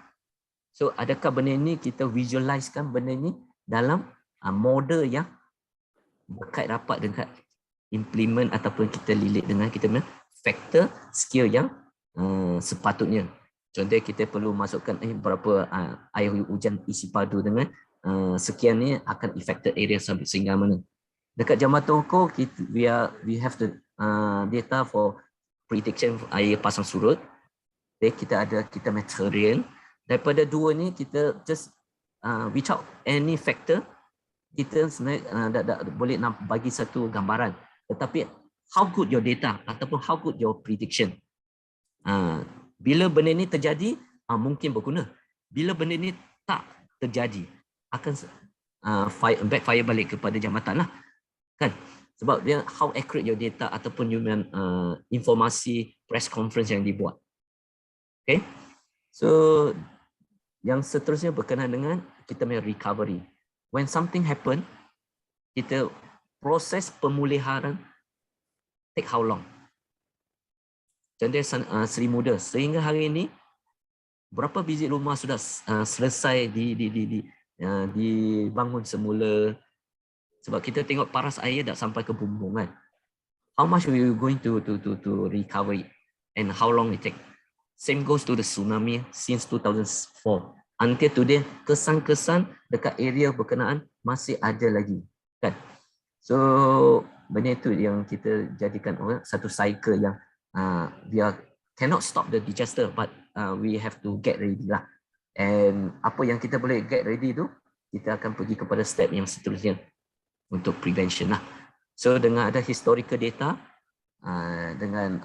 So adakah benda ini kita visualisekan benda ini dalam model yang berkait rapat dengan implement ataupun kita lilit dengan kita punya faktor skill yang sepatutnya. Contoh kita perlu masukkan berapa air hujan isi padu dengan sekian ni akan affected area sampai sehingga mana. Dekat Jambatan Toko we have the data for prediction air pasang surut. Kita ada material. Daripada dua ni kita just without any factor kita sebenarnya boleh nak bagi satu gambaran. Tetapi how good your data ataupun how good your prediction. Bila benda ni terjadi, mungkin berguna. Bila benda ni tak terjadi, akan backfire balik kepada jambatan lah. Kan? Sebab dia how accurate your data ataupun human informasi press conference yang dibuat. Okay? So, yang seterusnya berkenaan dengan kita punya recovery. When something happen, kita proses pemulihan take how long? Contoh Seri Muda, sehingga hari ini berapa biji rumah sudah selesai dibangun semula. Sebab kita tengok paras air dah sampai ke bumbung kan. How much we are going to recover it and how long it take? Same goes to the tsunami since 2004. Until today, kesan-kesan dekat area berkenaan masih ada lagi kan. So benda itu yang kita jadikan satu cycle yang we cannot stop the disaster, but we have to get ready lah. And apa yang kita boleh get ready tu, kita akan pergi kepada step yang seterusnya untuk prevention lah. So dengan ada historical data, dengan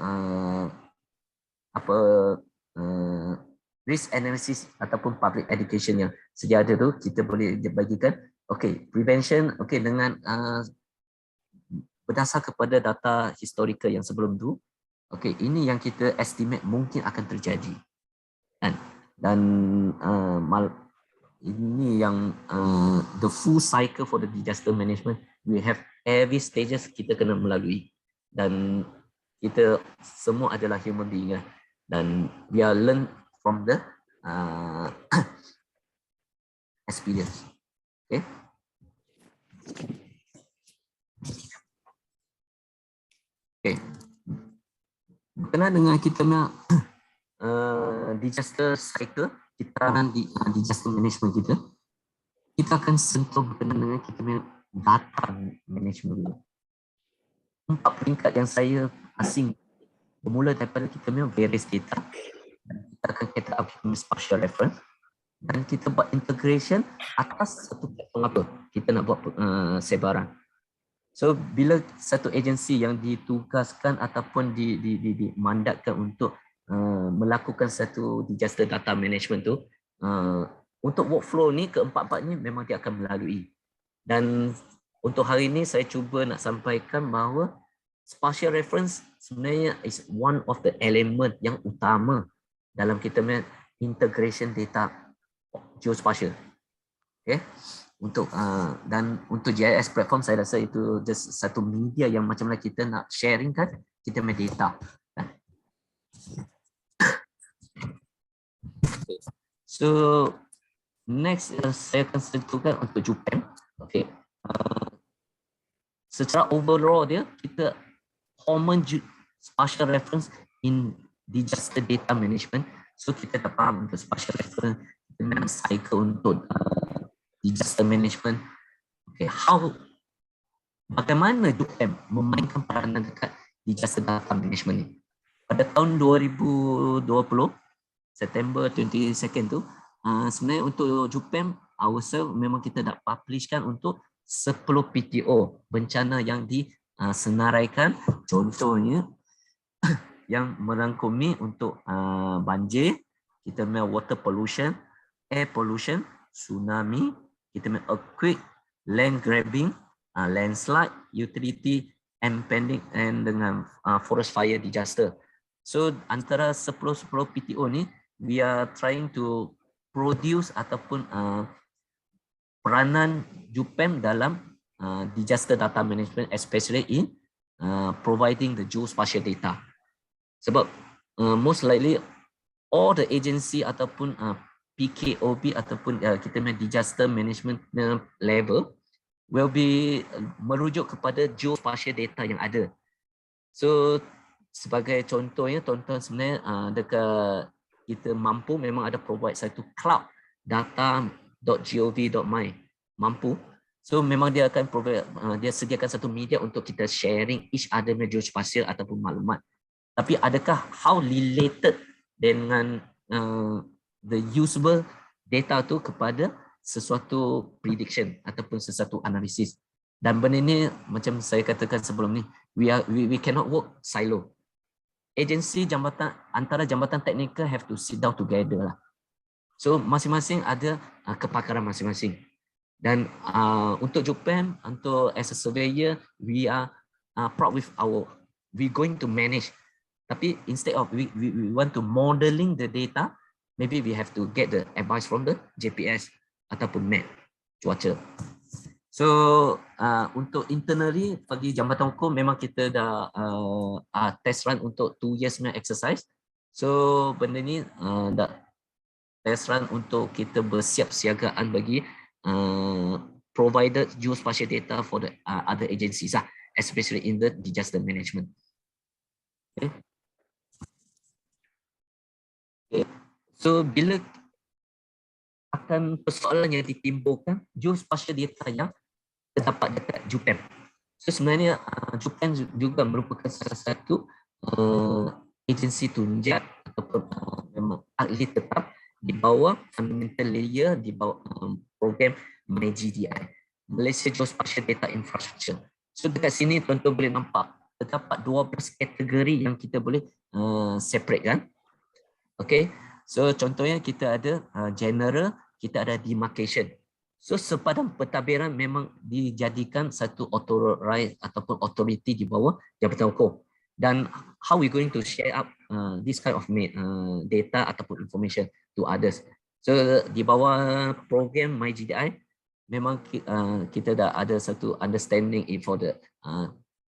risk analysis ataupun public education yang sedia ada tu, kita boleh bagikan, okay, prevention, okay, dengan berdasar kepada data historical yang sebelum tu, okay, ini yang kita estimate mungkin akan terjadi. Dan ini yang the full cycle for the disaster management, we have every stages kita kena melalui. Dan kita semua adalah human being dan we are learn from the experience. Okay. Okay. Berkenaan dengan kita punya disaster cycle, kita di disaster management kita akan sentuh berkenaan dengan kita punya data management. 4 peringkat yang saya asing bermula daripada kita punya various data. Kita akan kita up spatial reference dan kita buat integration atas satu platform apa kita nak buat sebaran. So bila satu agensi yang ditugaskan ataupun dimandatkan untuk melakukan satu disaster data management tu, untuk workflow ni keempat-empat ni memang dia akan melalui. Dan untuk hari ini saya cuba nak sampaikan bahawa spatial reference sebenarnya is one of the element yang utama dalam kita integration data geospatial. Okay, untuk dan untuk GIS platform saya rasa itu just satu media yang macam mana kita nak sharing kan kita punya data. Okay. So next saya akan sentuhkan untuk JUPEM. Okay. Secara overall dia kita common spatial reference in disaster data management. So kita dah faham untuk spatial reference dengan cycle untuk disaster management. Okay, bagaimana JUPEM memainkan peranan dekat disaster data management ni? Pada tahun 2020 September 22nd tu sebenarnya untuk JUPEM ourselves memang kita dah publishkan untuk 10 PTO bencana yang disenaraikan, contohnya yang merangkumi untuk banjir, kita punya water pollution, air pollution, tsunami, kita punya earthquake, land grabbing, landslide, utility, impending and dengan forest fire disaster. So antara 10 PTO ni we are trying to produce ataupun peranan JUPEM dalam disaster data management, especially in providing the geospatial data. Sebab most likely all the agency ataupun PKOB ataupun kita punya disaster management level will be merujuk kepada geospatial data yang ada. So sebagai contohnya, tonton sebenarnya dekat kita mampu memang ada provide satu cloud data.gov.my mampu. So memang dia akan provide, dia sediakan satu media untuk kita sharing each other geospatial ataupun maklumat. Tapi adakah how related dengan the usable data tu kepada sesuatu prediction ataupun sesuatu analisis? Dan benda ni macam saya katakan sebelum ni, we cannot work silo. Agensi jambatan antara jambatan teknikal have to sit down together lah. So masing-masing ada kepakaran masing-masing. Dan untuk JUPEM, untuk as a surveyor, we are proud with we going to manage. Tapi instead of we want to modeling the data, maybe we have to get the advice from the JPS ataupun map cuaca. So untuk internally bagi jambatan hukum memang kita dah test run untuk 2 years punya exercise. So benda ni dah test run untuk kita bersiap siagaan bagi provided geospatial data for the other agencies, especially in the disaster management. Okay. Okay. So bila akan persoalan yang ditimbulkan geospatial data yang terdapat dekat JUPEM. So sebenarnya JUPEM juga merupakan salah satu agensi tunjang ataupun memang ahli tetap di bawah fundamental layer di bawah program MyGDI, Malaysia Geospatial Data Infrastructure. So dekat sini tuan-tuan boleh nampak terdapat 12 kategori yang kita boleh separate kan. Okay, so contohnya kita ada general, kita ada demarcation. So sepadan pentadbiran memang dijadikan satu authorized ataupun authority di bawah jabatan hukum. Dan how we going to share up this kind of data ataupun information to others. So di bawah program MyGDI memang kita dah ada satu understanding for the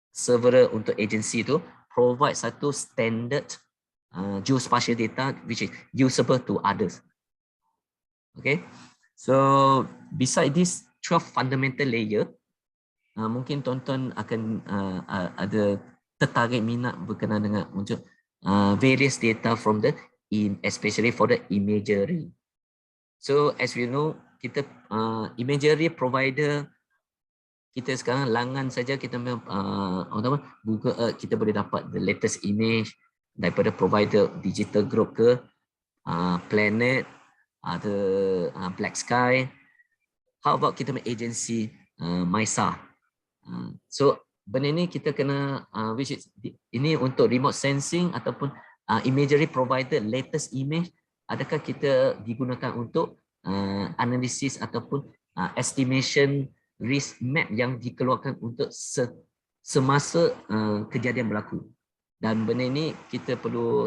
several untuk agency tu provide satu standard geospatial data which is usable to others. Okay. So beside this 12 fundamental layer, mungkin tuan-tuan akan ada tertarik minat berkenaan dengan untuk various data from the especially for the imagery. So as we know, kita imagery provider kita sekarang langan saja kita Google Earth, kita boleh dapat the latest image daripada provider digital group ke planet, ada Black Sky. How about kita punya agency MISA? So benda ni kita kena which is ini untuk remote sensing ataupun imagery provider latest image, adakah kita digunakan untuk analisis ataupun estimation risk map yang dikeluarkan untuk semasa kejadian berlaku. Dan benda ini kita perlu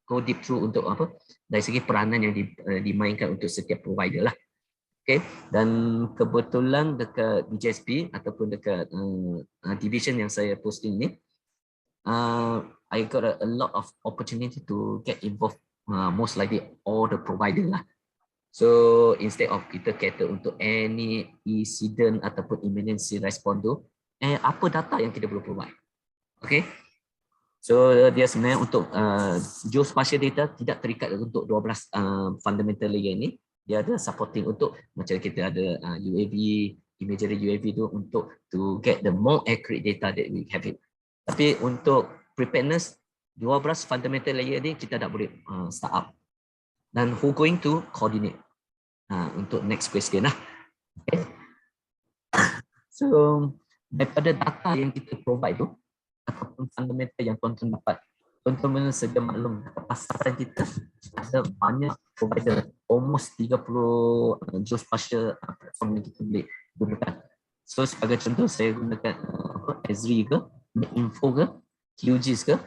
go deep through untuk apa? Dari segi peranan yang dimainkan untuk setiap provider lah. Okay. Dan kebetulan dekat BJSP ataupun dekat division yang saya posting ni, I got a lot of opportunity to get involved, most likely all the provider lah. So instead of kita cater untuk any incident ataupun emergency response tu, apa data yang kita perlu provide. Okay. So dia sebenarnya untuk geospatial data tidak terikat untuk 12 fundamental layer ni. Dia ada supporting untuk macam kita ada UAV, imagery UAV tu untuk to get the more accurate data that we have it. Tapi untuk preparedness, 12 fundamental layer ni kita tak boleh start up. Dan who going to coordinate? Untuk next question lah. Okay. So daripada data yang kita provide tu, ataupun fundamental yang tuan-tuan dapat, tuan-tuan sedia maklum pasaran kita ada banyak provider, almost 30 geospatial platform yang kita boleh gunakan. So sebagai contoh saya gunakan Esri ke, Info ke, QGIS ke.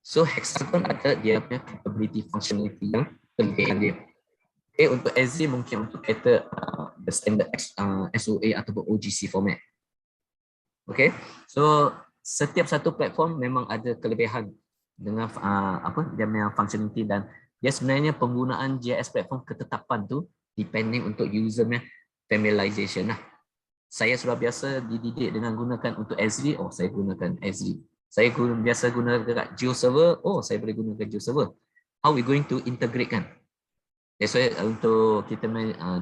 So Hexagon ada dia punya capability functionality yang kelebihan dia. Okay, untuk Esri mungkin untuk kata the standard SOA ataupun OGC format. Okay, so setiap satu platform memang ada kelebihan dengan dia punya functionality, dan dia sebenarnya penggunaan GIS platform ketetapan tu depending untuk user punya familiarization lah. Saya sudah biasa dididik dengan gunakan untuk Esri, saya gunakan Esri. Saya biasa gunakan dekat GeoServer, saya boleh gunakan GeoServer. How we going to integrate kan? That's why untuk kita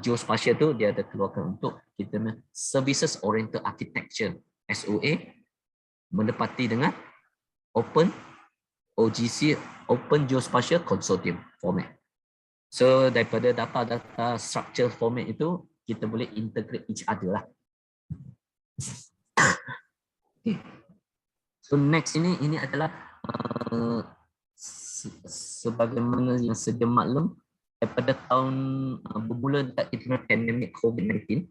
geospatial tu dia ada keluarkan untuk kita services oriented architecture SOA mendapati dengan Open OGC, Open Geospatial Consortium format. So daripada data structure format itu kita boleh integrate each other lah. Okay. So next ini adalah sebagaimana yang sedia maklum daripada tahun bermula dekat kita pandemik COVID-19.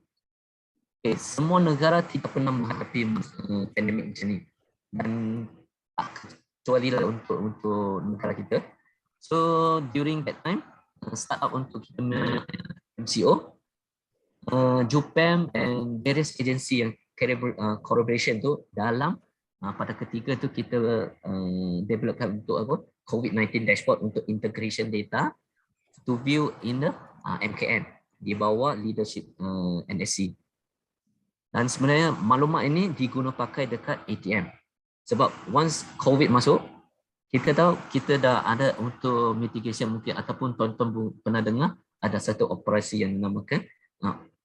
Okay, semua negara tidak pernah menghadapi pandemik macam ni, dan tak kecuali lah untuk negara kita. So during that time, startup untuk kita MCO, JUPEM and various agency yang collaboration tu dalam pada ketika tu kita developkan untuk apa, COVID-19 dashboard untuk integration data to view in the MKN di bawah leadership NSC. Dan sebenarnya maklumat ini diguna pakai dekat ATM. Sebab once COVID masuk, kita tahu kita dah ada untuk mitigation mungkin ataupun tuan-tuan pernah dengar ada satu operasi yang dinamakan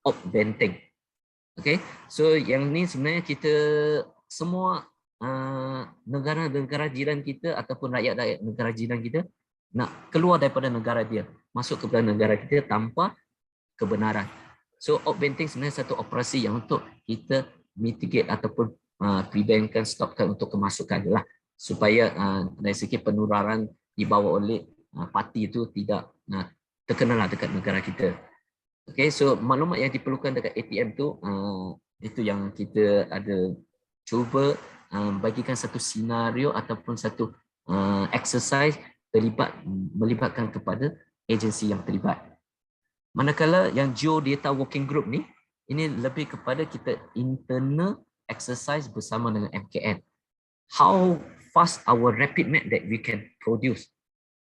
op benteng. Okay, so yang ni sebenarnya kita semua negara-negara jiran kita ataupun rakyat-rakyat negara jiran kita nak keluar daripada negara dia, masuk kepada negara kita tanpa kebenaran. So op benteng sebenarnya satu operasi yang untuk kita mitigate ataupun preventkan, stopkan untuk kemasukan lah, supaya dari segi penularan dibawa oleh parti itu tidak terkenalah dekat negara kita. Okay, so maklumat yang diperlukan dekat ATM tu itu yang kita ada cuba bagikan satu senario ataupun satu exercise melibatkan kepada agensi yang terlibat. Manakala yang Geodata Working Group ni, ini lebih kepada kita internal exercise bersama dengan MKN. How fast our rapid map that we can produce.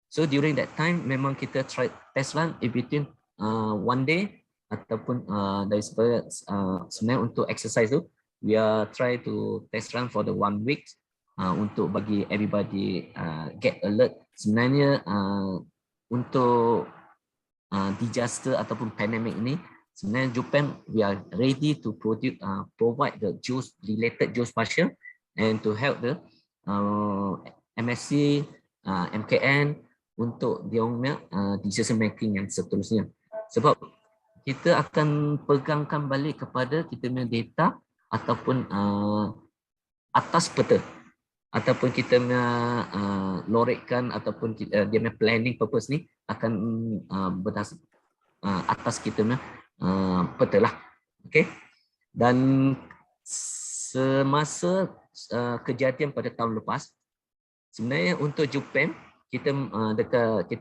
So during that time memang kita try test run in between one day ataupun dari sebenarnya untuk exercise tu we are try to test run for the 1 week untuk bagi everybody get alert. Sebenarnya untuk disaster ataupun pandemic ini, sebenarnya JUPEM we are ready to provide the related geospatial and to help the MSC, MKN untuk dia punya decision making yang seterusnya. Sebab kita akan pegangkan balik kepada kita punya data ataupun atas peta, ataupun kita punya lorekkan ataupun dia punya planning purpose ni akan berdasar atas kita punya peta lah. Okay. Dan semasa kejadian pada tahun lepas, Sebenarnya untuk Japan, kita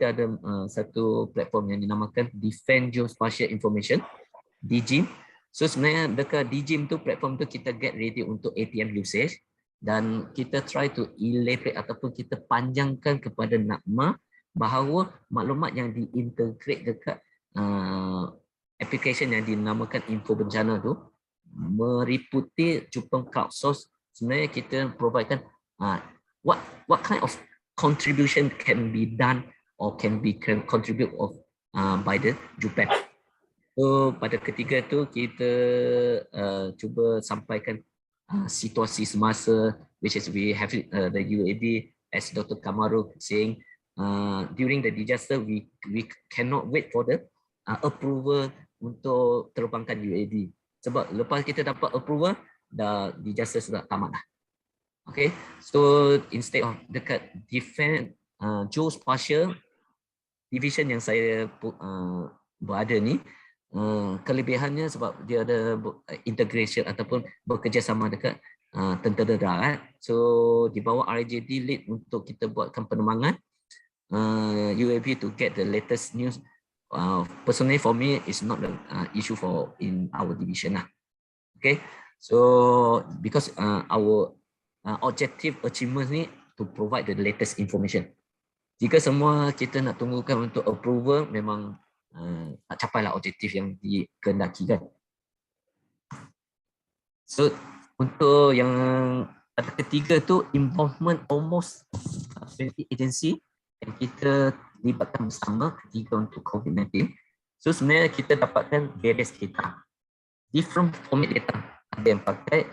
ada satu platform yang dinamakan Defend Geospatial Information, DGIM. So sebenarnya dekat DGIM tu, platform tu kita get ready untuk ATM usage, dan kita try to elaborate ataupun kita panjangkan kepada NACMA bahawa maklumat yang diintegrate dekat application yang dinamakan info bencana tu meliputi Jepang crowdsource. Sebenarnya kita providekan what kind of contribution can be done or can contribute by the Japan. So pada ketiga tu kita cuba sampaikan situasi semasa, which is we have the UAB, as Dr. Kamaru saying, during the disaster we cannot wait for the approval untuk terbangkan UAB. Sebab lepas kita dapat approval, dah disaster sudah tamat dah. Okay, so instead of dekat defense geospatial division yang saya berada ni, kelebihannya sebab dia ada integration ataupun bekerjasama dekat tentera darat. So di bawah RJD lead untuk kita buatkan penerbangan UAV to get the latest news. Personally for me, it's not the issue for in our division lah. Okay, so because our objective achievement ni to provide the latest information. Jika semua kita nak tunggukan untuk approval, memang tak capailah objektif yang dikehendakikan. So untuk yang ketiga tu, involvement almost 20 agency yang kita libatkan bersama ketika untuk COVID-19. So sebenarnya kita dapatkan various data, different format data. Ada yang pakai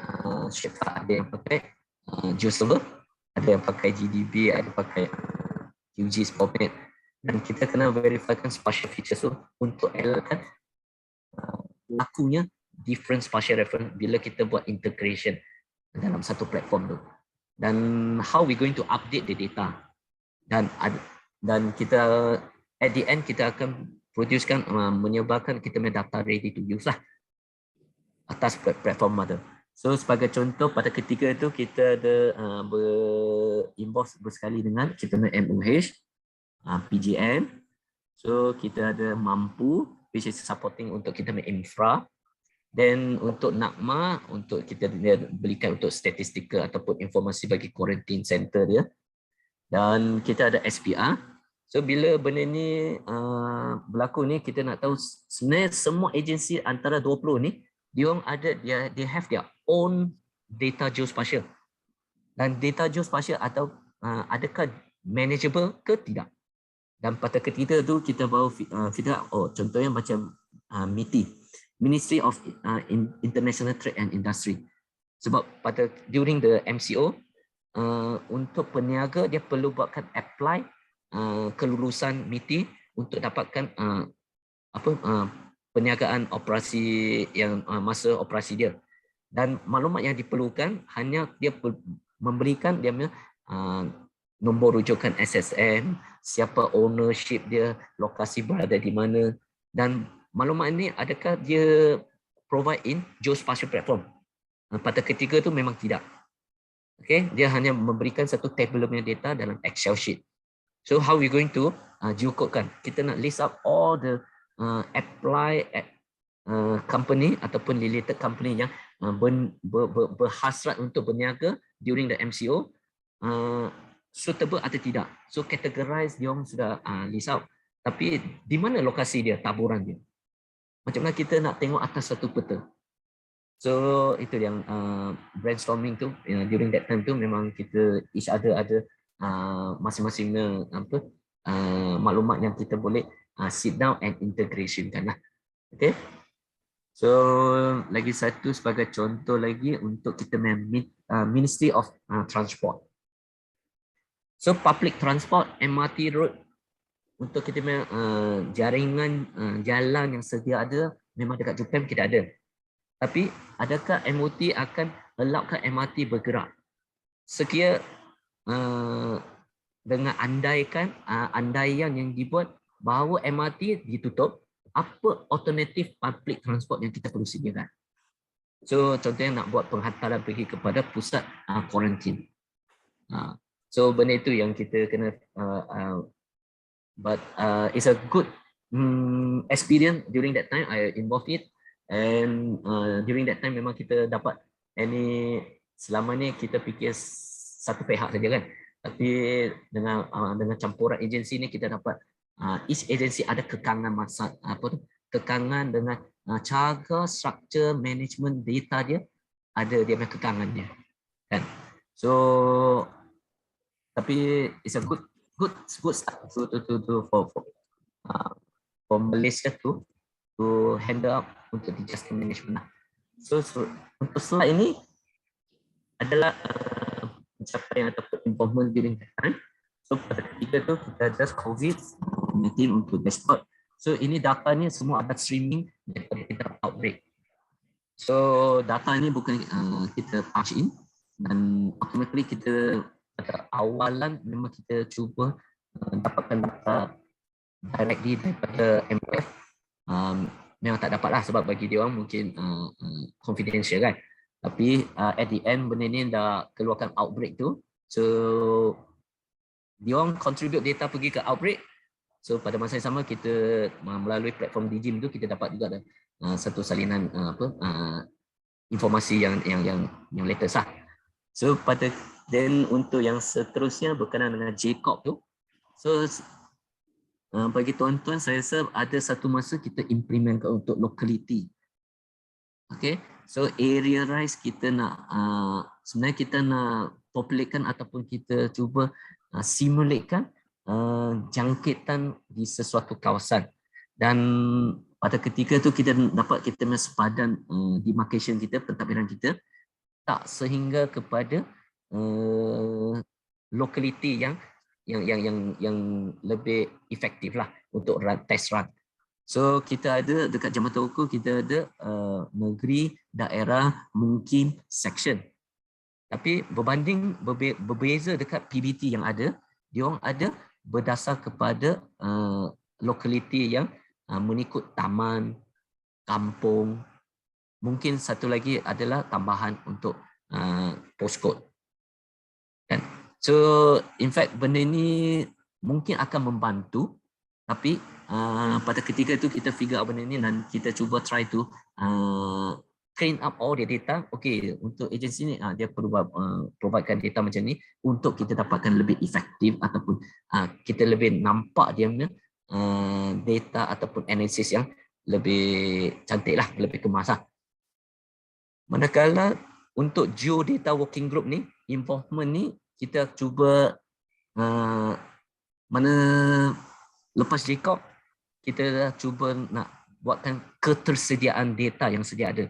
Shapefile, ada yang pakai GeoServer, ada yang pakai GDB, ada pakai QGIS format. Dan kita kena verifikan spatial features tu untuk elakkan lakunya different spatial reference bila kita buat integration dalam satu platform tu. Dan how we going to update the data. Dan kita at the end kita akan producekan, menyebarkan kita punya data ready to use lah atas platform ada. So sebagai contoh, pada ketiga tu kita ada involve bersekali dengan kita punya MOH, PGN. So kita ada mampu, which is supporting untuk kita punya infra. Then untuk NACMA, untuk kita belikan untuk statistika ataupun informasi bagi quarantine center dia. Dan kita ada SPR. So bila benda ni berlaku ni, kita nak tahu sebenarnya semua agensi antara 20 ni, they have their own data geospatial. Dan data geospatial atau adakah manageable ke tidak. Dan pada ketiga tu kita baru figure out, contohnya macam MITI, Ministry of International Trade and Industry. Sebab during the MCO, untuk peniaga dia perlu buatkan apply kelulusan MITI untuk dapatkan perniagaan operasi yang masa operasi dia. Dan maklumat yang diperlukan hanya dia memberikan dia punya nombor rujukan SSN, siapa ownership dia, lokasi berada di mana, dan maklumat ini adakah dia provide in geospatial platform. Pada ketiga tu memang tidak. Okay, dia hanya memberikan satu table punya data dalam Excel sheet. So how we going to geocodekan? Kita nak list out all the company ataupun related company yang berhasrat untuk berniaga during the MCO, suitable atau tidak. So categorize dia orang sudah list out. Tapi di mana lokasi dia, taburan dia. Macam mana kita nak tengok atas satu peta. So itu yang brainstorming tu, during that time tu memang kita each other ada masing-masing maklumat yang kita boleh sit down and integration kan lah. Okay. So lagi satu sebagai contoh lagi untuk kita Ministry of Transport. So public transport, MRT road, untuk kita jaringan jalan yang sedia ada, memang dekat Japan kita ada. Tapi adakah MOT akan allowkan MRT bergerak? Sekiranya dengan andaian yang dibuat bahawa MRT ditutup, apa alternatif public transport yang kita perlu sediakan? So contohnya nak buat penghantaran pergi kepada pusat quarantine. So benda itu yang kita kena but it's a good experience during that time I involved it, and during that time memang kita dapat selama ni kita fikir satu pihak saja kan, tapi dengan campuran agensi ni kita dapat each agency ada kekangan kekangan dengan cara struktur management data dia, ada dia punya kekangan dia kan. So tapi it's a good start for Malaysia to handle up untuk disaster management lah. So untuk slide ini adalah pencapaian ataupun involvement during that time. So pada ketiga tu kita just COVID-19 untuk dashboard. So ini data ni semua ada streaming daripada kita outbreak. So data ni bukan kita punch in, dan automatically kita pada awalan memang kita cuba dapatkan data directly daripada MF. Memang tak dapat lah sebab bagi dia orang mungkin confidential kan. Tapi at the end benda ni dah keluarkan outbreak tu. So dia orang contribute data pergi ke outbreak. So pada masa yang sama kita melalui platform DGIM tu kita dapat juga ada satu salinan informasi yang latest lah. So then untuk yang seterusnya berkenaan dengan JCOP tu. So bagi tuan-tuan saya rasa ada satu masa kita implement untuk locality. Okay, so area rise kita nak sebenarnya kita nak populatekan ataupun kita cuba simulatekan jangkitan di sesuatu kawasan, dan pada ketika tu kita dapat kita sepadan demarcation kita, pentadbiran kita tak sehingga kepada locality yang lebih efektif lah untuk test run. So kita ada dekat Jambatan Ukur kita ada negeri, daerah, mungkin section. Tapi berbeza dekat PBT yang ada, dia orang ada berdasar kepada locality yang mengikut taman, kampung. Mungkin satu lagi adalah tambahan untuk postcode. Kan? So in fact benda ni mungkin akan membantu, tapi pada ketika itu kita figure out benda ni dan kita cuba try to clean up all the data. Okay, untuk agensi ni dia perlu providekan data macam ni untuk kita dapatkan lebih efektif ataupun kita lebih nampak dia punya data ataupun analisis yang lebih cantik lah, lebih kemas lah. Manakala untuk geodata working group ni, involvement ni kita cuba lepas JCOP kita dah cuba nak buatkan ketersediaan data yang sedia ada.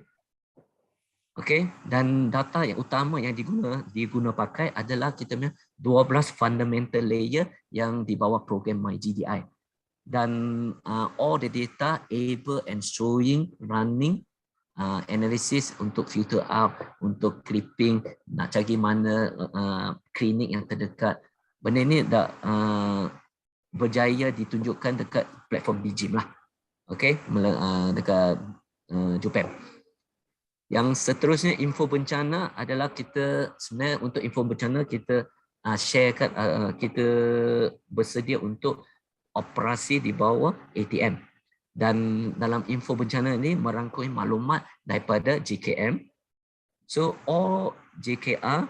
Okey, dan data yang utama yang diguna pakai adalah kita punya 12 fundamental layer yang di bawah program MyGDI. Dan all the data able and showing running analysis untuk filter out, untuk clipping, nak cari mana klinik yang terdekat. Benda ni dah berjaya ditunjukkan dekat platform DGIM lah. Okey, dekat Jupem. Yang seterusnya info bencana adalah kita sebenarnya untuk info bencana kita sharekan, kita bersedia untuk operasi di bawah ATM. Dan dalam info bencana ini merangkumi maklumat daripada JKM. So all JKR,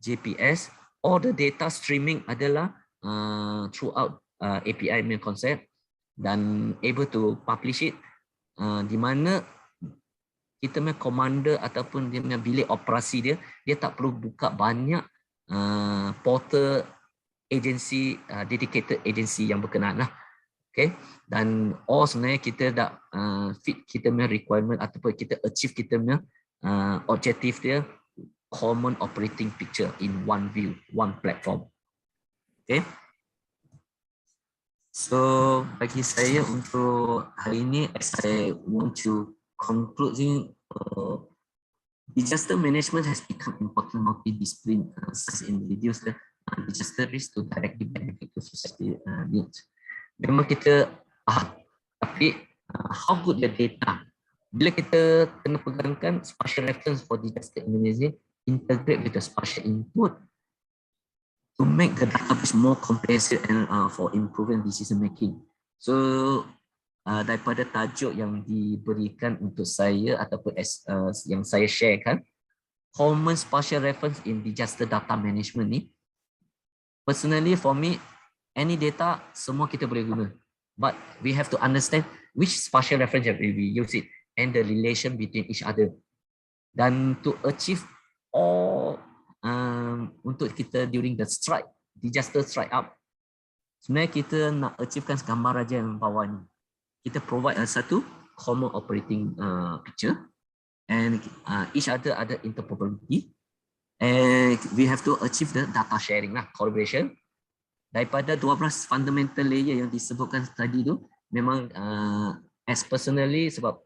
JPS, all the data streaming adalah throughout API main concept dan able to publish it di mana kita punya commander ataupun dia punya bilik operasi dia tak perlu buka banyak portal agensi, dedicated agensi yang berkenaan lah. Okay, dan sebenarnya kita dah fit kita punya requirement ataupun kita achieve kita punya objektif dia, common operating picture in one view, one platform. Okay, so bagi saya untuk hari ini I want to conclude disaster management has become important multidiscipline in reduce the disaster risk to directly benefit to society needs. Memang kita tapi how good the data? Bila kita kena pegangkan spatial reference for disaster management integrate with the spatial input, to make the database more comprehensive and for improving decision making. So daripada tajuk yang diberikan untuk saya ataupun yang saya sharekan, common spatial reference in disaster data management ni, personally for me, any data semua kita boleh guna, but we have to understand which spatial reference that we use it and the relation between each other. Dan to achieve all untuk kita during the strike, disaster strike up, sebenarnya kita nak achievekan gambar raja yang bawah ni. Kita provide satu common operating picture and each other ada interoperability, and we have to achieve the data sharing lah, collaboration. Daripada 12 fundamental layer yang disebutkan tadi tu, memang as personally sebab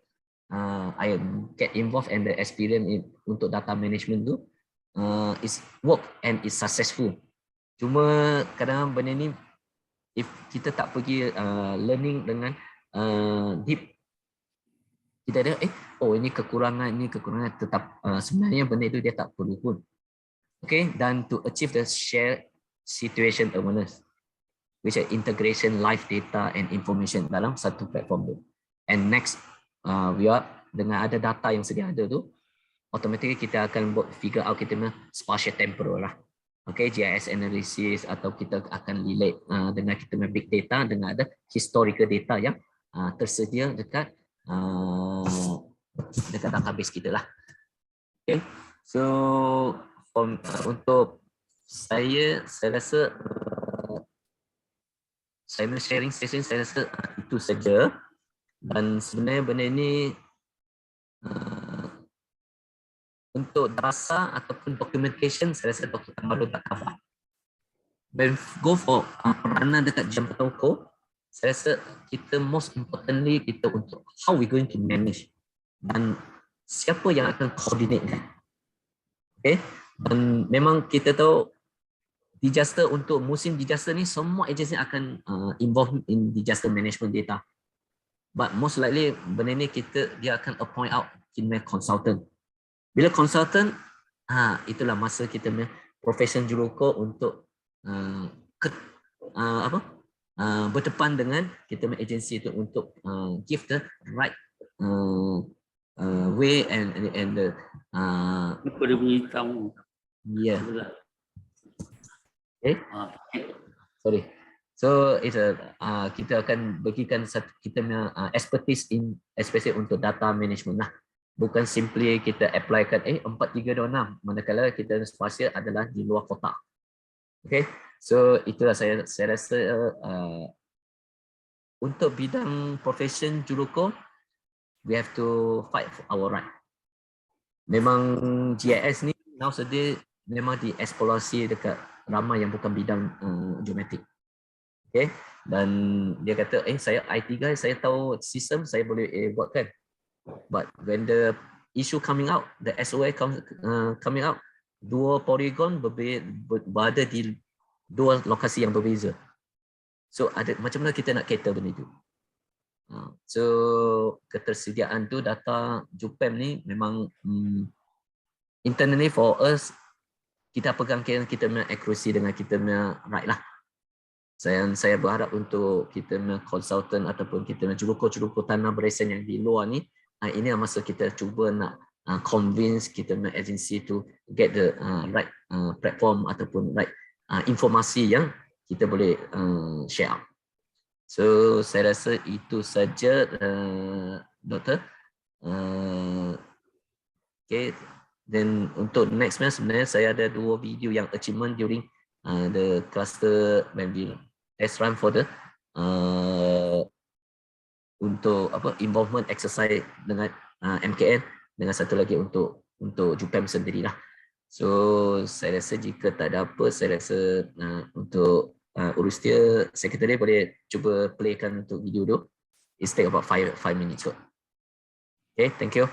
I get involved and the experience untuk data management tu is work and is successful. Cuma kadang-kadang benda ni if kita tak pergi learning dengan deep, kita ada ini kekurangan tetap sebenarnya benda itu dia tak perlu pun. Okay, dan to achieve the shared situation awareness, which is integration live data and information dalam satu platform tu. And next, we are dengan ada data yang sedia ada tu, automatically kita akan buat figure out kita punya spatial temporal lah. Okay, GIS analysis atau kita akan relate dengan kita punya big data dengan ada historical data yang tersedia dekat database kita lah. Okay, so untuk saya rasa saya sharing session saya rasa itu saja, dan sebenarnya benda ini untuk dasar ataupun documentation saya rasa Dr. Tamaru tak cover. When go for peranan dekat jam toko, saya rasa kita most importantly kita untuk how we going to manage dan siapa yang akan coordinate. Okay, dan memang kita tahu disaster untuk musim disaster ni semua agensi akan involved in disaster management data. But most likely benda ni dia akan appoint out consultant. Bila consultant, itulah masa kita punya profession jurukor untuk berdepan dengan kita punya agensi itu untuk give the right way and the Boleh beritahu. yeah. Okay. Sorry. So it's kita akan bagikan satu kita punya expertise in especially untuk data management lah. Bukan simply kita applykan 4326 manakala kita spasial adalah di luar kotak. Okay. So itulah saya rasa untuk bidang profession jurukor, we have to fight for our right. Memang GIS ni nowadays memang dieksplorasi dekat ramai yang bukan bidang geometrik. Okay. Dan dia kata, saya IT guys, saya tahu sistem, saya boleh buatkan. But when the issue coming out, the SOA coming out, dua polygon berada di dua lokasi yang berbeza. So macam mana kita nak cater benda itu? So ketersediaan tu data JUPEM ni memang internally for us, kita pegang kita punya accuracy dengan kita punya right lah. Saya berharap untuk kita punya consultant ataupun kita punya jurukor tanah beresan yang di luar ni, ini masa kita cuba nak convince kita punya agency to get the right platform ataupun right informasi yang kita boleh share. So saya rasa itu saja, Doktor. Okay. Dan untuk next month sebenarnya saya ada 2 video yang achievement during the cluster when we test run for the untuk involvement exercise dengan MKN, dengan satu lagi untuk JUPEM sendirilah. So saya rasa jika tak ada apa, saya rasa untuk urus dia, sekretari boleh cuba playkan untuk video tu. It take about 5 minutes. Okay, thank you.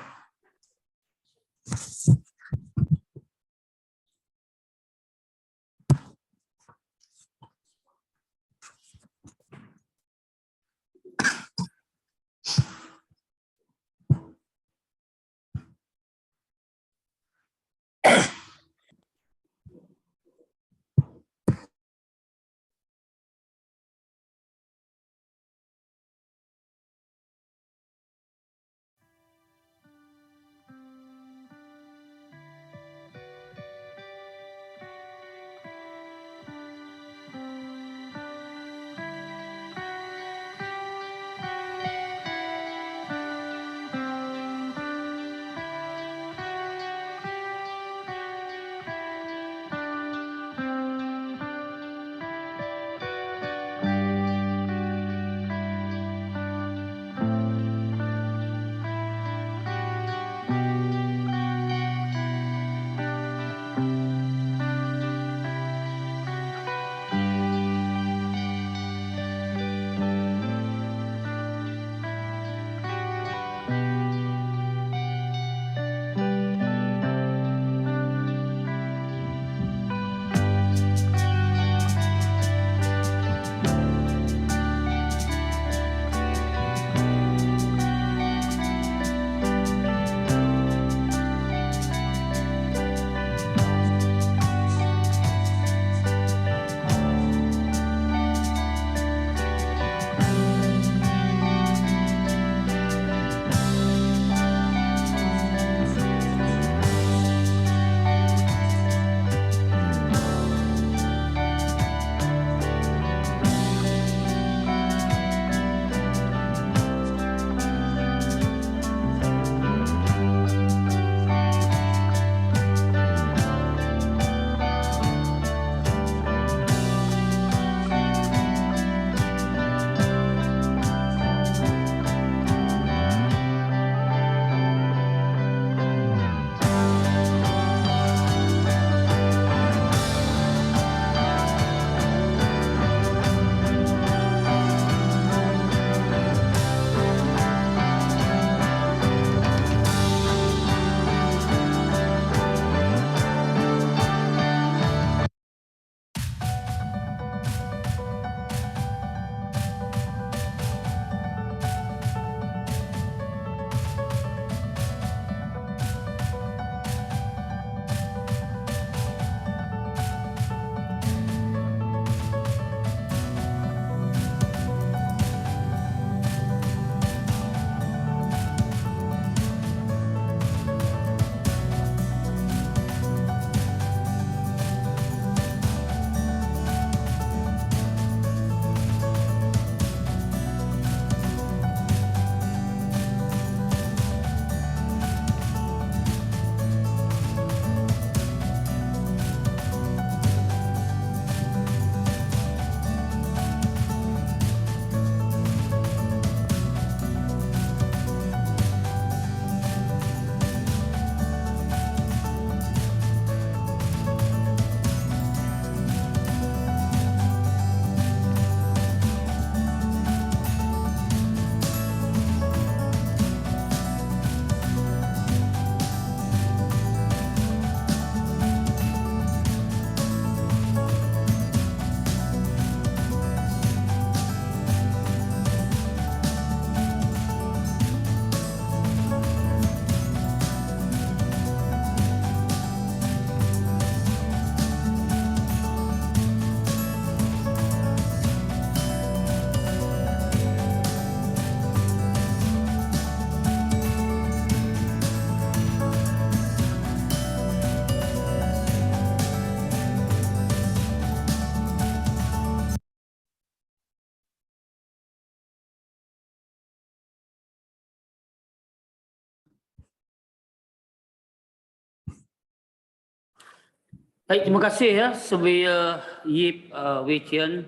Baik, terima kasih ya Surveyor Yip Wei Tian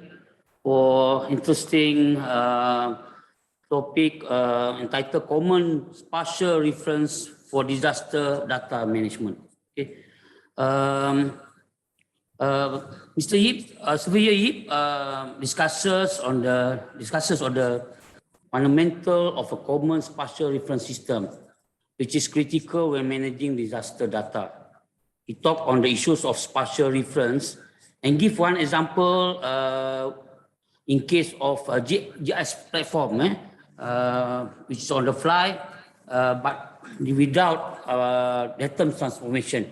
for interesting topic entitled Common Spatial Reference for Disaster Data Management. Okay. Mr. Yip, Surveyor Yip discusses on the fundamental of a common spatial reference system, which is critical when managing disaster data. He talked on the issues of spatial reference and give one example in case of a GIS platform, which is on the fly, but without datum transformation,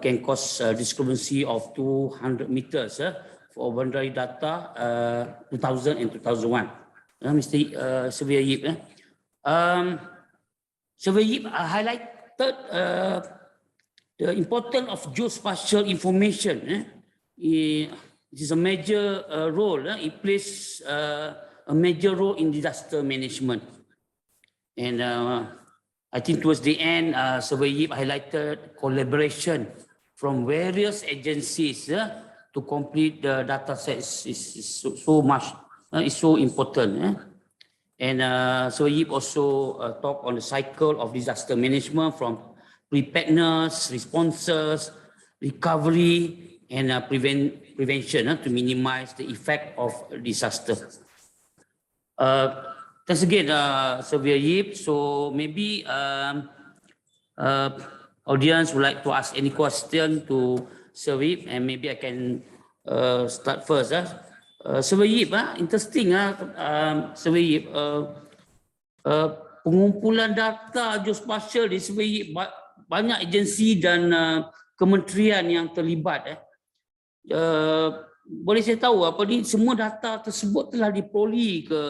can cause discrepancy of 200 meters for boundary data 2000 and 2001. Mr. Surveyor Yip. Surveyor Yip highlighted the importance of geospatial information. It is a major role. It plays a major role in disaster management. And I think towards the end, Surveyor Yip highlighted collaboration from various agencies to complete the data sets is so important. And Surveyor Yip also talked on the cycle of disaster management from preparedness, responses, recovery, and prevention to minimize the effect of disaster. Thanks again, Surveyor Yip. So maybe audience would like to ask any question to Surveyor Yip, and maybe I can start first. Surveyor Yip, interesting. Surveyor Yip, pengumpulan data geospatial di Surveyor Yip, banyak agensi dan kementerian yang terlibat. Boleh saya tahu apa ni semua data tersebut telah diperoleh ke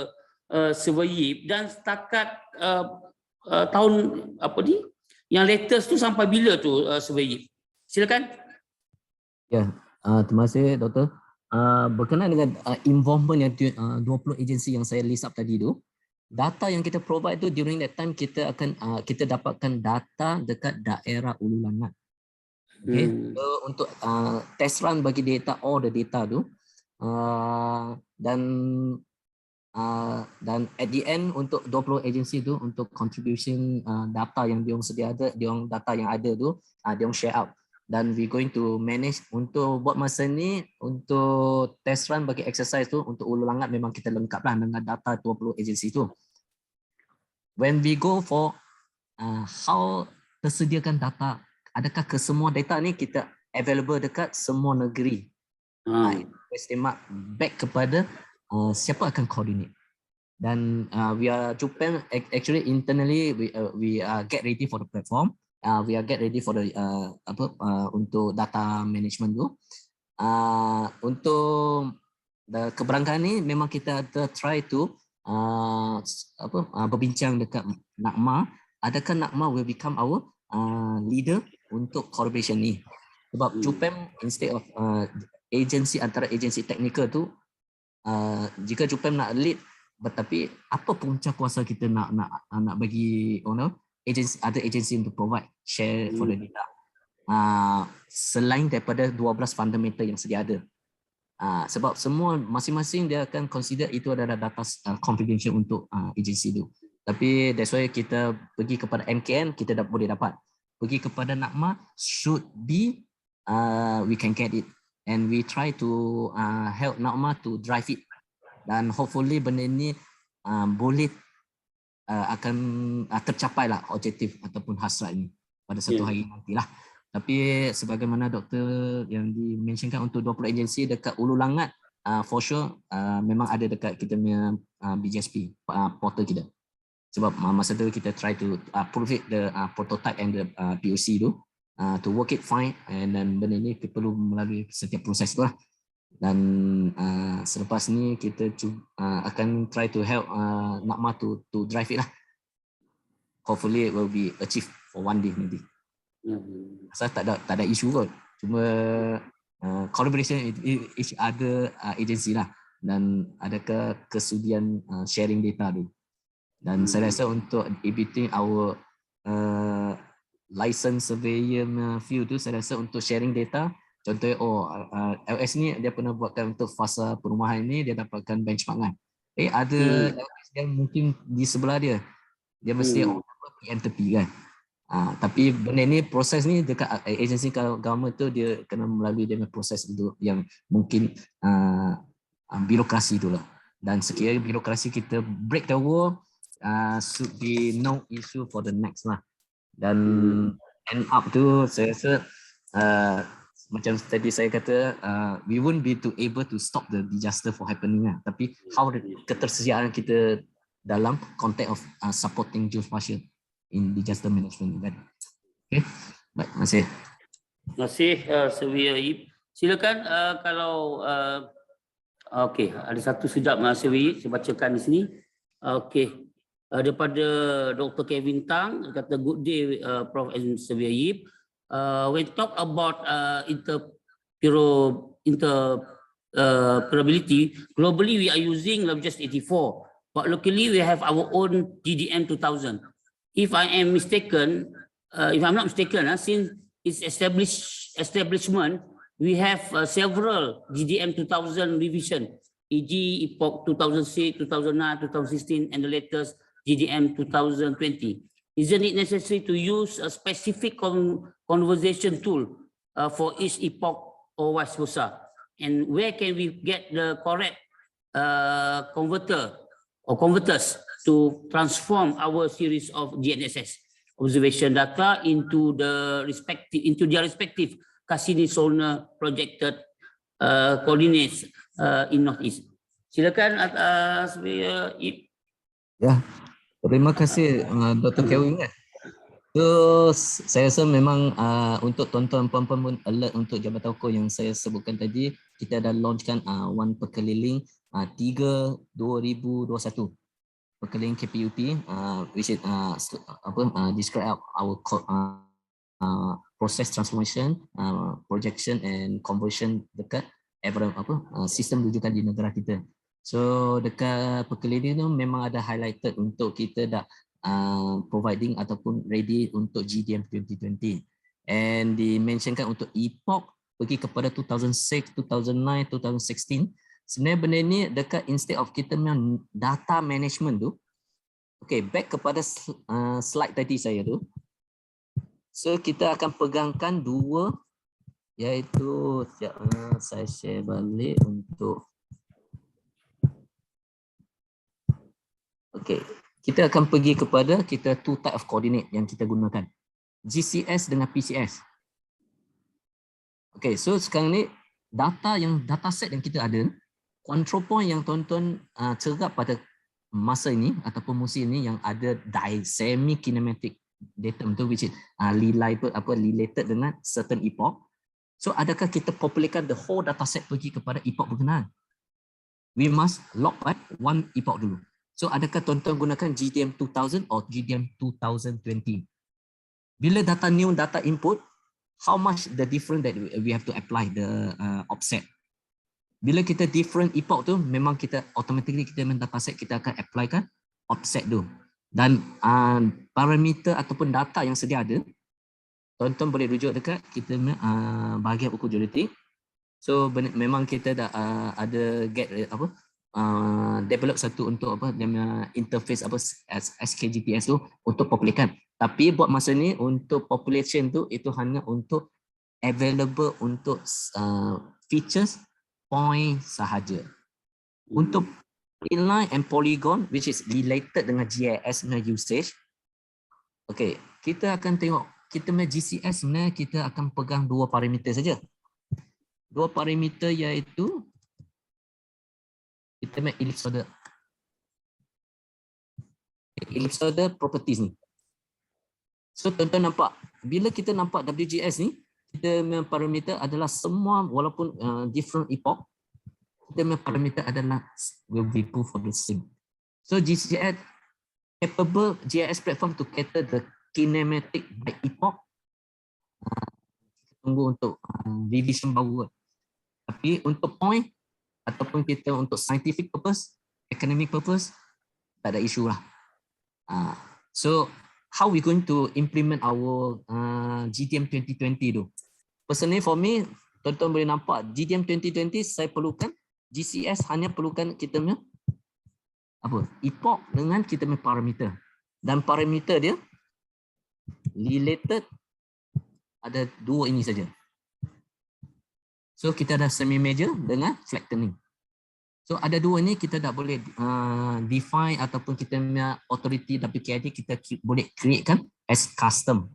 Surveyor Yip dan setakat tahun apa ni yang latest tu sampai bila tu Surveyor Yip? Silakan. Ya, terima kasih Doktor. Berkenaan dengan involvement yang 20 agensi yang saya list up tadi tu, data yang kita provide tu during that time kita akan kita dapatkan data dekat daerah Ulu Langat. Okay, so untuk test run bagi data all the data tu dan at the end untuk 20 agensi tu untuk contribution data yang diorang sedia ada, diorang data yang ada tu diorang share out. Dan we going to manage untuk buat masa ni untuk test run bagi exercise tu untuk Ulu Langat memang kita lengkap lah dengan data 20 agensi tu. When we go for how tersediakan data, adakah ke semua data ni kita available dekat semua negeri? Question mark back kepada siapa akan coordinate. Dan we are Japan actually internally we get ready for the platform. We are get ready for the untuk data management tu. Untuk keberangkatan ni memang kita try to berbincang dekat NACMA. Adakah NACMA will become our leader untuk collaboration ni? Sebab Japan instead of agensi antara agensi teknikal tu, jika Japan nak lead, tetapi apa punca kuasa kita nak bagi agency, other agency untuk provide share for the data selain daripada 12 fundamental yang sedia ada. Sebab semua masing-masing dia akan consider itu adalah data confidential untuk agensi itu. Tapi that's why kita pergi kepada MKN kita boleh dapat. Pergi kepada NACMA should be we can get it, and we try to help NACMA to drive it, dan hopefully benda ini boleh akan tercapai lah objektif ataupun hasrat ini pada satu hari nantilah. Tapi sebagaimana doktor yang dimentionkan untuk 20 agensi dekat Ulu Langat, for sure memang ada dekat kita punya BGSP portal kita. Sebab masa tu kita try to prove it the prototype and the POC tu to work it fine, and then benda ni kita perlu melalui setiap proses tu lah. Dan selepas ni kita akan try to help NACMA to drive it lah. Hopefully it will be achieved for one day nanti. Saya tak ada isu kot. Cuma collaboration each other agency lah, dan adakah kesudian sharing data tu. Dan saya rasa untuk between our license surveyor view tu, saya rasa untuk sharing data Contohnya, LS ni dia pernah buatkan untuk fasa perumahan ni, dia dapatkan benchmark kan. Ada LS yang mungkin di sebelah dia mesti PM tepi kan. Tapi benda ni, proses ni dekat agensi government tu dia kena melalui dengan proses itu yang mungkin birokrasi itulah. Dan sekiranya birokrasi kita break the wall, should be no issue for the next lah. Dan end up tu saya rasa macam tadi saya kata, we won't be able to stop the disaster for happening lah. Tapi how ketersediaan kita dalam konteks of supporting geospatial in disaster management event. Okay, baik, terima kasih. Terima kasih Surveyor Yip. Silakan kalau okey, ada satu sekejap Surveyor Yip, saya bacakan di sini. Okey. Daripada Dr. Kevin Tang, dia kata good day Prof and Surveyor Yip. When talk about interoperability, globally we are using just 84, but locally we have our own GDM 2000. If I'm not mistaken, since its establishment, we have several GDM 2000 revision, e.g. Epoch 2006, 2009, 2016, and the latest GDM 2020. Isn't it necessary to use a specific conversation tool for each epoch or vice versa? And where can we get the correct converters to transform our series of GNSS observation data into their respective Cassini-Solner projected coordinates in Northeast? Silakan Surveyor Yip. Ya, terima kasih Dr. Kevin. So saya rasa memang untuk tuan-tuan puan-puan pun alert untuk Jabatan Ukur yang saya sebutkan tadi, kita dah launchkan One Perkeliling 3/2021 Perkeliling KPUP, which is describe our process transformation, projection and conversion dekat sistem rujukan di negara kita. So dekat Perkeliling tu memang ada highlighted untuk kita dah providing ataupun ready untuk GDM 2020, and dimentionkan untuk epoch pergi kepada 2006, 2009, 2016. Sebenarnya benda ni dekat instead of kita memang data management tu, okay, back kepada slide tadi saya tu. So kita akan pegangkan dua, iaitu saya share balik untuk okay. Kita akan pergi kepada two type of coordinate yang kita gunakan. GCS dengan PCS. Okay, so sekarang ni dataset yang kita ada, control point yang tuan-tuan cerap pada masa ini ataupun musim ini yang ada semi kinematic datum tu, which is related dengan certain epoch. So adakah kita populatekan the whole dataset pergi kepada epoch berkenaan? We must log at one epoch dulu. So adakah tuan-tuan gunakan GDM 2000 or GDM 2020? Bila data new data input, how much the different that we have to apply the offset? Bila kita different epoch tu, memang kita automatically kita dataset kita akan apply kan offset tu. Dan parameter ataupun data yang sedia ada, tuan-tuan boleh rujuk dekat kita bahagian ukur geodetik. So memang kita dah ada develop satu untuk interface SKGPS tu untuk populatekan. Tapi buat masa ni untuk population tu itu hanya untuk available untuk features point sahaja. Untuk inline and polygon which is related dengan GIS dengan usage. Okay, kita akan tengok kita punya GCS sebenarnya kita akan pegang dua parameter saja. Dua parameter iaitu kita punya ellipsoidal properties ni. So tuan-tuan nampak, bila kita nampak WGS ni, kita punya parameter adalah semua walaupun different epoch, kita punya parameter adalah will be proof for the same. So GCS capable GIS platform to cater the kinematic by epoch. Kita tunggu untuk revision baru. Tapi untuk point ataupun kita untuk scientific purpose, academic purpose, tak ada isu lah. So how we going to implement our GTM 2020 tu? Personally for me, tuan-tuan boleh nampak GTM 2020 saya perlukan, GCS hanya perlukan kita punya apa? Epoch dengan kita punya parameter. Dan parameter dia related ada dua ini saja. So kita ada semi major dengan flattening. So ada dua ni kita tak boleh define ataupun kita punya authority tapi KIT kita boleh create kan as custom.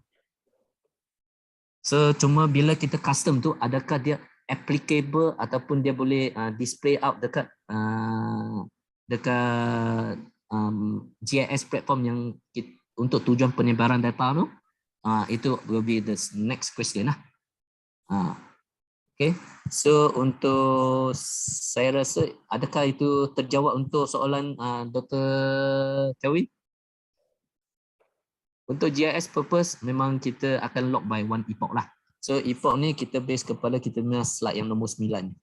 So cuma bila kita custom tu adakah dia applicable ataupun dia boleh display out dekat GIS platform yang untuk tujuan penyebaran data tu, itu will be the next question lah. Okay, so untuk saya rasa adakah itu terjawab untuk soalan Dr. Kevin? Untuk GIS purpose memang kita akan lock by one epoch lah. So epoch ni kita base kepada kita punya slide yang nombor 9.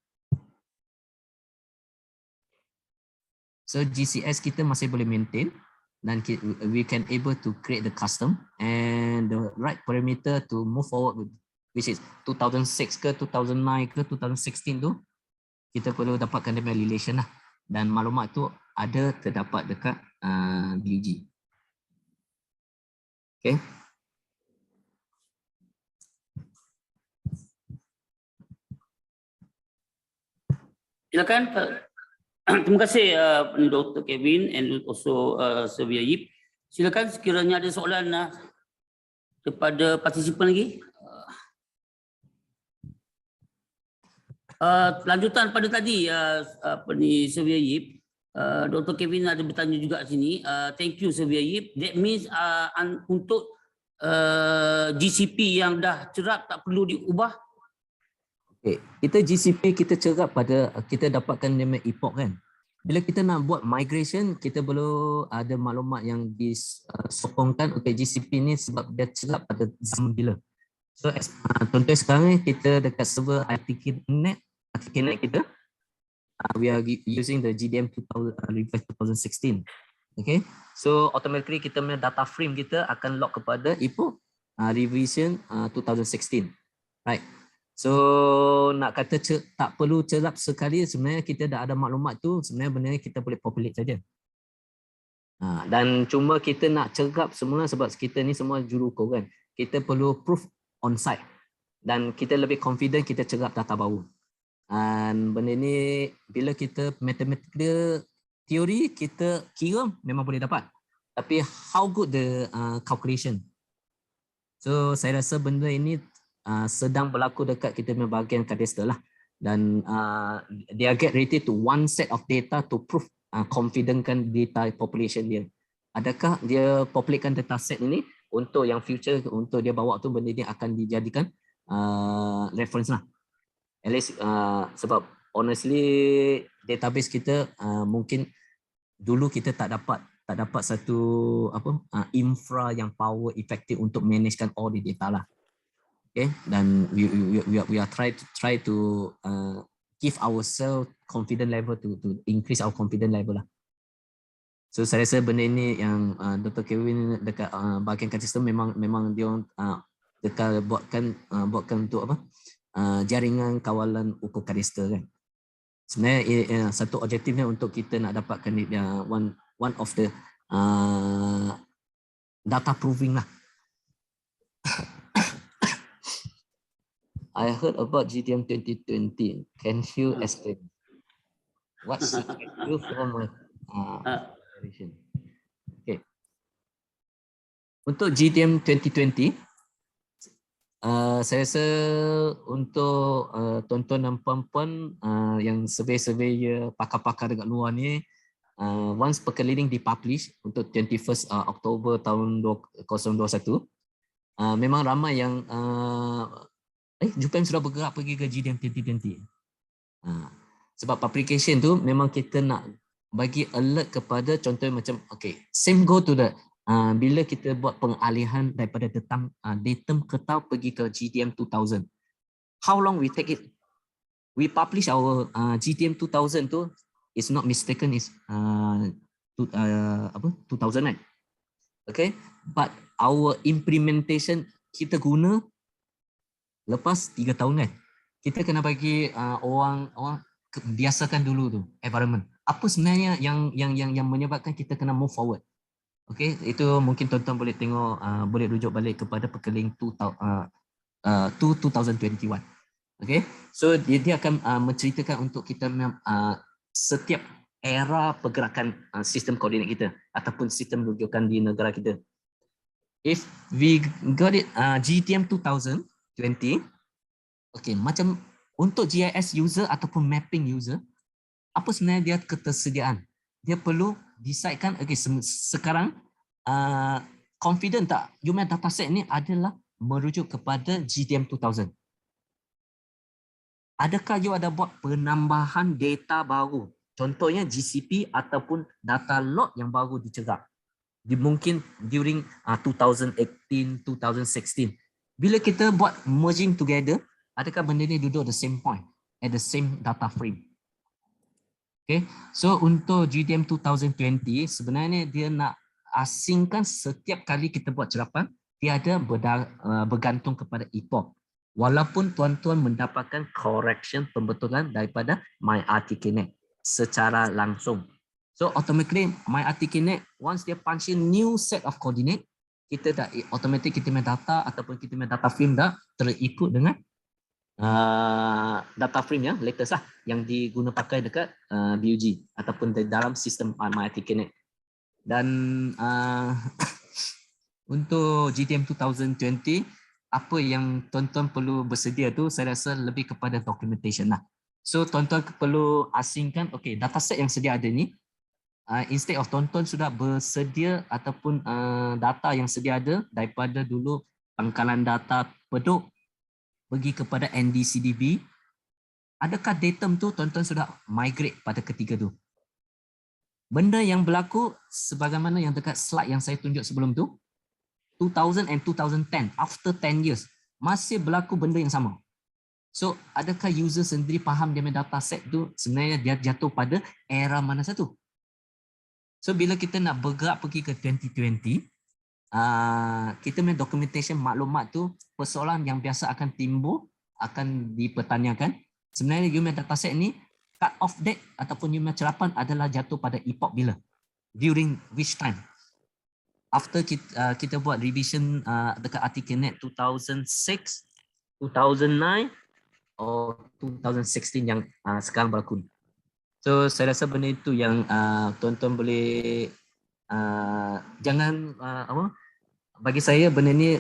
So GCS kita masih boleh maintain dan we can able to create the custom and the right parameter to move forward with, which is 2006 ke 2009 ke 2016 tu kita perlu dapatkan dia punya relation lah, dan maklumat tu ada terdapat dekat BUG. Okay. Silakan. Terima kasih Dr. Kevin and also Sylvia Yip. Silakan sekiranya ada soalan kepada partisipan lagi. Lanjutan pada tadi apa ni Sylvia Yip, Dr. Kevin ada bertanya juga sini. Thank you Sylvia Yip. That means untuk GCP yang dah cerap tak perlu diubah. Okay. Kita GCP kita cerap pada kita dapatkan nama epoch kan. Bila kita nak buat migration kita perlu ada maklumat yang disokongkan. Okay, GCP ni sebab dia cerap pada zaman bila. So contoh sekarang kita dekat server ITK.net kita we are using the GDM 2016. Okay, so automatically kita punya data frame kita akan lock kepada epoch revision 2016, right? So nak kata tak perlu cerap sekali, sebenarnya kita dah ada maklumat tu, sebenarnya benda ni kita boleh populate saja. Dan cuma kita nak cerap semula sebab kita ni semua jurukor kan. Kita perlu proof on site dan kita lebih confident kita cerap data baru. Dan benda ni bila kita mathematical teori kita kira memang boleh dapat. Tapi how good the calculation? So saya rasa benda ini sedang berlaku dekat kita punya bahagian kadastra lah, dan dia get ready to one set of data to prove confident kan data population dia. Adakah dia populatekan data set ini untuk yang future untuk dia bawa tu benda ni akan dijadikan reference lah. At least sebab honestly database kita mungkin dulu kita tak dapat satu infra yang power effective untuk managekan all the data lah. Okay, dan we are try to give ourselves confident level to increase our confident level lah. So saya rasa benda ini yang Dr. Kevin dekat bahagian sistem memang dia dekat buatkan untuk apa jaringan kawalan ukur kadastra kan. Sebenarnya satu objektifnya untuk kita nak dapatkan one of the data proving lah. I heard about GTM 2020. Can you explain? What's the you from generation? Okay. Untuk GTM 2020, saya rasa untuk tuan-tuan dan puan-puan yang survey-survey pakar-pakar dekat luar ni, once perkeliling dipublish untuk 21st Oktober tahun 2021, memang ramai yang Jupem sudah bergerak pergi ke GDM 2020. Sebab publication tu memang kita nak bagi alert kepada contohnya macam same go to the bila kita buat pengalihan daripada datum ketau pergi ke GDM 2000. How long we take it? We publish our GDM 2000 tu is not mistaken is 2009. Okay, but our implementation kita guna lepas 3 tahun kan. kita kena bagi orang biasakan dulu tu environment. Apa sebenarnya yang menyebabkan kita kena move forward. Okay, itu mungkin tuan-tuan boleh tengok, boleh rujuk balik kepada perkeling 2021. Okay, so dia akan menceritakan untuk kita setiap era pergerakan sistem koordinat kita ataupun sistem rujukan di negara kita. If we got it GTM 2020, okay, macam untuk GIS user ataupun mapping user, apa sebenarnya dia ketersediaan? Dia perlu decidekan, okay, sekarang confident tak human dataset ni adalah merujuk kepada GTM 2000? Adakah you ada buat penambahan data baru? Contohnya GCP ataupun data log yang baru dicerap. Mungkin during 2018, 2016. Bila kita buat merging together, adakah benda ni duduk the same point, at the same data frame? Okay, so untuk GTM 2020 sebenarnya dia nak asingkan setiap kali kita buat cerapan, dia ada bergantung kepada epoch. Walaupun tuan-tuan mendapatkan correction pembetulan daripada MyRTKNet secara langsung. So automatically MyRTKNet once dia punch in new set of coordinate, kita dah automatic kita punya data ataupun kita punya data frame dah terikut dengan data frame yang latest lah yang diguna pakai dekat BUG ataupun di dalam sistem MyRTKNet. Dan untuk GTM 2020, apa yang tuan-tuan perlu bersedia tu saya rasa lebih kepada documentation lah. So tuan-tuan perlu asingkan, okay, dataset yang sedia ada ni, instead of tuan-tuan sudah bersedia ataupun data yang sedia ada daripada dulu pangkalan data Peduk pergi kepada NDCDB, adakah datum tu tuan-tuan sudah migrate pada ketiga tu? Benda yang berlaku sebagaimana yang dekat slide yang saya tunjuk sebelum tu, 2000 and 2010, after 10 years, masih berlaku benda yang sama. So, adakah user sendiri faham dia punya data set tu sebenarnya dia jatuh pada era mana satu? So, bila kita nak bergerak pergi ke 2020, kita punya documentation maklumat tu, persoalan yang biasa akan timbul, akan dipertanyakan. Sebenarnya you punya data set ni, cut off date ataupun you punya cerapan adalah jatuh pada epoch bila? During which time? After kita buat revision dekat RTKNet 2006, 2009 or 2016 yang sekarang berlaku. So saya rasa benda itu yang tuan-tuan boleh jangan bagi saya benda ni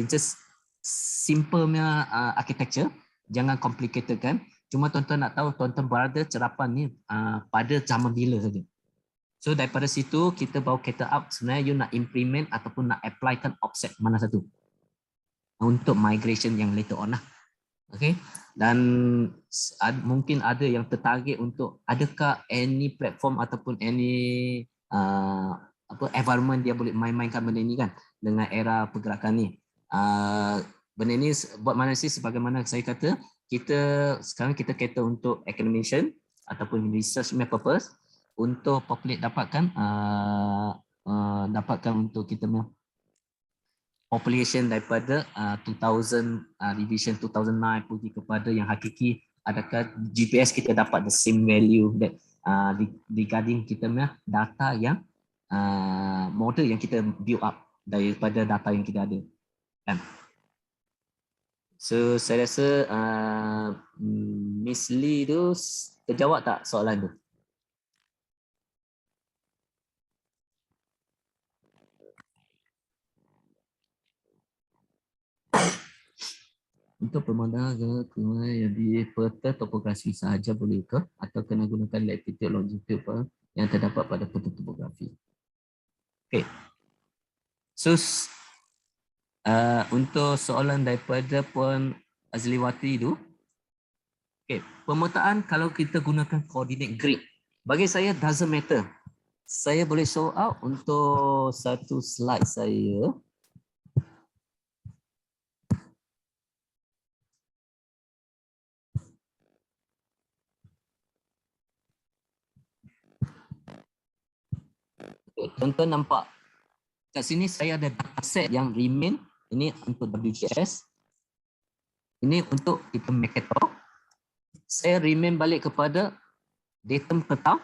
just simple punya architecture, jangan complicated kan. Cuma tuan-tuan nak tahu tuan-tuan berada cerapan ni pada zaman bila saja. So daripada situ kita baru cater up sebenarnya you nak implement ataupun nak applykan offset mana satu untuk migration yang later on lah. Okay, dan mungkin ada yang tertarik untuk adakah any platform ataupun any environment dia boleh main-mainkan benda ni kan dengan era pergerakan ni. Benda ni buat mana sih sebagaimana saya kata, sekarang kita cater untuk academician ataupun research purpose untuk populate dapatkan untuk kita punya population daripada 2000 revision 2009 pergi kepada yang hakiki, adakah GPS kita dapat the same value that regarding kita punya data yang model yang kita build up daripada data yang kita ada kan. So saya rasa Miss Lee tu terjawab tak soalan tu? Untuk pemandangan yang di peta topografi sahaja boleh ke atau kena gunakan latitude longitude yang terdapat pada peta topografi? Okay. So untuk soalan daripada Puan Azliwati itu, okay, pemetaan kalau kita gunakan coordinate grid, bagi saya doesn't matter. Saya boleh show out untuk satu slide saya. Tuan-tuan nampak kat sini saya ada dataset yang remain. Ini untuk WGS, ini untuk kita Mercator, saya remain balik kepada datum petang.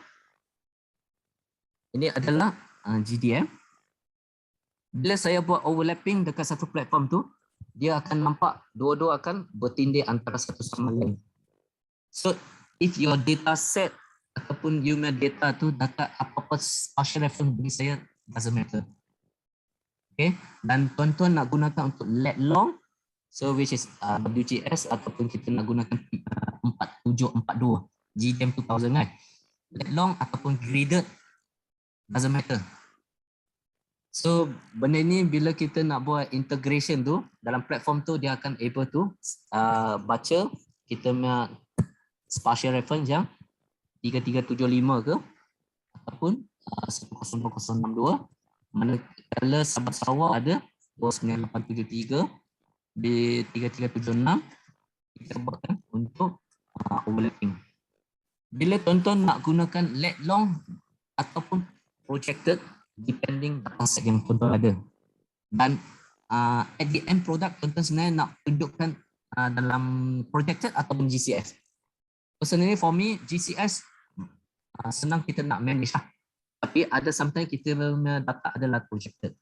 Ini adalah GDM. Bila saya buat overlapping dekat satu platform tu, dia akan nampak dua-dua akan bertindih antara satu sama lain. So if your data set ataupun you punya data tu data apa-apa partial reference bagi saya doesn't matter. Okay, dan tuan-tuan nak gunakan untuk let long, so which is WGS ataupun kita nak gunakan 4742 GDM 2000 kan. Let long ataupun graded doesn't matter. So benda ni bila kita nak buat integration tu dalam platform tu, dia akan able to baca kita punya spatial reference yang 3375 ke ataupun 10062, manakala Sabah Sarawak ada 29873 di 3376 kita buatkan untuk overlapping. Bila tuan-tuan nak gunakan let long ataupun projected depending dataset yang tuan-tuan ada, dan at the end product tuan-tuan sebenarnya nak tunjukkan dalam projected ataupun GCS. Personally for me GCS senang kita nak manage lah. Tapi ada sometimes kita punya data adalah projected.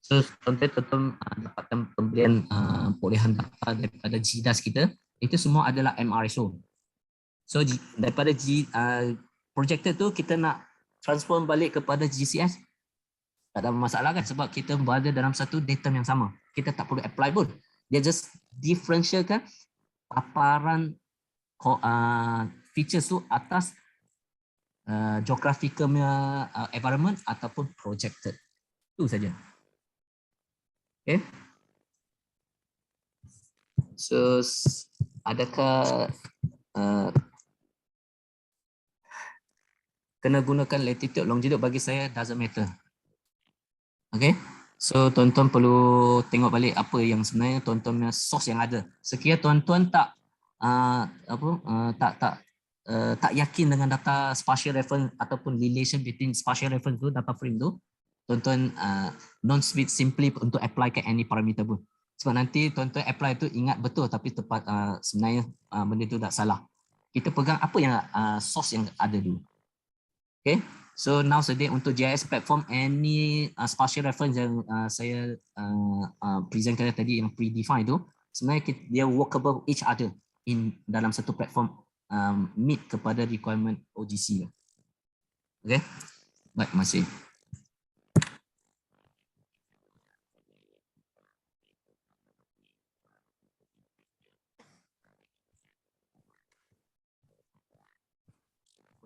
So tuan-tuan dapatkan pembelian perolehan data daripada GDAS kita, itu semua adalah MRSO. So daripada projected tu kita nak transform balik kepada GCS, tak ada masalah kan, sebab kita berada dalam satu datum yang sama. Kita tak perlu apply pun. Dia just differentialkan paparan features tu atas geographical environment ataupun projected. Itu saja. Okay. So adakah kena gunakan latitude longitude? Bagi saya doesn't matter. Okay. So tuan-tuan perlu tengok balik apa yang sebenarnya tuan-tuan punya source yang ada. Sekiranya tuan-tuan tak tak yakin dengan data spatial reference ataupun relation between spatial reference tu, data frame tu, tuan-tuan don't simply untuk apply ke any parameter pun. Sebab nanti tuan-tuan apply tu ingat betul tapi tepat, sebenarnya benda tu tak salah. Kita pegang apa yang source yang ada dulu. Okay, so now sedih untuk GIS platform, any spatial reference yang saya presentkan tadi yang predefined tu, sebenarnya dia workable each other in dalam satu platform, meet kepada requirement OGC. Okay, baik, masih.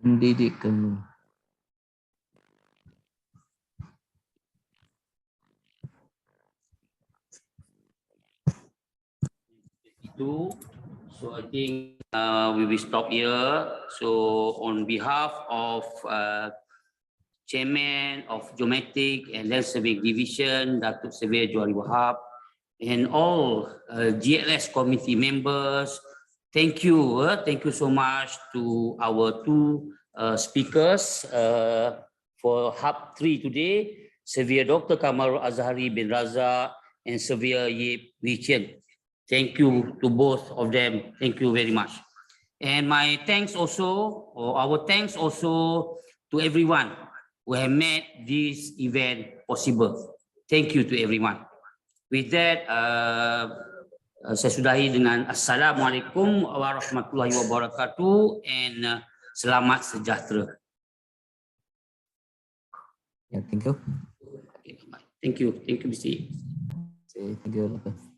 Pendidikan. So I think we will stop here. So on behalf of Chairman of Geometric and Land Surveying Division, Datuk Surveyor Johari Wahab, and all GLS committee members, thank you so much to our two speakers for Hub 3 today, Surveyor Dr. Kamarul Azhari bin Raza and Surveyor Yip Wee Chien. Thank you to both of them. Thank you very much. And my thanks also, or our thanks also to everyone who have made this event possible. Thank you to everyone. With that, saya sudahi dengan Assalamualaikum warahmatullahi wabarakatuh and selamat sejahtera. Yeah, thank you. Thank you, Mr. Thank you.